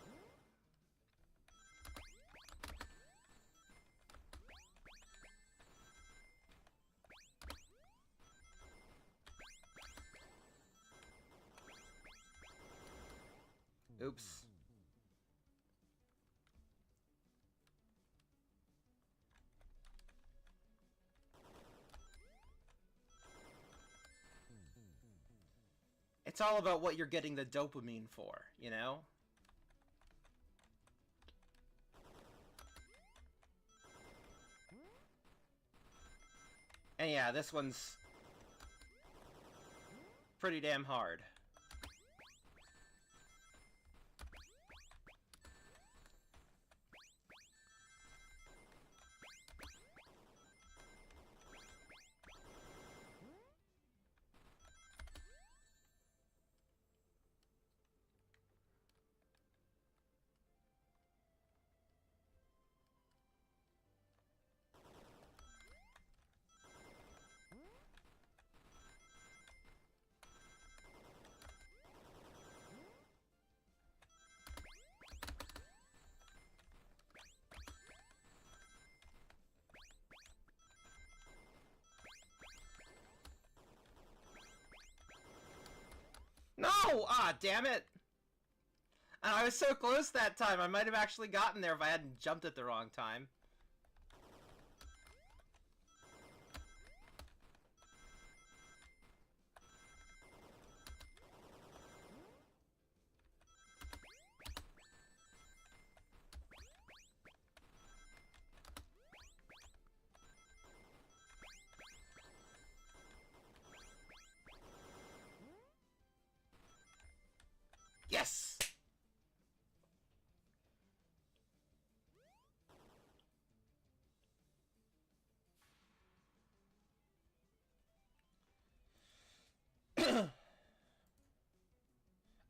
Oops. It's all about what you're getting the dopamine for, you know? And yeah, this one's pretty damn hard. No! Ah, damn it! And I was so close that time, I might have actually gotten there if I hadn't jumped at the wrong time. Yes! A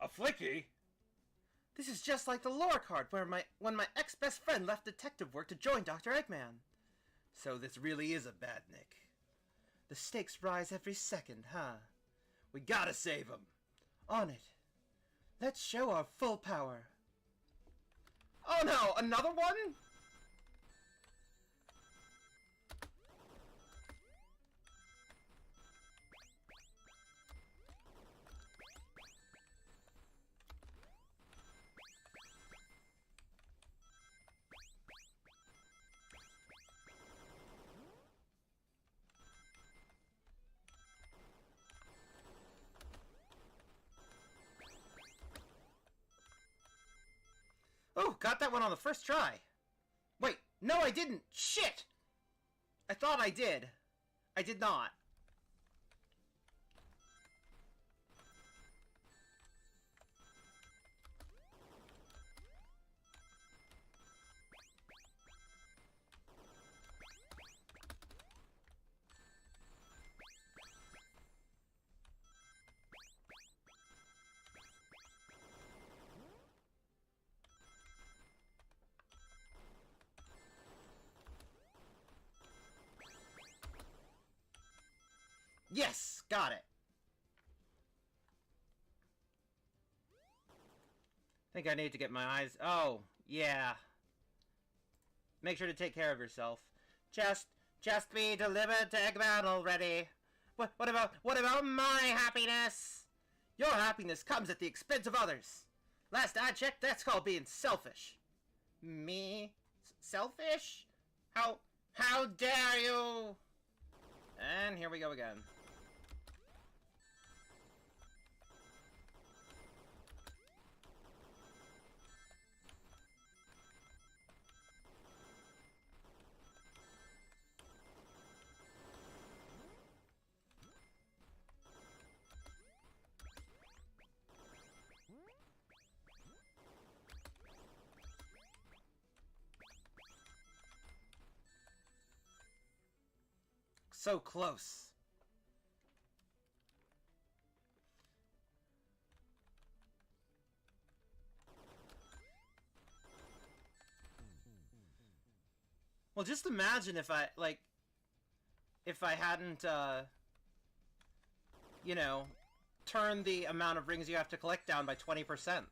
flicky? This is just like the lore card when my ex-best friend left detective work to join Dr. Eggman. So this really is a badnik. The stakes rise every second, huh? We gotta save him. On it. Let's show our full power. Oh no, another one? Oh, got that one on the first try. Wait, no I didn't. Shit! I thought I did. I did not. Yes! Got it. Think I need to get my eyes... Oh, yeah. Make sure to take care of yourself. Just be delivered to Eggman already. What about my happiness? Your happiness comes at the expense of others. Last I checked, that's called being selfish. Me? Selfish? How dare you? And here we go again. So close. Well, just imagine if I, like, if I hadn't, you know, turned the amount of rings you have to collect down by 20%.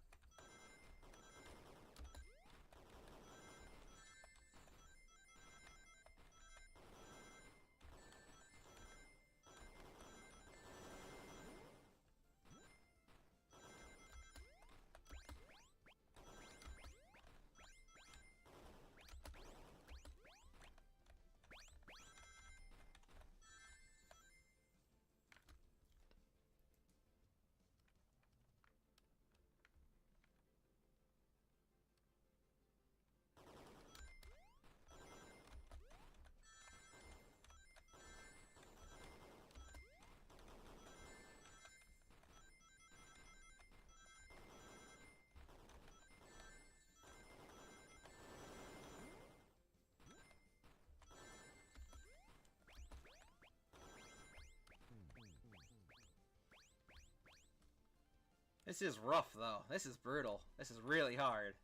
This is rough, though. This is brutal. This is really hard.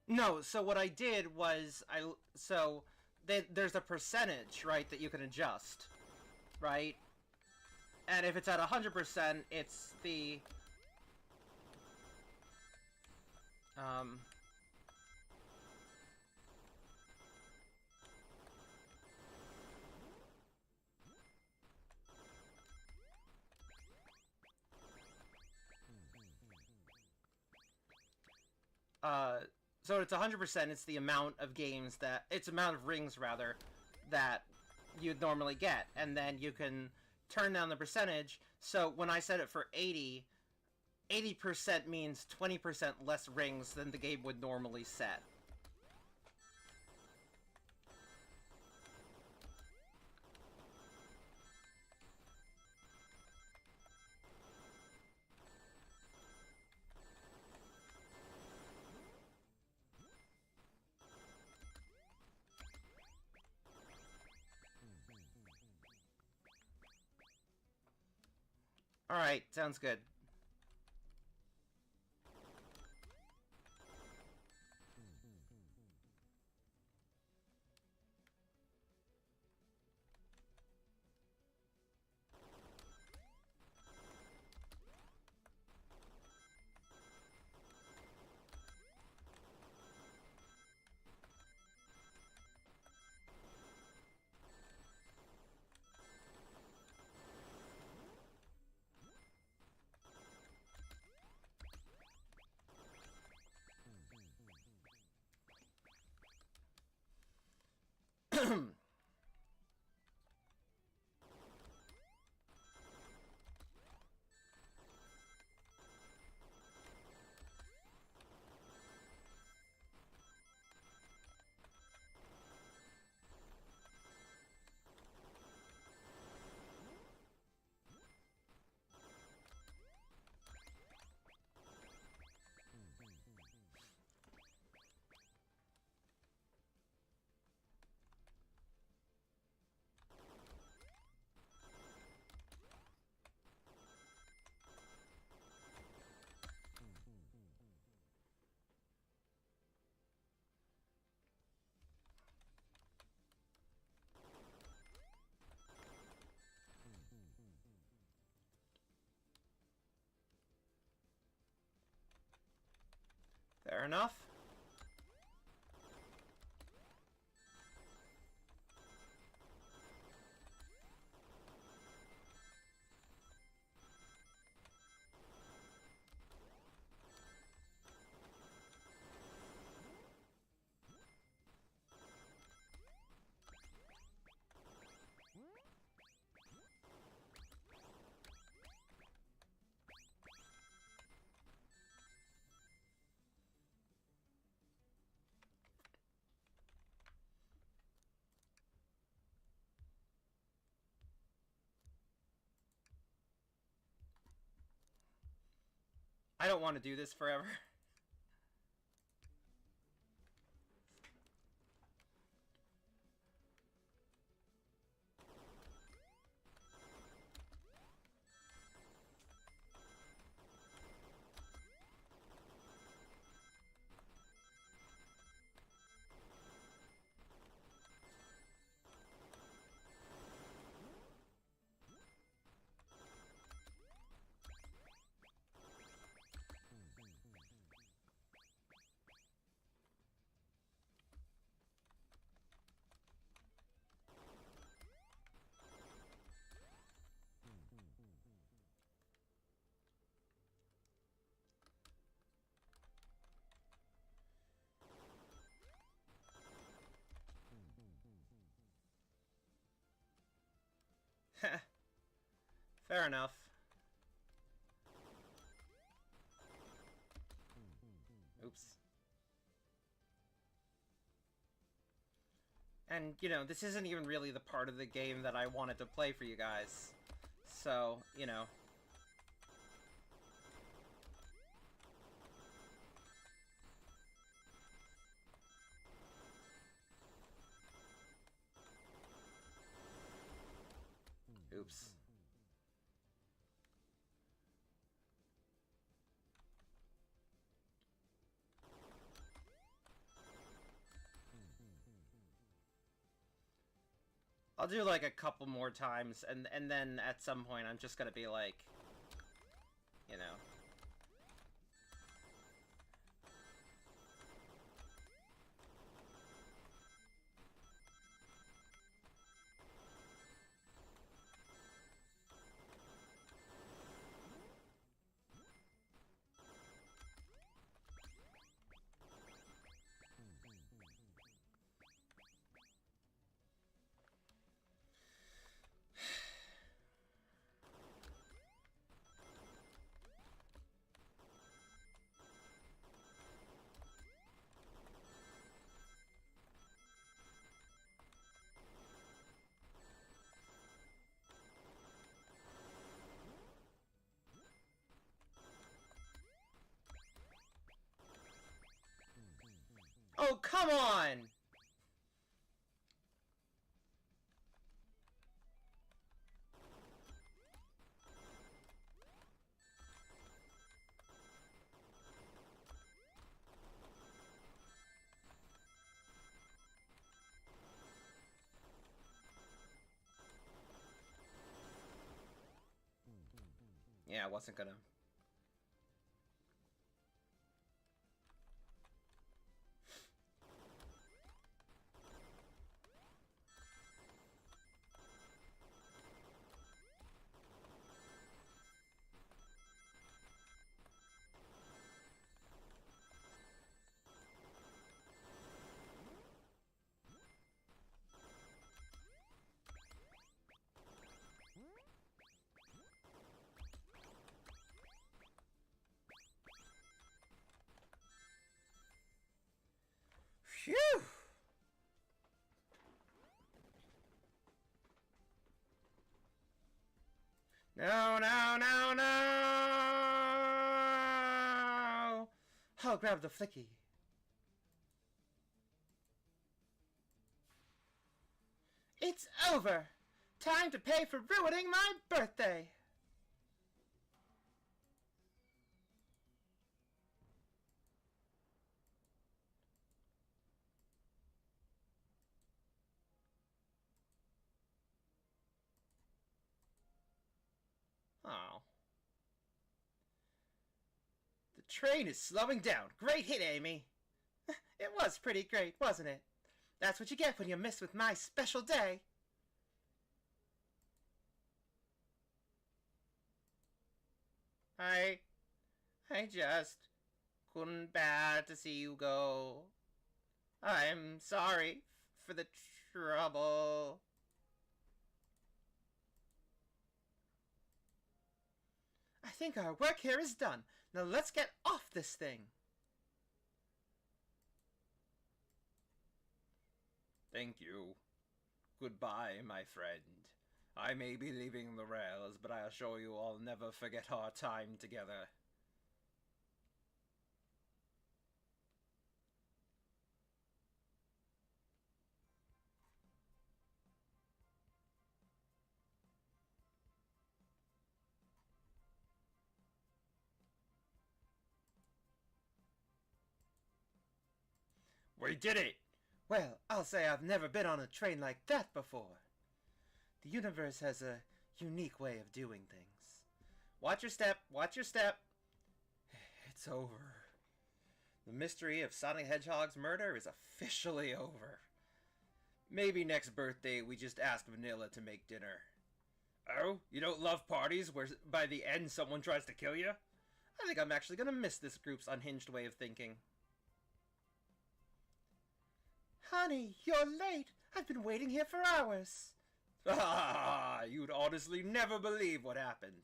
No, so what I did was, there's a percentage, right, that you can adjust, right? And if it's at 100%, it's the, so it's 100%, it's the amount of games that, it's amount of rings, rather, that you'd normally get. And then you can turn down the percentage, so when I set it for 80% means 20% less rings than the game would normally set. Alright, sounds good. enough. I don't want to do this forever. Fair enough. Oops. And, you know, this isn't even really the part of the game that I wanted to play for you guys. So, you know. Oops. I'll do like a couple more times, and then at some point I'm just gonna be like, you know. Oh, come on! Yeah, I wasn't gonna. Phew! No, no, no, no! I'll grab the flicky. It's over! Time to pay for ruining my birthday! Oh. The train is slowing down. Great hit, Amy. It was pretty great, wasn't it? That's what you get when you miss with my special day. I just couldn't bear to see you go. I'm sorry for the trouble. I think our work here is done. Now let's get off this thing. Thank you. Goodbye, my friend. I may be leaving the rails, but I assure you I'll never forget our time together. We did it! Well, I'll say I've never been on a train like that before. The universe has a unique way of doing things. Watch your step, watch your step. It's over. The mystery of Sonic Hedgehog's murder is officially over. Maybe next birthday we just ask Vanilla to make dinner. Oh? You don't love parties where by the end someone tries to kill you? I think I'm actually gonna miss this group's unhinged way of thinking. Honey, you're late. I've been waiting here for hours. Ah, you'd honestly never believe what happened.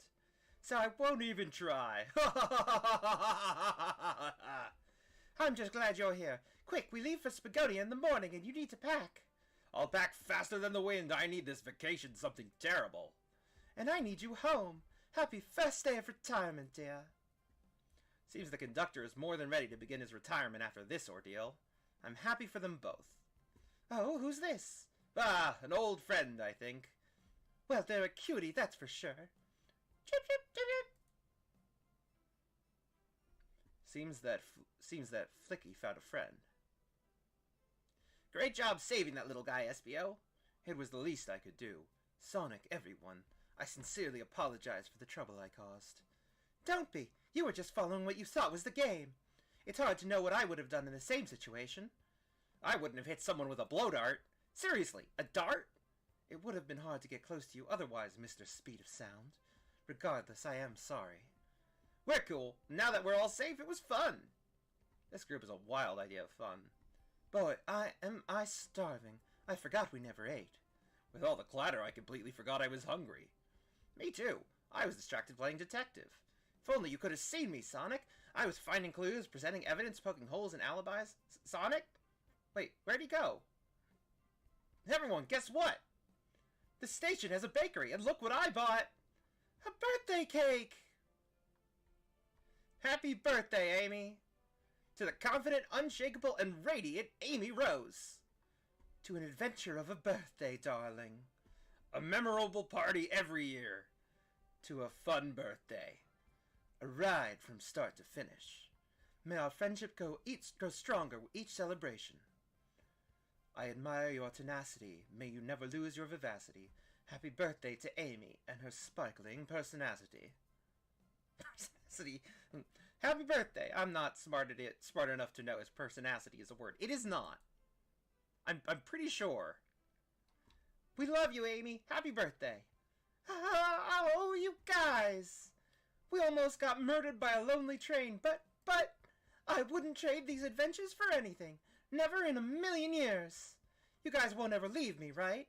So I won't even try. I'm just glad you're here. Quick, we leave for Spagonia in the morning and you need to pack. I'll pack faster than the wind. I need this vacation something terrible. And I need you home. Happy first day of retirement, dear. Seems the conductor is more than ready to begin his retirement after this ordeal. I'm happy for them both. Oh, who's this? Ah, an old friend, I think. Well, they're a cutie, that's for sure. Chip, chip, chip, chip. Seems that Flicky found a friend. Great job saving that little guy, SBO. It was the least I could do. Sonic, everyone, I sincerely apologize for the trouble I caused. Don't be. You were just following what you thought was the game. It's hard to know what I would have done in the same situation. I wouldn't have hit someone with a blow dart. Seriously, a dart? It would have been hard to get close to you otherwise, Mr. Speed of Sound. Regardless, I am sorry. We're cool. Now that we're all safe, it was fun. This group is a wild idea of fun. Boy, am I starving. I forgot we never ate. With all the clatter, I completely forgot I was hungry. Me too. I was distracted playing detective. If only you could have seen me, Sonic. I was finding clues, presenting evidence, poking holes in alibis. Sonic? Wait, where'd he go? Everyone, guess what? The station has a bakery, and look what I bought! A birthday cake! Happy birthday, Amy! To the confident, unshakable, and radiant Amy Rose! To an adventure of a birthday, darling. A memorable party every year. To a fun birthday. A ride from start to finish. May our friendship grow stronger with each celebration. I admire your tenacity. May you never lose your vivacity. Happy birthday to Amy and her sparkling personacity. Personacity. Happy birthday. I'm not smart enough to know if personacity is a word. It is not. I'm pretty sure. We love you, Amy. Happy birthday. Oh, you guys. We almost got murdered by a lonely train, but I wouldn't trade these adventures for anything. Never in a million years. You guys won't ever leave me, right?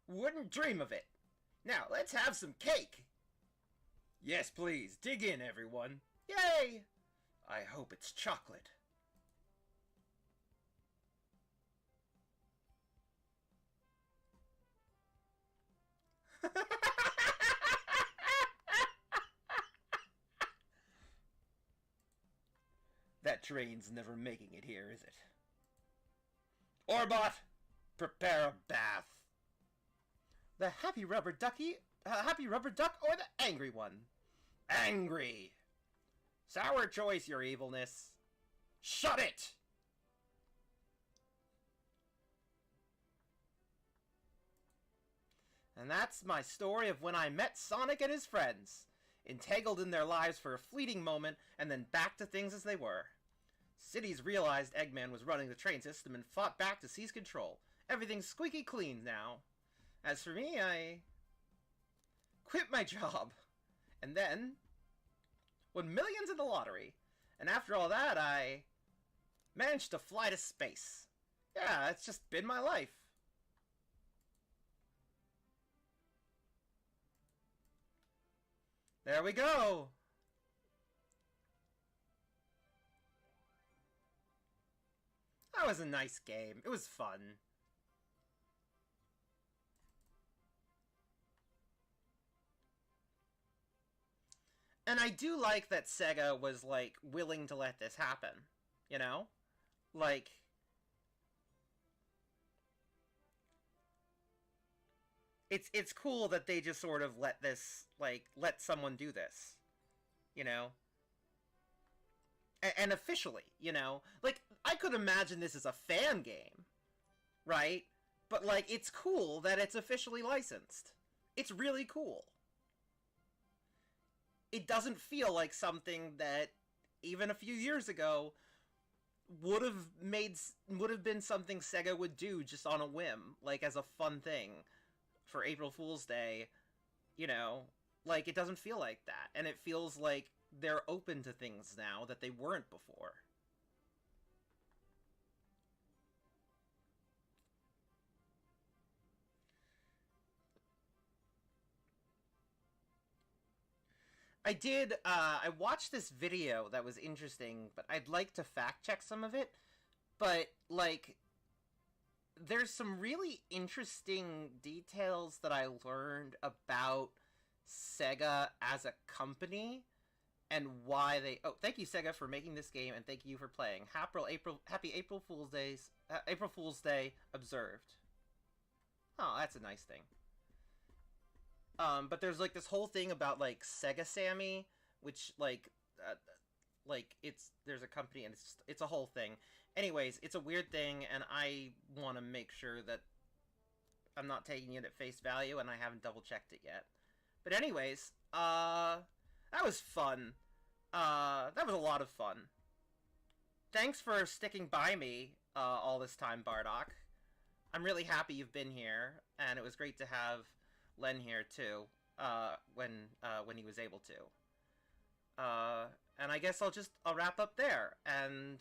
Wouldn't dream of it. Now, let's have some cake. Yes, please. Dig in, everyone. Yay! I hope it's chocolate. That train's never making it here, is it? Orbot, prepare a bath. The happy rubber duck or the angry one? Angry. Sour choice, your evilness. Shut it! And that's my story of when I met Sonic and his friends. entangled in their lives for a fleeting moment, and then back to things as they were. Cities realized Eggman was running the train system and fought back to seize control. Everything's squeaky clean now. As for me, I quit my job. And then won millions in the lottery. And after all that, I managed to fly to space. Yeah, it's just been my life. There we go. That was a nice game. It was fun. And I do like that Sega was, like, willing to let this happen. You know? Like, it's cool that they just sort of let this, like, let someone do this. You know? And officially, you know? Like, I could imagine this as a fan game, right? But, like, it's cool that it's officially licensed. It's really cool. It doesn't feel like something that, even a few years ago, would have been something Sega would do just on a whim, like, as a fun thing for April Fool's Day, you know? Like, it doesn't feel like that. And it feels like they're open to things now that they weren't before. I watched this video that was interesting, but I'd like to fact check some of it. But, like, there's some really interesting details that I learned about Sega as a company and why they... Oh, thank you, Sega, for making this game, and thank you for playing. Happy April Fool's Day observed. Oh, that's a nice thing. But there's, like, this whole thing about, like, Sega Sammy, which, like, there's a company, and it's a whole thing. Anyways, it's a weird thing, and I want to make sure that I'm not taking it at face value, and I haven't double-checked it yet. But anyways, that was fun. That was a lot of fun. Thanks for sticking by me, all this time, Bardock. I'm really happy you've been here, and it was great to have Len here too, when he was able to. And I guess I'll wrap up there. And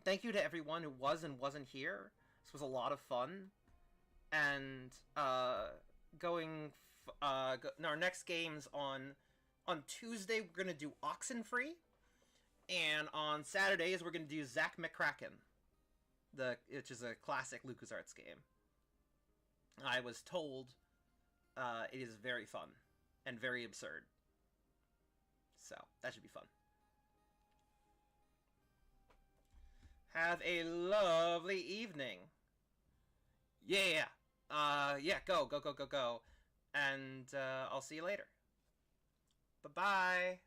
thank you to everyone who was and wasn't here. This was a lot of fun. And our next games on Tuesday we're gonna do Oxenfree, and on Saturdays we're gonna do Zack McCracken, which is a classic LucasArts game. I was told. It is very fun and very absurd. So, that should be fun. Have a lovely evening. Yeah. Yeah, go. And, I'll see you later. Bye-bye.